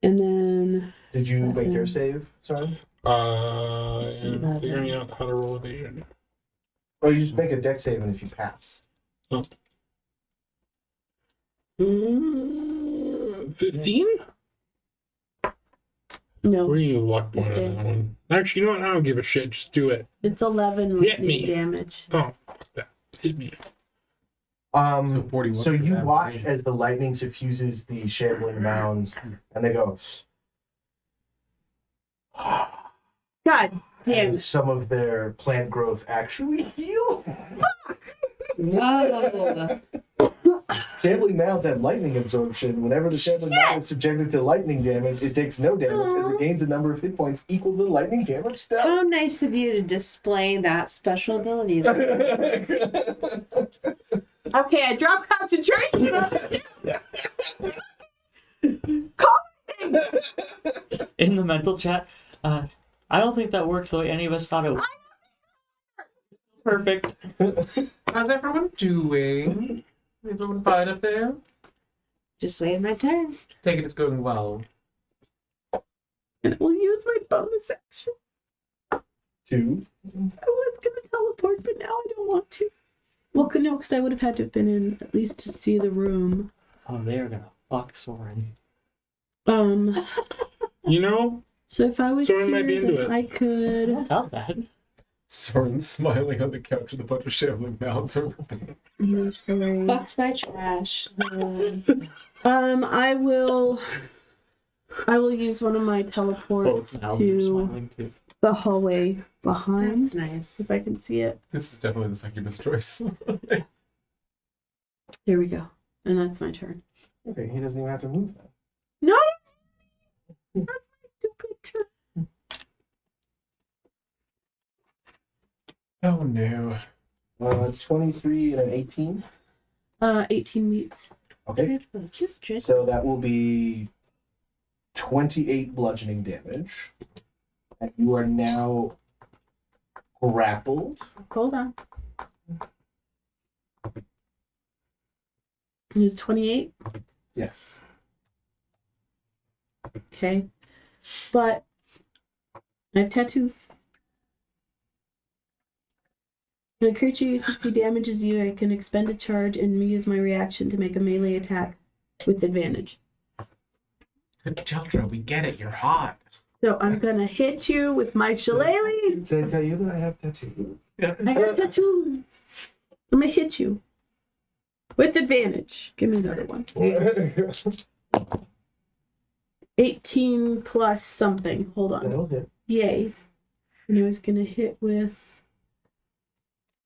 And then Did you make your save? Sorry? I'm figuring out how to roll evasion. Or you just make a deck save, and if you pass. 15? no, We're gonna use luck point on that one. Actually, you know what? I don't give a shit. Just do it. it's 11 Hit lightning me. damage. Oh, fuck that. Hit me. So 41 So for you that. watch as the lightning suffuses the shambling mounds, and they go. God damn And it. some of their plant growth actually heals. Whoa. Shambling mounds have lightning absorption. Whenever the shambling mound is subjected to lightning damage, it takes no damage and regains a number of hit points equal to the lightning damage dealt. How nice of you to display that special ability. Okay, I dropped concentration. In the mental chat, I don't think that worked the way any of us thought it would. Perfect. How's everyone doing? Everyone fine up there? Just waiting my turn. Take it it's going well. And we'll use my bonus action. 2. I was gonna teleport, but now I don't want to. Well, no, because I would have had to have been in at least to see the room. Oh, they are gonna fuck Soren. You know, So if I was Soren might be here, into then it. I could. About that. Soren smiling on the couch with a bunch of shambling mouths over me. Inventory. Fucked by trash. I will use one of my teleports Both now you're to smiling too. the hallway behind. That's nice. If I can see it. This is definitely the succubus choice. Here we go. And that's my turn. Okay, he doesn't even have to move then. No! That's my stupid turn. Oh no. 23 and an 18. 18 meets. Okay, Just trick. so that will be 28 bludgeoning damage. And you are now grappled. Hold on. It was 28. Yes. Okay. But I have tattoos. When a creature you can see damages you, I can expend a charge and use my reaction to make a melee attack with advantage. Jeldra, we get it. You're hot. So I'm gonna hit you with my shillelagh. Did I tell you that I have tattoos? I got tattoos. I'm gonna hit you with advantage. Give me another one. 18 plus something. Hold on. That'll hit. Yay. And I was gonna hit with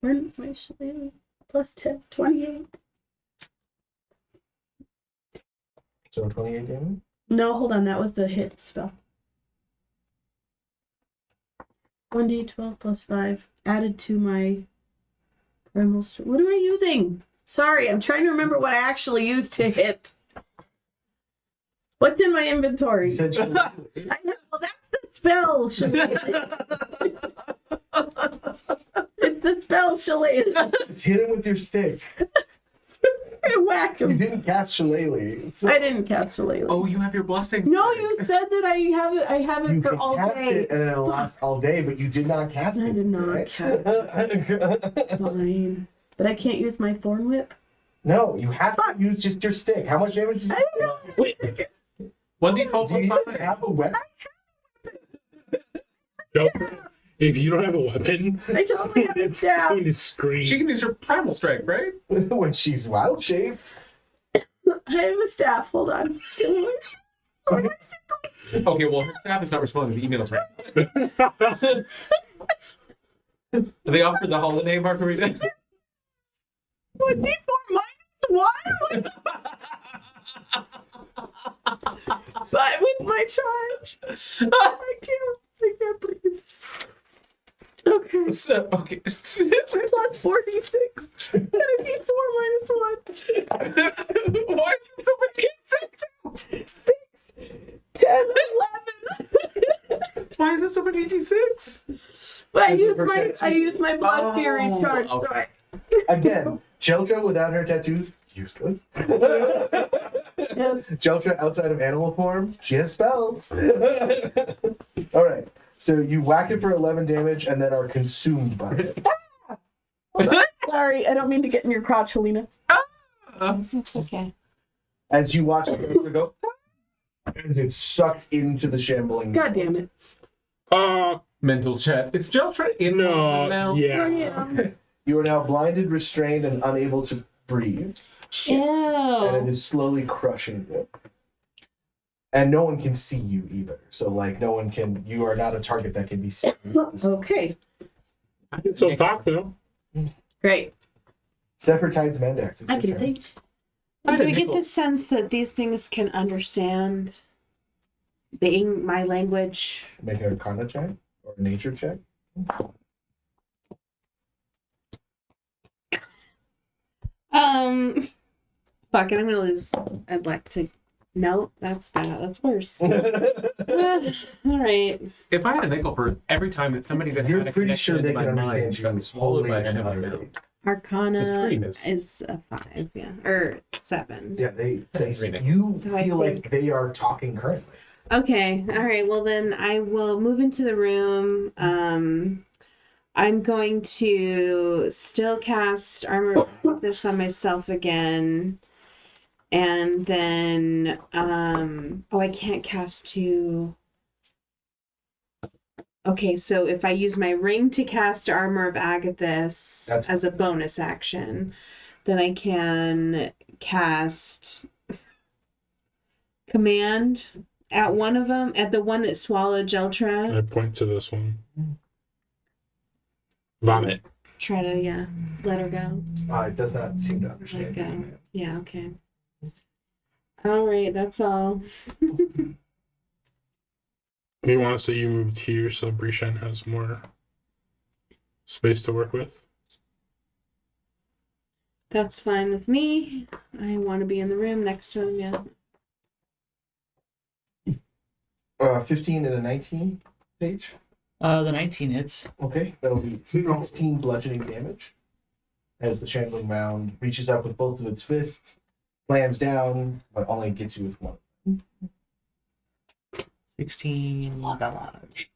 where my shillelagh? Plus 10, 28. So 28 damage? No, hold on, that was the hit spell. 1d12 plus 5 added to my primal what am I using? Sorry, I'm trying to remember what I actually used to hit. What's in my inventory? You said you- I know, that's the spell. Shillelagh. It's the spell shillelagh. Just hit him with your stick. I whacked You him. didn't cast Shillelagh. So I didn't cast shillelagh. Oh, you have your blessing. No, you said that I have it. I have it you for could all cast day. it and then it'll last all day, but you did not cast I it. did not right? cast it. Fine, but I can't use my thorn whip. No, you have to use just your stick. How much damage did I you don't know. Wait. 1d12 do? You plus even 5. have a weapon? If you don't have a weapon, I totally have a it's staff. going to scream. She can use her primal strike, right? When she's wild shaped. I have a staff. Hold on. Give me my staff. Oh, my sickle. Okay, well, her staff is not responding to emails right now. They offered the holiday margarita. 1d4 minus 1? But with my charge. I can't breathe. Okay. So, okay. Plus 4d6. And a d4 minus 1. Why is it so much D6? 6, 10, 11. Why is it so many D6? But I Because use my blood fury Oh, charge. So okay. Again, Jeltra without her tattoos, useless. Yes. Jeltra outside of animal form, she has spells. Alright, so you whack it for 11 damage and then are consumed by it. Sorry, I don't mean to get in your crotch, Helena. It's okay. As you watch it go, as it's sucked into the shambling. God damn it. Mental chat. Is Jeltra in No, now? Oh, yeah. yeah. You are now blinded, restrained, and unable to breathe. And it Ew. is slowly crushing you. And no one can see you either. So, like, no one can. You are not a target that can be seen. Okay. I can still talk, though. Great. Sephirotide's Mandax. It's I your can turn. think. Do we get the sense that these things can understand my language? Make an Arcana check or a nature check. Fuck it, I'm gonna lose. I'd like to. No, that's bad. That's worse. All right. If I had a nickel for every time that somebody that You're had a pretty connection sure they in my can mind understand got you swallowed by wholly a and shambling utterly. mouth. Arcana Mystery is a 5, yeah, or 7. Yeah, they Reading. you So I feel like think- they are talking currently. Okay, all right. Well, then I will move into the room. I'm going to still cast Armor of this on myself again, and then I can't cast 2. Okay, so if I use my ring to cast Armor of Agathis That's- as a bonus action, then I can cast Command at one of them, at the one that swallowed Geltra. I point to this one. Vomit. Try to, let her go. It does not seem to understand. Let go. Yeah, okay. All right, that's all. You want to say you moved here so Brishan has more space to work with? That's fine with me. I want to be in the room next to him, yeah. 15 and a 19 page. The 19 hits. Okay, that'll be 16 bludgeoning damage. As the shambling mound reaches up with both of its fists, slams down, but only gets you with one. 16 dodge.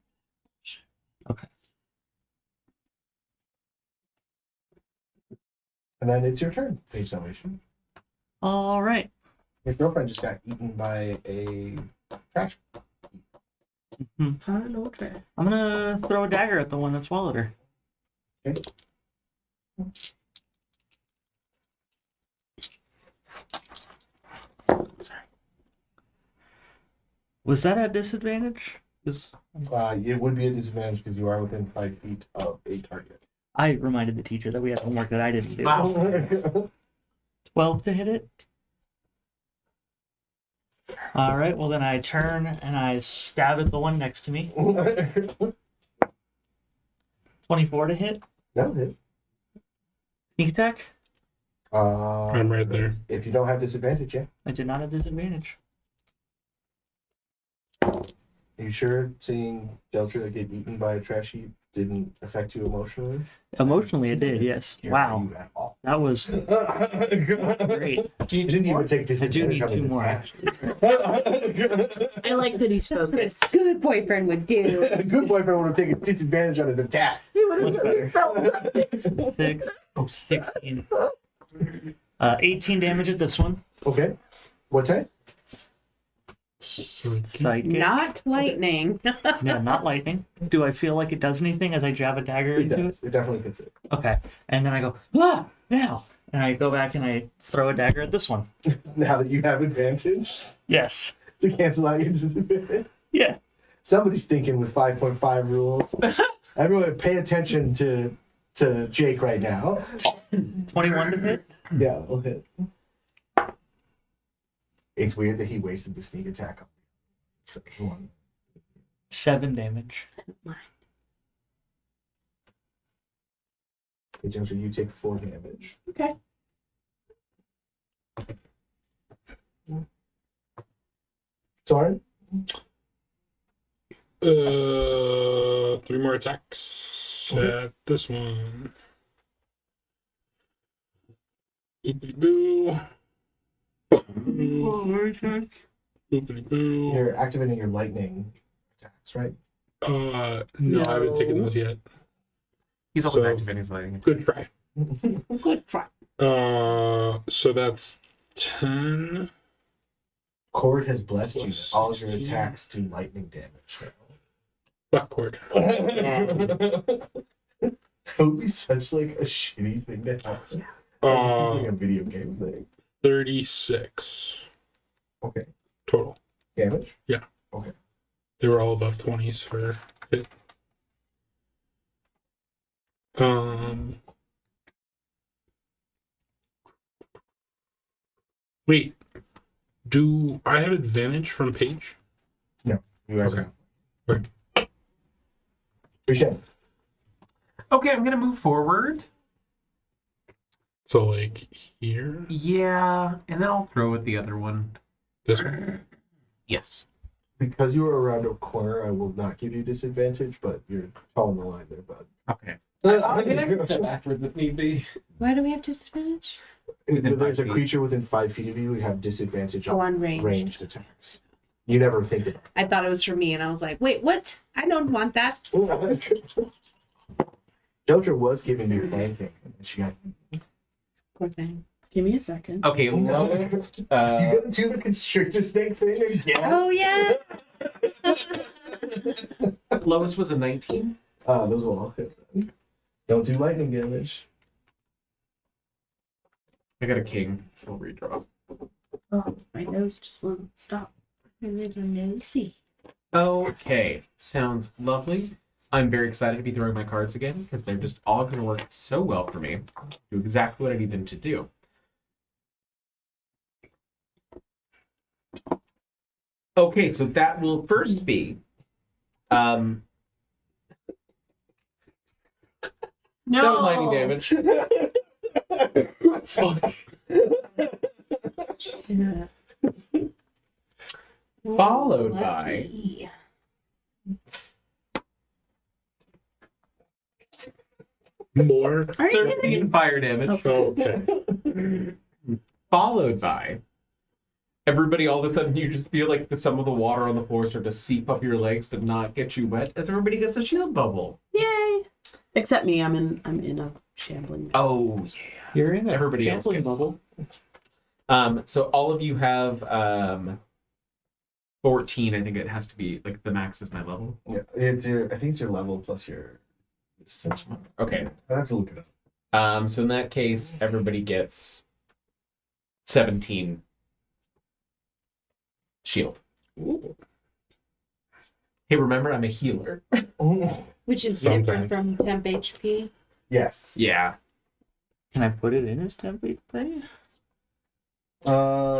Okay. And then it's your turn, Page Salvation. All right. Your girlfriend just got eaten by a trash. I'm gonna throw a dagger at the one that swallowed her. Okay. Sorry. Was that at disadvantage? 'Cause It would be a disadvantage because you are within 5 feet of a target. I reminded the teacher that we had homework that I didn't do. Wow. 12 to hit it. All right. Well, then I turn and I stab at the one next to me. 24 to hit. That'll hit. Sneak attack. I'm right there. If you don't have disadvantage, yeah. I did not have disadvantage. Are you sure seeing Deltra get eaten by a trash heap didn't affect you emotionally? Emotionally, it did. Yes. Care Wow. you at all. That was great. You didn't even take I do disadvantage need on his 2 more. attack. I like that he's focused. Good boyfriend would do. A good boyfriend would have taken disadvantage on his attack. Much better. 6, 16. 18 damage at this one. Okay. What type? Psychic. Not lightning. Yeah, not lightning. Do I feel like it does anything as I jab a dagger It into it? does. It definitely hits it. Okay. And then I go, ah, now. And I go back and I throw a dagger at this one. Now that you have advantage Yes. to cancel out your disadvantage. Yeah. Somebody's thinking with 5.5 rules. Everyone pay attention to Jake right now. 21 to hit. Yeah, it'll hit. It's weird that he wasted the sneak attack on the second one. 7 damage. Hey, Jennifer, you take 4 damage. Okay. Sorry? 3 more attacks at this one. Oopity boo. Oopity boo. You're activating your lightning attacks, right? No, I haven't taken those yet. He's also So- activating his lighting. Good try. Good try. So that's 10. Cord has blessed you. Plus All of your 16. attacks do lightning damage. Fuck cord. That would be such like a shitty thing to happen. It's like a video game thing. 36 Okay. total. Damage? They were all above 20s for hit. Wait. Do I have advantage from Paige? You guys Okay. are. Appreciate it. Okay, I'm gonna move forward. So like here? Yeah, and then I'll throw at the other one. This one? Yes. Because you were around a corner, I will not give you disadvantage, but you're tall the line there, bud. Okay. I mean, I can step backwards if need be. Why do we have disadvantage? If Within there's 5 a feet. creature within 5 feet of you, you have disadvantage Oh, on on range. ranged attacks. You never think about I thought it was for me, and I was like, wait, what? I don't want that. it. Deltra was giving me your flanking, and she got. Poor thing. Give me a second. Okay, lowest. You gonna do the constrictor snake thing again? Oh, yeah. lowest was a 19. Those will all hit then. Don't do lightning damage. I got a king, so I'll redraw. Oh, my nose just won't stop. A little nosy. Okay, sounds lovely. I'm very excited to be throwing my cards again because they're just all going to work so well for me. Do exactly what I need them to do. Okay, so that will first be 7 lightning damage. Yeah. Followed by Lucky. More. Are you 13 fire damage. Oh, okay. Followed by everybody, all of a sudden you just feel like some of the water on the floor start to seep up your legs but not get you wet as everybody gets a shield bubble. Yay! Except me, I'm in a shambling. Oh yeah. You're in a Everybody else gambling gets bubble. So all of you have 14. I think it has to be like the max is my level. Yeah, it's your. I think it's your level plus your. Okay. I have to look it up. So in that case, everybody gets 17 shield. Ooh. Hey, remember I'm a healer. Which is Sometimes. different from temp HP. Yes. Yeah. Can I put it in as template play? I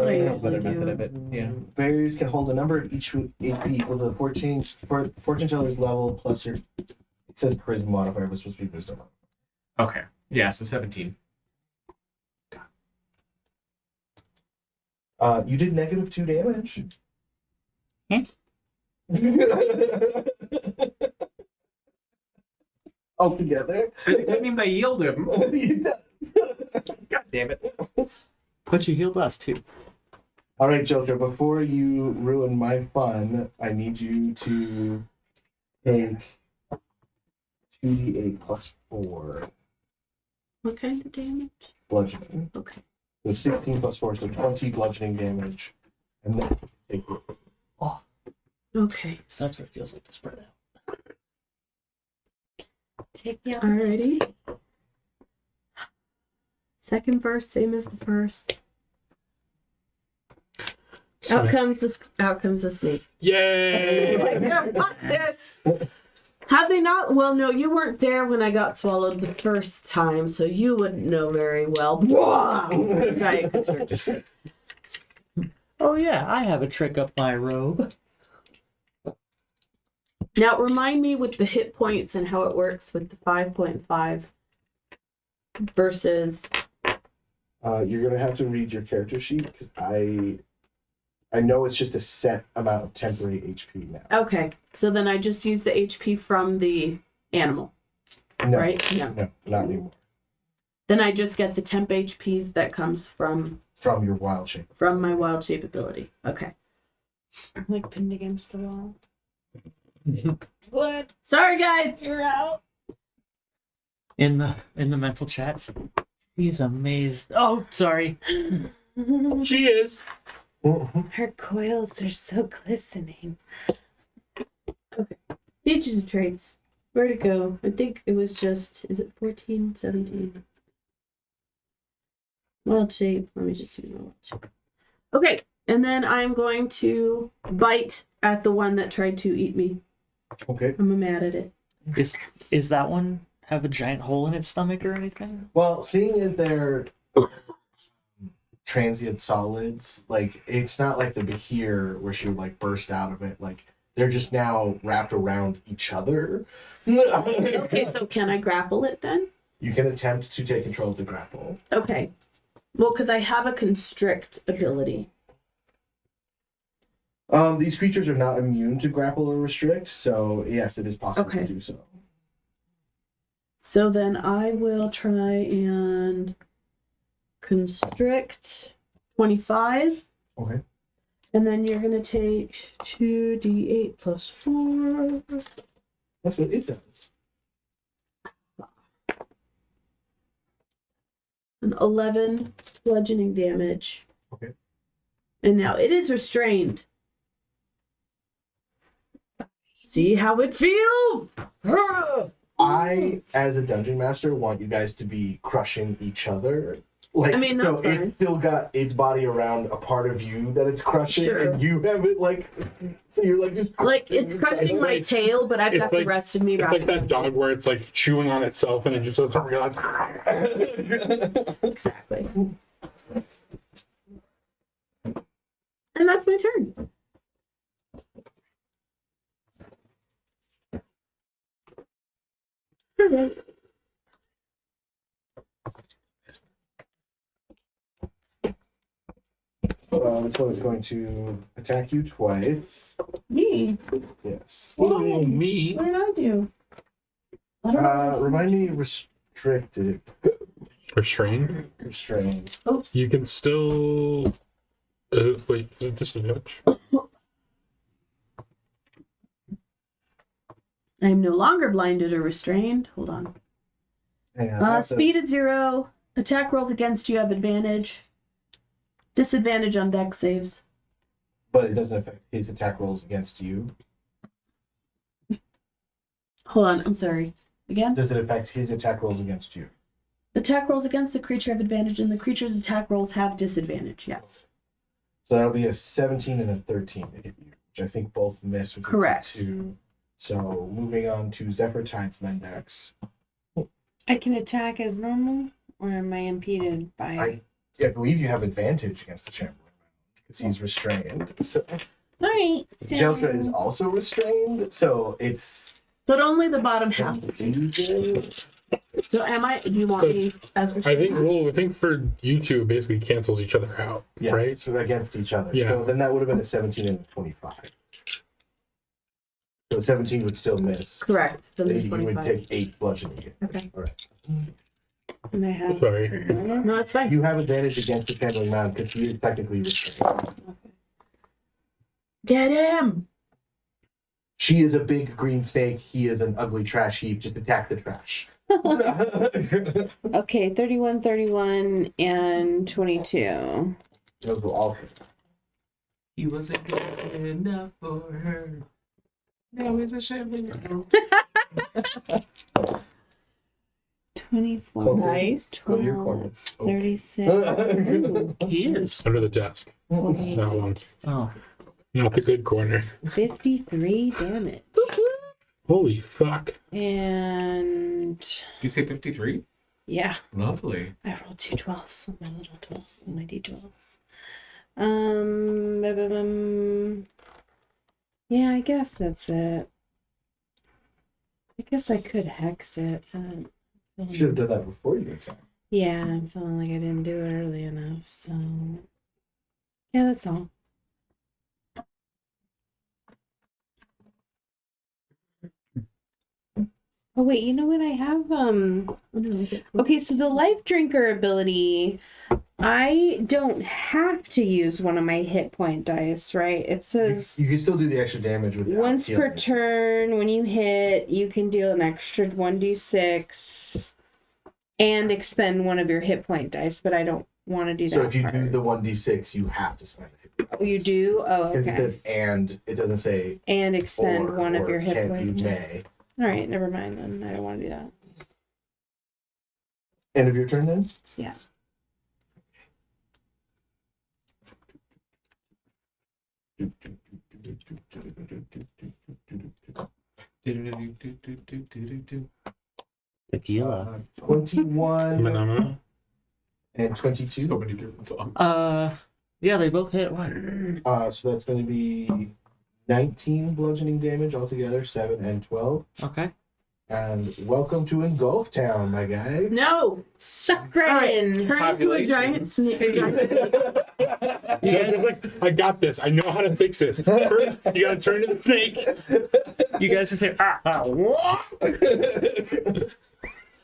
Wait. have a better method of it. Yeah. Barriers can hold a number of each HP equal to the fortune teller's level plus your. It says charisma modifier, but it's supposed to be wisdom. Okay. Yeah. So 17. You did -2 damage. Hmm? Altogether. I think that means I healed him. You did. God damn it. But you healed us too. All right, Joker. Before you ruin my fun, I need you to take 2d8 plus 4 What kind of damage? bludgeoning. Okay. So 16 plus 4, so 20 bludgeoning damage, and then take Okay. So that's what it feels like to spread out. Take me out. Alrighty. Second verse, same as the first. Out comes the snake. Yay! Yeah, fuck this. Had they not? Well, no, you weren't there when I got swallowed the first time, so you wouldn't know very well. Giant constrictor snake. Oh yeah, I have a trick up my robe. Now, remind me with the hit points and how it works with the 5.5 versus. You're gonna have to read your character sheet because I know it's just a set amount of temporary HP now. Okay, so then I just use the HP from the animal, No, right? No. no, not anymore. Then I just get the temp HP that comes from From your wild shape. my wild shape ability. Okay. I'm like pinned against the wall. What? Sorry, guys. You're out. In the mental chat. He's amazed. Oh, sorry. She is. Her coils are so glistening. Features traits. Where to go? I think it was just, is it 14, 17? Wild shape. Let me just use my wild shape. Okay, and then I'm going to bite at the one that tried to eat me. Okay. I'm mad at it. Is that one have a giant hole in its stomach or anything? Well, seeing as they're transient solids, like it's not like the Behir where she would like burst out of it. Like they're just now wrapped around each other. Okay, so can I grapple it then? You can attempt to take control of the grapple. Okay. Well, because I have a constrict ability. These creatures are not immune to grapple or restrict, so yes, it is possible Okay. to do so. So then I will try and constrict 25. Okay. And then you're going to take 2d8 plus 4. That's what it does. An 11 bludgeoning damage. Okay. And now it is restrained. see how it feels. I, as a dungeon master, want you guys to be crushing each other. Like, I mean, so that's fine. it's still got its body around a part of you that it's crushing, Sure. and you have it like, so you're like just Like it's crushing my tail, but I've It's got the like- rest of me It's wrapped. like that dog where it's like chewing on itself and it just doesn't realize. Exactly. And that's my turn. Okay. this one is going to attack you twice. Me? Yes. Oh, me. What did I do? I don't know. Remind me, restricted, Restrained. restrained. Oops. You can still. Wait, is it disadvantage? I am no longer blinded or restrained. Hold on. Hang on, Speed is 0. Attack rolls against you have advantage. Disadvantage on dex saves. but it doesn't affect his attack rolls against you. Hold on, I'm sorry. Again? Does it affect his attack rolls against you? Attack rolls against the creature have advantage, and the creature's attack rolls have disadvantage. Yes. So that'll be a 17 and a 13 to hit you, which I think both miss with Correct. 2. So moving on to Zephyr Tide's Mendax. I can attack as normal, or am I impeded by? I believe you have advantage against the Chamberlain because he's restrained. So All right. Jeltra is also restrained, so it's But only the bottom half. confusing. So am I? Do you want me as I think for you two, it basically cancels each other out, Yeah, right? so against each other. Yeah. So then that would have been a 17 and a 25. So 17 would still miss. Correct. Then the You would 25. take 8 bludgeoning. Okay. All right. And I have. Sorry. No, it's fine. You have advantage against the Chamberlain Mound because he is technically restrained. Get him! She is a big green snake. He is an ugly trash heap. Just attack the trash. Okay, 31, 31, and 22. Those will all hit. He wasn't good enough for her. Now he's a shambling. 24. Cool. Nice. Go to your 12, corner. 36. He is. Under the desk. That one. Oh. Not the good corner. 53 damage. Holy fuck. And Did you say 53? yeah, Lovely. I rolled 2 12s on my little 12, on my d12s. Yeah, I guess that's it. I guess I could hex it, but You should have done that before you attacked. yeah, I'm feeling like I didn't do it early enough, so yeah, that's all. Oh wait, you know what I have? Okay, so the life drinker ability, I don't have to use one of my hit point dice, right? It says You can still do the extra damage with once per turn, when you hit, you can deal an extra 1d6 and expend one of your hit point dice, but I don't want to do that. So if you part. do the 1d6, you have to spend it. Oh, you do? Oh, Because it okay. says and, it doesn't say And expend or, one of or your hit can't points. you may. All right, never mind then. I don't want to do that. End of your turn then? Yeah. Tequila. 21 Phenomena. and 22. So many different songs. Yeah, they both hit one. So that's going to be 19 bludgeoning damage altogether, 7 and 12. Okay. And welcome to Engulf Town, my guy. No! Suck All right right, in. turn into a giant snake. I got this. I know how to fix this. First, you gotta turn to the snake. You guys just say,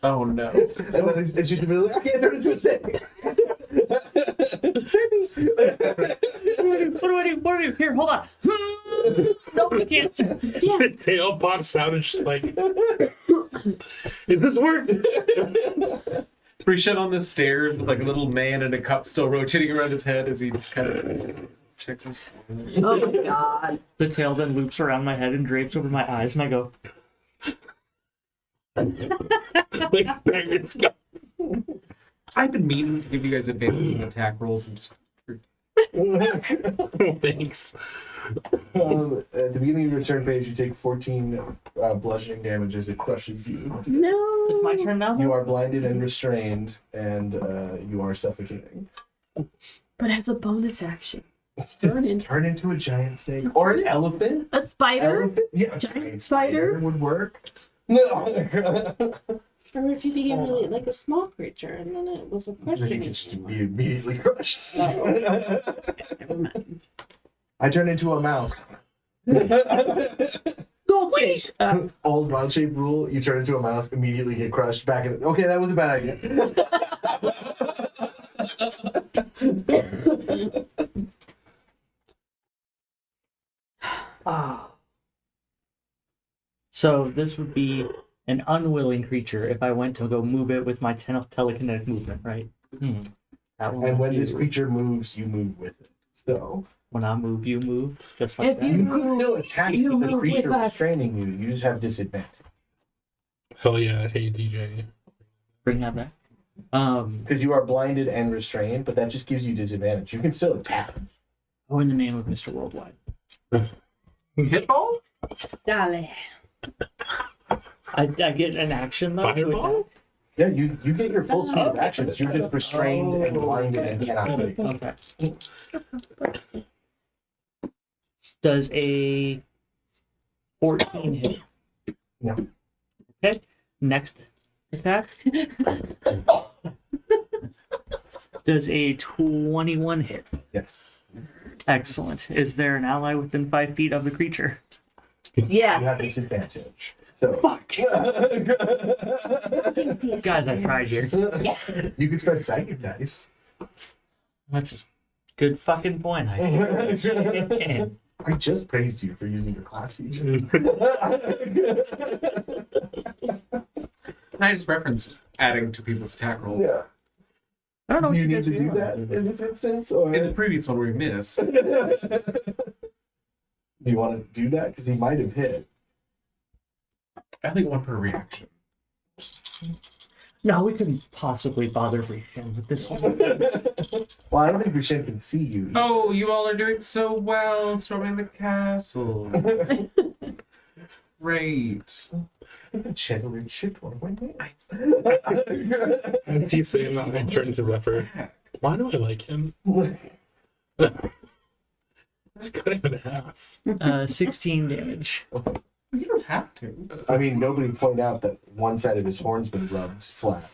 Oh no. And then it's just like, I can't turn into a snake. What do I do? What do I do? Here, hold on. No, I can't. The tail pops out and she's like, is this work? Free shit on the stairs with like a little man in a cup still rotating around his head as he just kind of Checks his Oh my god. The tail then loops around my head and drapes over my eyes, and I go, Like, it's got- I've been meaning to give you guys advantage on attack rolls and just Thanks. At the beginning of your turn page, you take 14 bludgeoning damage as it crushes you. No. it's my turn now, You though? are blinded and restrained, and you are suffocating. But as a bonus action. Turn into a giant snake or an elephant. A spider? Elephant? Yeah, a Giant spider? would work. No. Or if you became really like a small creature and then it was a Then question. you just be immediately crushed. Never mind. I turn into a mouse. Goldfish! Old wild shape rule: you turn into a mouse, immediately get crushed. Back in. Okay, that was a bad idea. So this would be an unwilling creature if I went to go move it with my telekinetic movement, right? That one And would when be this weird. creature moves, you move with it. So When I move, you move, just like If that. you you can still attack You with the move with creature us. restraining you. You just have disadvantage Hell yeah. Hey, DJ. Bring that back. because you are blinded and restrained. But that just gives you disadvantage. You can still attack. Oh, in the name of Mr. Worldwide. hitball. Dale. I get an action though. to Fireball? attack. Yeah, you get your full suite of actions. You're just restrained and blinded and cannot move. Okay. Does a 14 hit? No. Okay. Next attack. Does a 21 hit? Yes. Excellent. Is there an ally within 5 feet of the creature? You Yeah. have disadvantage. So Fuck. Guys, I tried here. you can spend psychic dice. That's a good fucking point. I can. I just praised you for using your class feature. I just referenced adding to people's attack rolls. Yeah. I don't know Do what you need guys to do doing. that in this instance, or In the previous one where we missed. do you want to do that? Because he might have hit. I think one per reaction. No, we couldn't possibly bother reaching with this one. Well, I don't think Rushen can see you. Oh, you all are doing so well storming the castle. It's great. I think the chandelier chipped one of my nails. As he's saying that, I turn to Zephyr. Why do I like him? He's kind of an ass. 16 damage. You don't have to. I mean, nobody pointed out that one side of his horn's been rubbed flat.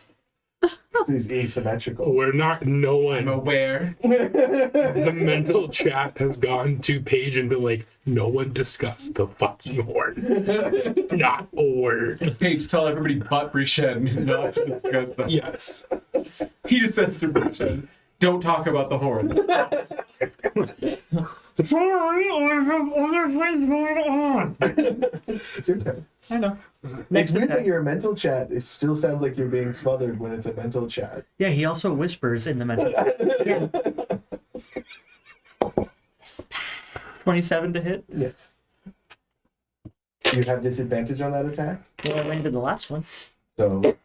So he's asymmetrical. We're not, no I'm one. aware. The mental chat has gone to Paige and been like, no one discussed the fucking horn. Not a word. Paige, tell everybody but Brishen not to discuss that. Yes. He just says to Brishen, don't talk about the horn. Sorry, I have other things going on. It's your turn. I know. It's Next weird that attack. your mental chat, it still sounds like you're being smothered when it's a mental chat. Yeah, he also whispers in the mental. Yeah. 27 to hit. Yes. You have disadvantage on that attack? Well, I landed the last one, So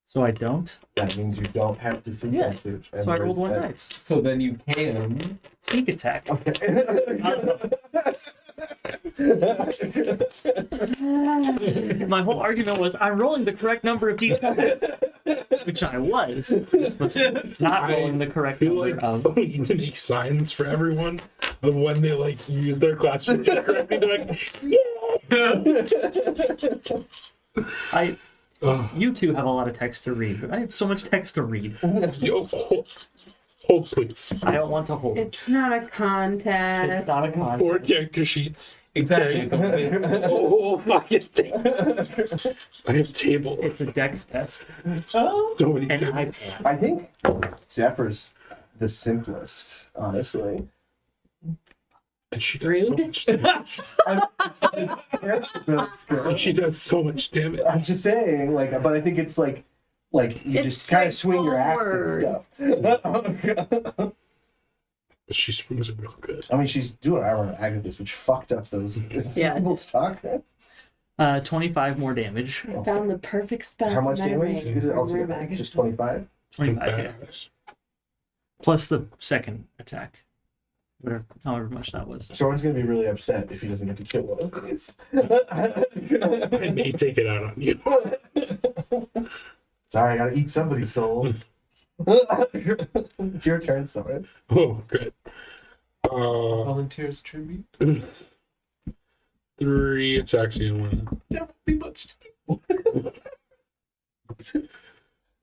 so I don't. that means you don't have disadvantage. So I rolled 1 dice. So then you can. Sneak attack. My whole argument was I'm rolling the correct number of d20s, which I was. Was not rolling the I correct feel number like of. we need to make signs for everyone of when they like use their class feature correctly. They're like, You two have a lot of text to read, but I have so much text to read. yo, hold please. I don't want to hold. It's not a contest. It's not a Or contest. character sheets. Exactly. Oh, fucking I have table. It's a dex test. So many And I tables. I think Zephyr's the simplest, honestly. And she does so much damage. And she does so much damage. I'm just saying, like, but I think it's like you It's just kind of swing your axe and straightforward. stuff. She swings it real good. I mean, she's doing armor Agathis, which fucked up those Yeah. evil stock. 25 more damage. I found the perfect spell. How much for my damage ring. is it Or altogether? mag. Just 25? 25, yeah. Badass. Plus the second attack. Whatever, however much that was. Soren's gonna be really upset if he doesn't get to kill one of these. I may take it out on you. Sorry, I gotta eat somebody's soul. It's your turn, Soren. Oh, good. Volunteers tribute. 3 attacks and 1. That would be much.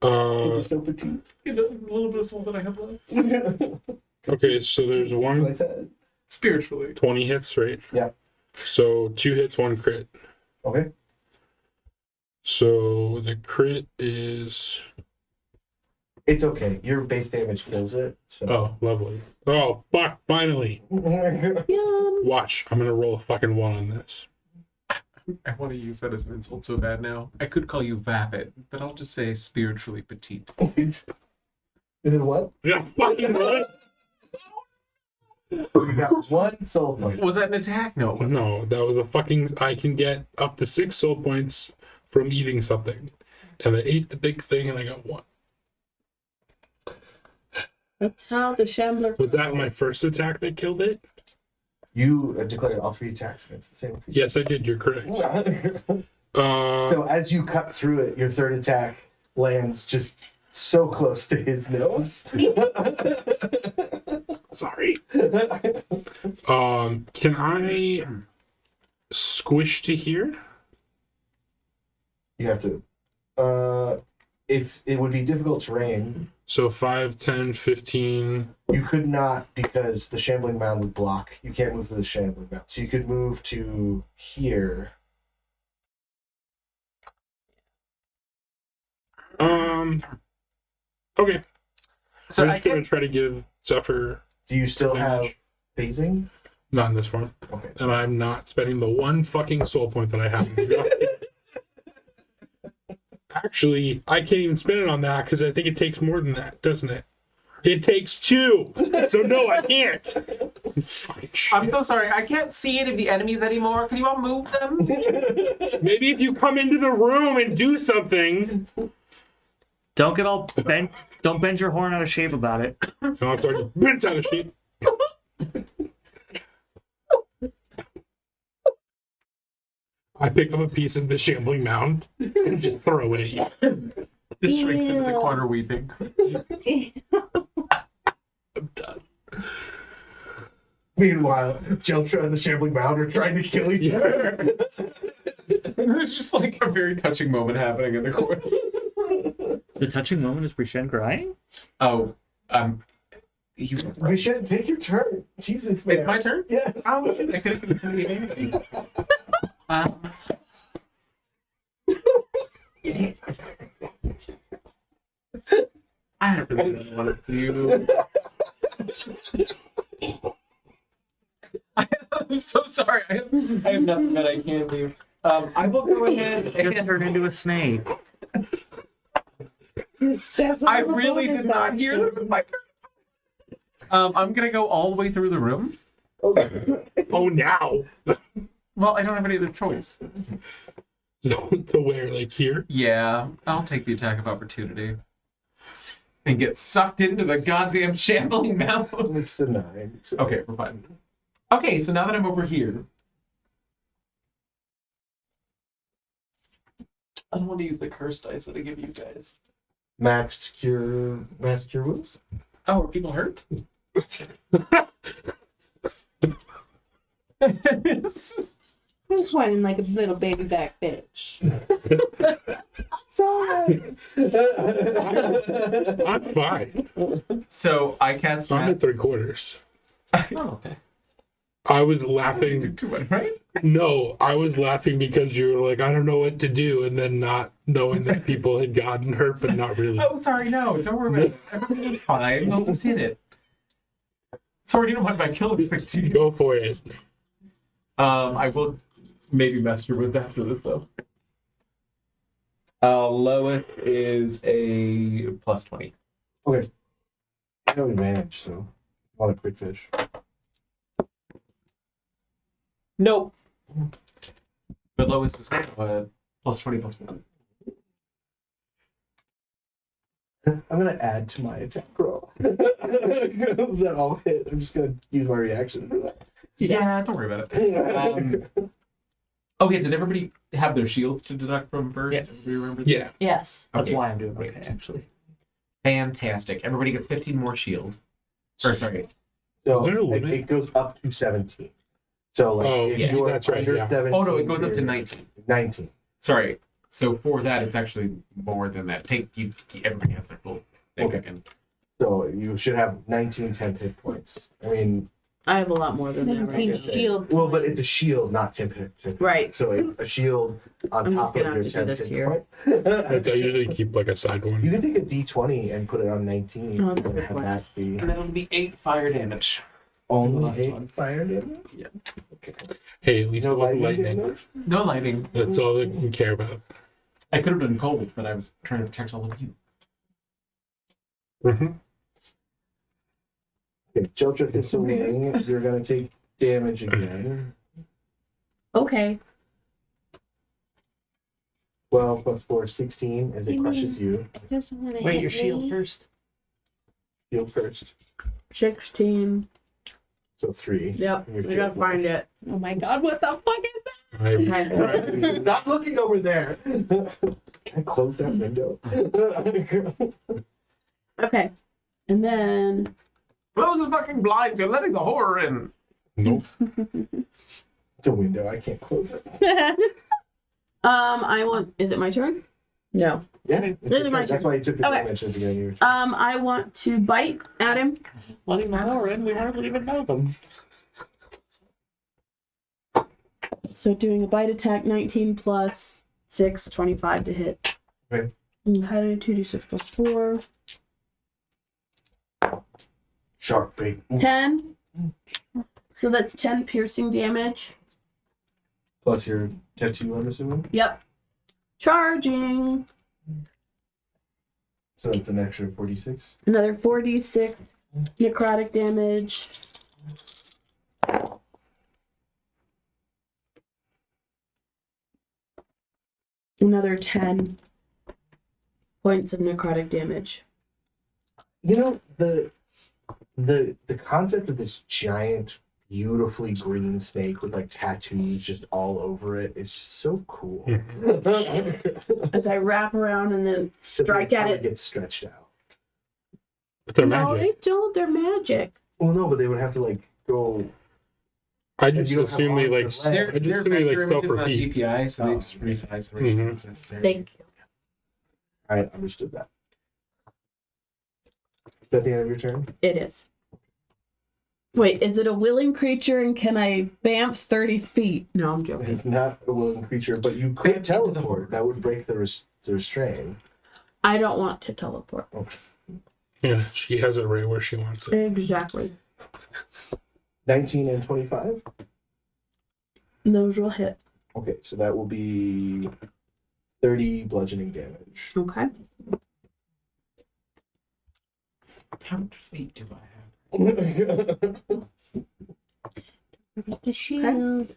You're so petite. You know, a little bit of soul that I have left. Okay, so there's What I one said. Spiritually. 20 hits, right? Yeah. So 2 hits, 1 crit. Okay. So the crit is It's okay. Your base damage kills it. So. lovely. Oh fuck! Finally, Yum. watch. I'm gonna roll a fucking 1 on this. I want to use that as an insult so bad now. I could call you vapid, but I'll just say spiritually petite. Is it what? Yeah, fucking right. You got 1 soul point. Was that an attack? No, it wasn't. No, that was a fucking. I can get up to 6 soul points from eating something, and I ate the big thing, and I got 1. That's how the shambler. Was that my first attack that killed it? You declared all 3 attacks against the same creature. Yes, I did. You're correct. So as you cut through it, your 3rd attack lands just so close to his nose. Sorry. Can I squish to here? You have to. If it would be difficult terrain, So 5, 10, 15. you could not because the shambling mound would block. You can't move to the shambling mound. So you could move to here. Okay. So I'm I just gonna can. try to give Zephyr Do you still have advantage. phasing? Not in this form. Okay. And I'm not spending the 1 fucking soul point that I have. Actually, I can't even spend it on that because I think it takes more than that, doesn't it? It takes 2. So no, I can't. Fucking shit. I'm so sorry. I can't see any of the enemies anymore. Can you all move them? Maybe if you come into the room and do something. Don't get all bent. Don't bend your horn out of shape about it. No, it's already bent out of shape. I pick up a piece of the shambling mound and just throw it at you. Just shrinks into the corner weeping. I'm done. Meanwhile, Jeltra and the shambling mound are trying to kill each other. It's just like a very touching moment happening in the corner. The touching moment is Brienne crying. Oh, he's. We should take your turn. Jesus, man. It's my turn? Yes. Oh, shit, I could have given somebody advantage. I don't really know what to do. I'm so sorry. I have nothing that I can do. I will go ahead You're and turned into a snake. I really did not hear that it was my turn. I'm gonna go all the way through the room. Oh, now. Well, I don't have any other choice. To where, like here? Yeah, I'll take the attack of opportunity. And get sucked into the goddamn shambling mound. It's a 9. So. Okay, we're fine. Okay, so now that I'm over here. I don't want to use the curse dice that I give you guys. Max cure wounds? Oh, are people hurt? Who's whining like a little baby back bitch? Sorry. I'm fine. So I cast I'm at Master. 3/4. Oh, okay. I was Do laughing. too much, right? No, I was laughing because you were like, I don't know what to do, and then not knowing that people had gotten hurt, but not really. Oh, sorry, no, don't worry about it. Everything's fine. I'll just hit it. Sorry, you don't mind if I kill this thing to you. Go for it. I will maybe mess your woods after this, though. Lowest is a +20. Okay. I have advantage, so. On a quick fish. Nope. But lowest is plus 20 plus 1. I'm gonna add to my attack roll. That all hit. I'm just gonna use my reaction for that. Yeah, don't worry about it. Okay, did everybody have their shields to deduct from first? Yes. Do you remember? Yeah. Yes. That's Okay, why I'm doing great. okay, actually. Fantastic. Everybody gets 15 more shield. Or sorry. So Is there a it, limit? it goes up to 17. So like Oh, if yeah, you're that's right, under yeah. 17, Oh no, it goes up to you're 19. 19. Sorry. So for that, it's actually more than that. Everybody has their full thing Okay. again. So you should have 19 10 hit points. I mean, I have a lot more than that. 19 Right? shield. well, but it's a shield, not 10 hit. Right. So it's a shield on I'm top just of gonna your have to do 10 this hit here. point. I usually keep like a side one. You can take a d20 and put it on 19 Oh, that's a and good have point. that be And it'll be 8 fire damage. only last 8 one. fire damage. Yeah. Okay. Hey, at least No it wasn't lightning lightning. damage? No lighting. That's all that we care about. I could have done cold, but I was trying to protect all of you. Mm-hmm. Okay, Jiltra hits a wing. You're gonna take damage again. Okay. 12 plus 4 is 16 as it You crushes you. It doesn't want to Wait, hit your shield me. first. Shield first. 16. So 3. Yep. Your We gotta shield find it. Oh my god, what the fuck is that? Alright, not looking over there. Can I close that window? Okay. And then Close the fucking blinds. You're letting the horror in. Nope. It's a window. I can't close it. I want, is it my turn? No. Yeah, it's This is your my turn. That's turn. why you took the Okay. damage at the beginning of your I want to bite at him. Letting the horror in, we hardly even know them. So doing a bite attack, 19 plus 6, 25 to hit. Okay. And having 2d6 plus 4. sharp bait. Ooh. 10. So that's 10 piercing damage. Plus your tattoo, I'm assuming. Yep. Charging. So that's an extra 46. Another 4d6 necrotic damage. Another 10 points of necrotic damage. You know, the concept of this giant, beautifully green snake with like tattoos just all over it is just so cool. As I wrap around and then strike at it. Gets stretched out. But they're No, magic. they don't. They're magic. Well, no, but they would have to like go. I just you don't have assume they like. arms or legs. I just assume they like self-repeat. GPI, so Oh. they just resize the ratio as necessary. Thank you. I understood that. Is that the end of your turn? It is. Wait, is it a willing creature and can I bamf 30 feet? No, I'm joking. It's not a willing creature, but you could teleport. That would break the restraint. I don't want to teleport. Yeah, she has it right where she wants it. Exactly. 19 and 25. Those will hit. Okay, so that will be 30 bludgeoning damage. Okay. How much feet do I have? Get the shield.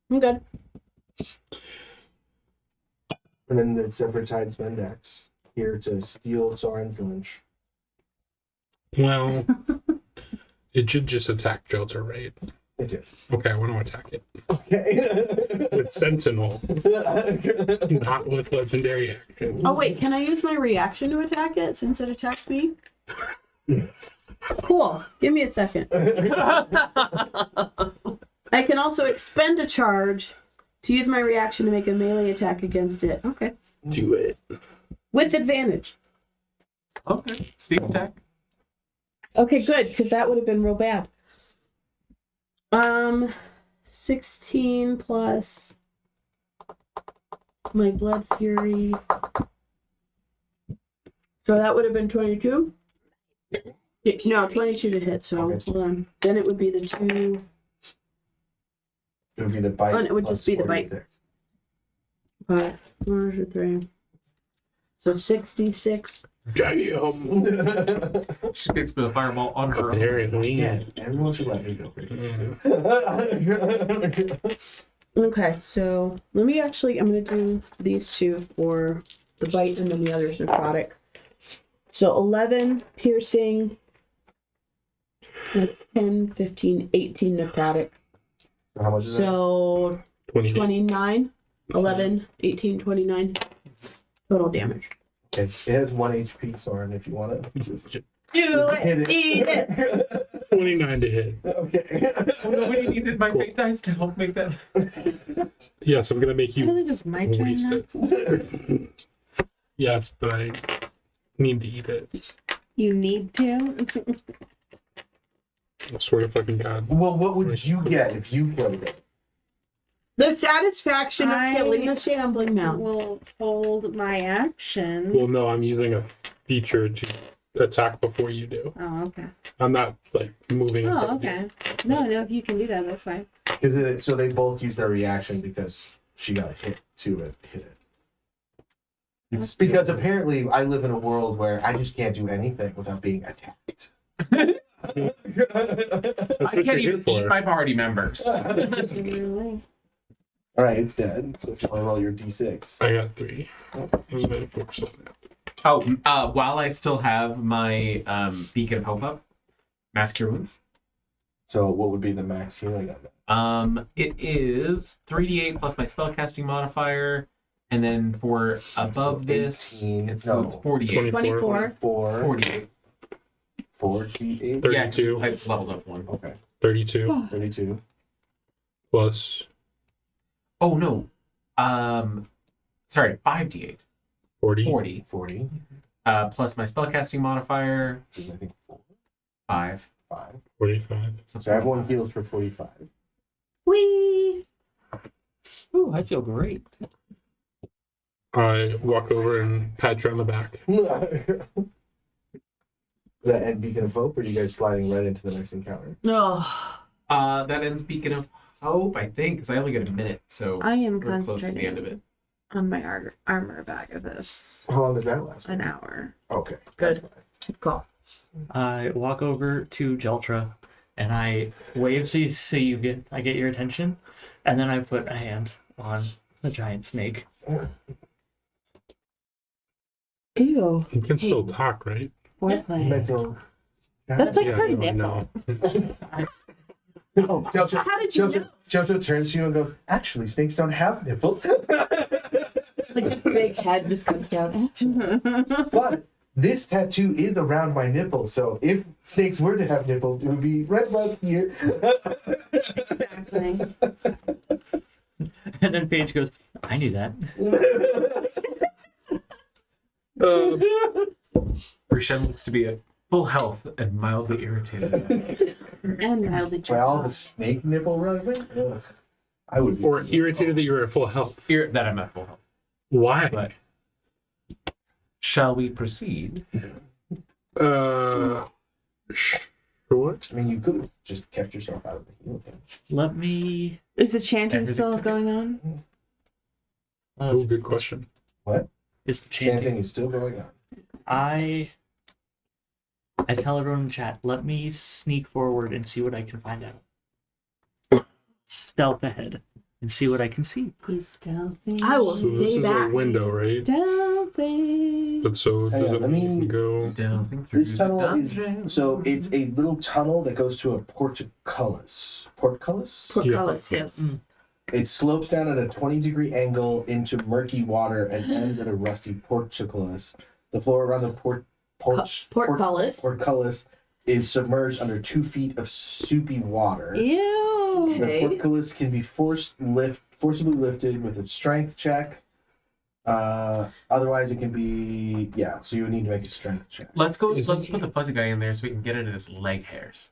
I'm good. And then the Separate Tides Mendax here to steal Soren's lunch. Well, it should just attack Jolter, right? It did. Okay, I want to attack it Okay. with Sentinel, not with Legendary Action. Oh, wait. Can I use my reaction to attack it since it attacked me? Yes. Cool. Give me a second. I can also expend a charge to use my reaction to make a melee attack against it. Okay. Do it. With advantage. Okay. Sneak attack. Okay, good, because that would have been real bad. 16 plus my blood fury. So that would have been 22? No, 22 to hit, so Okay. hold on. Then it would be the 2. It would be the bite. Oh, and it would plus just be the bite. 46. 5, 1, 2, 3. So 66 Damn. She's basically a fireball on her own. Apparently. Yeah, everyone should let me go. Okay, so let me actually, I'm going to do these two for the bite and then the other's necrotic. So 11 piercing, that's 10, 15, 18 necrotic. How much is that? So 20. 29, 11, 18, 29 total damage. Okay, it has 1 HP, Soren, if you want it. Just Do hit it, eat it. 29 to hit. Okay. Nobody needed my fate dice to help make that. Yes, I'm gonna make I you believe it's my turn waste now. it. Yes, but I need to eat it. You need to. I swear to fucking God. Well, what would you get if you killed it? The satisfaction of I- killing a shambling mountain. Will hold my action. Well, no, I'm using a feature to attack before you do. Oh, okay. I'm not like moving. Oh, okay. No, if you can do that, that's fine. So they both use their reaction because she got hit to it. Hit it. It's because apparently I live in a world where I just can't do anything without being attacked. I what can't you're even here eat for. my party members. Really? All right, it's dead. So if you want to roll your d6. I got 3. It was made 4, so Oh, while I still have my beacon of hope up, mass cure wounds. So what would be the max healing on that? It is 3d8 plus my spellcasting modifier, and then for above this, 18, it's, no. so it's 48. 24. 4, 48. 48. 32. Yeah, it's leveled up one. Okay, 32 32. plus Oh no, sorry, 5d8, 40. 40. 40. Plus my spellcasting modifier, I think 4, 5. 5. 45. So So everyone heals for 45. Whee! Ooh, I feel great. I walk over and pat you on the back. That end beacon of hope, or are you guys sliding right into the next encounter? Oh, that ends beacon of hope, I think, because I only get a minute, so I am we're close to the end of concentrating it. on my armor bag of this. How long does that last? An hour. Okay, Good. that's fine. good call. I walk over to Jeltra and I wave so I get your attention, and then I put a hand on the giant snake. Ew. You can still talk, right? Foreplay. Mental. That's like Yeah, her no, I nipple. Oh, Jojo, How did you know? Jojo turns to you and goes, actually, snakes don't have nipples. Like a big head just comes down. But this tattoo is around my nipple, so if snakes were to have nipples, it would be right about here. Exactly. And then Paige goes, I knew that. Rishen looks to be at full health and mildly irritated. And mildly Well, the snake nipple running? Ugh. I would be. Or irritated that you're at full health. That I'm at full health. Why? But shall we proceed? Sure. I mean, you could have just kept yourself out of the heal thing. Let me. Is the chanting Everything still took it. going on? Oh, good question. What? Is the Chanting chanting? is still going on. I tell everyone in chat, let me sneak forward and see what I can find out. Stealth ahead and see what I can see. He's stealthy. I will So this stay is back. a window, right? Stealthy. But so Hang does on, it let me- go? Stealthing through This tunnel the is dungeon. so it's a little tunnel that goes to a portcullis. Portcullis? Portcullis, yes. It slopes down at a 20-degree angle into murky water and ends at a rusty portcullis. The floor around the Portcullis. portcullis is submerged under 2 feet of soupy water. Ew. Okay. The portcullis can be forcibly lifted with a strength check. Otherwise, it can be so you would need to make a strength check. Let's go. Isn't Let's put the fuzzy guy in there so we can get into his leg hairs.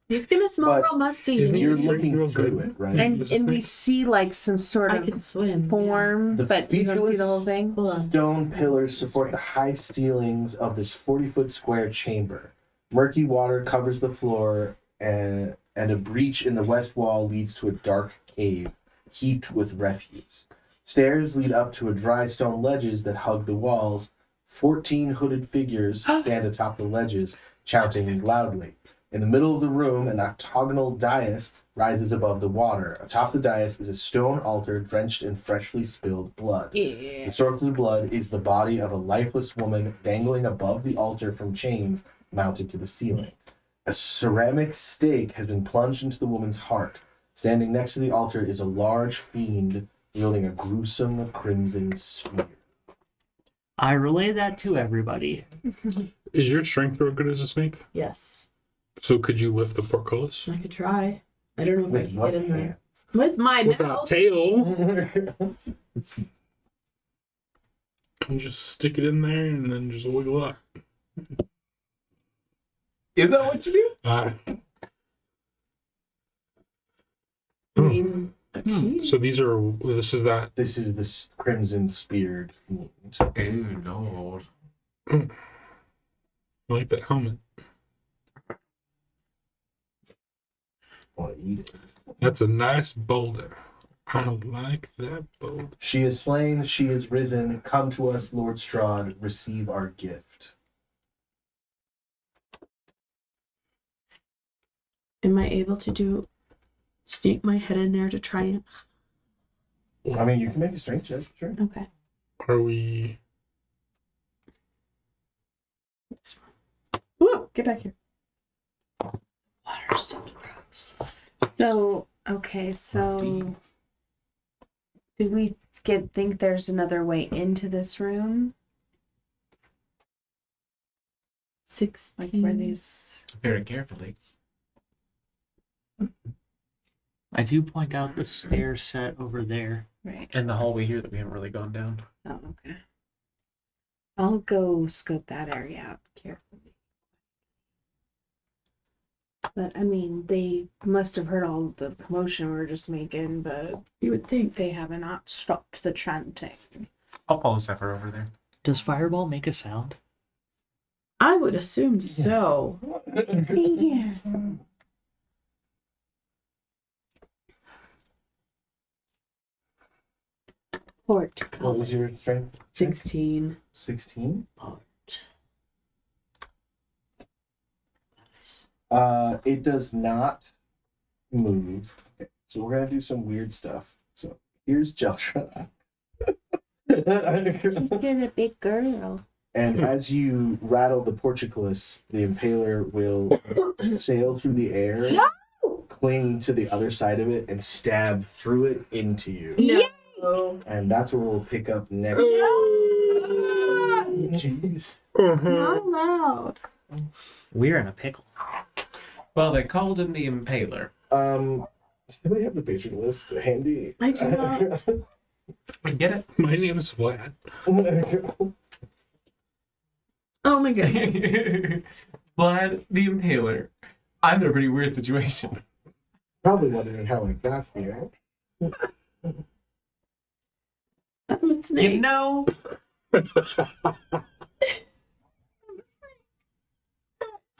He's gonna smell But real musty. isn't You're Strength looking real through good? it, right? And Is this we nice? see like some sort I of can swim. form, The but you don't see featureless- the whole thing. Hold on. Stone pillars support the high ceilings of this 40-foot square chamber. Murky water covers the floor, and a breach in the west wall leads to a dark cave heaped with refuse. Stairs lead up to a dry stone ledges that hug the walls, 14 hooded figures stand atop the ledges, chanting loudly. In the middle of the room, an octagonal dais rises above the water. Atop the dais is a stone altar drenched in freshly spilled blood. Yeah. The source of the blood is the body of a lifeless woman dangling above the altar from chains mounted to the ceiling. A ceramic stake has been plunged into the woman's heart. Standing next to the altar is a large fiend wielding a gruesome crimson spear. I relay that to everybody. Is your strength throw good as a snake? Yes. So could you lift the portcullis? I could try. I don't know if I With can what get in there. hands? With my With a mouth. tail. You just stick it in there and then just wiggle it up. Is that what you do? I mean, okay. So this is that. This is the crimson speared fiend. Oh, Lord. I like that helmet. Want to eat it. That's a nice boulder. I like that boulder. She is slain, she is risen. Come to us, Lord Strahd, receive our gift. Am I able to sneak my head in there to try and... I mean, you can make a strength check, sure. Okay. Are we... Whoa, get back here. Water's so gross. So, okay, so do we think there's another way into this room? 16. Like where these... Very carefully. I do point out the stair set over there. Right. And the hallway here that we haven't really gone down. Oh, okay. I'll go scope that area out carefully. But, I mean, they must have heard all the commotion we were just making, but You would think. they have not stopped the chanting. I'll follow Zephyr over there. Does Fireball make a sound? I would assume so. Yeah. Port. What was your strength? 16. 16? Port. It does not move. Okay, so we're gonna do some weird stuff. So here's Jeltra. She's still a big girl. And as you rattle the portcullis, the impaler will sail through the air, cling to the other side of it, and stab through it into you. No. And that's where we'll pick up next. Jeez. Not allowed. We're in a pickle. Well, they called him the Impaler. Does anybody have the patron list handy? I do not. Get it? My name's Vlad. Oh my goodness. Vlad the Impaler. I'm in a pretty weird situation. Probably wondering how I got here. I'm a snake. You know,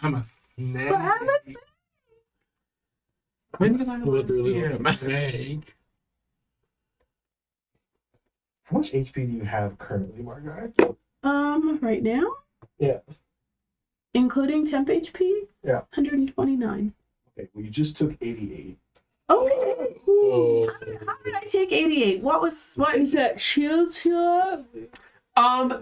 I'm a snake. But I'm a when was I the last Literally DM? a snake. How much HP do you have currently, Margaret? Right now? Yeah. Including temp HP? Yeah. 129. Okay, well, you just took 88. Okay. Oh. How did I take 88? What is that shield here?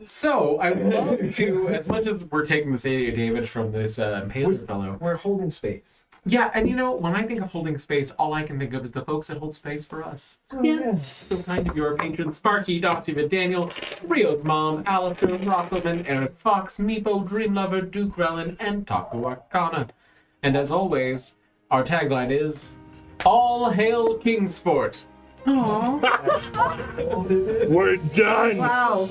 So I would love to, as much as we're taking this 88 damage from this Impaler fellow. We're holding space. Yeah, and you know, when I think of holding space, all I can think of is the folks that hold space for us. Yeah. So kind of your patrons, Sparky, Dotsy, Daniel, Rio's mom, Alistair, Rockwoman, Eric Fox, Meepo, Dreamlover, Duke Relin, and Taku Akana. And as always, our tagline is, All Hail Kingsport. Aww. We're done. Wow.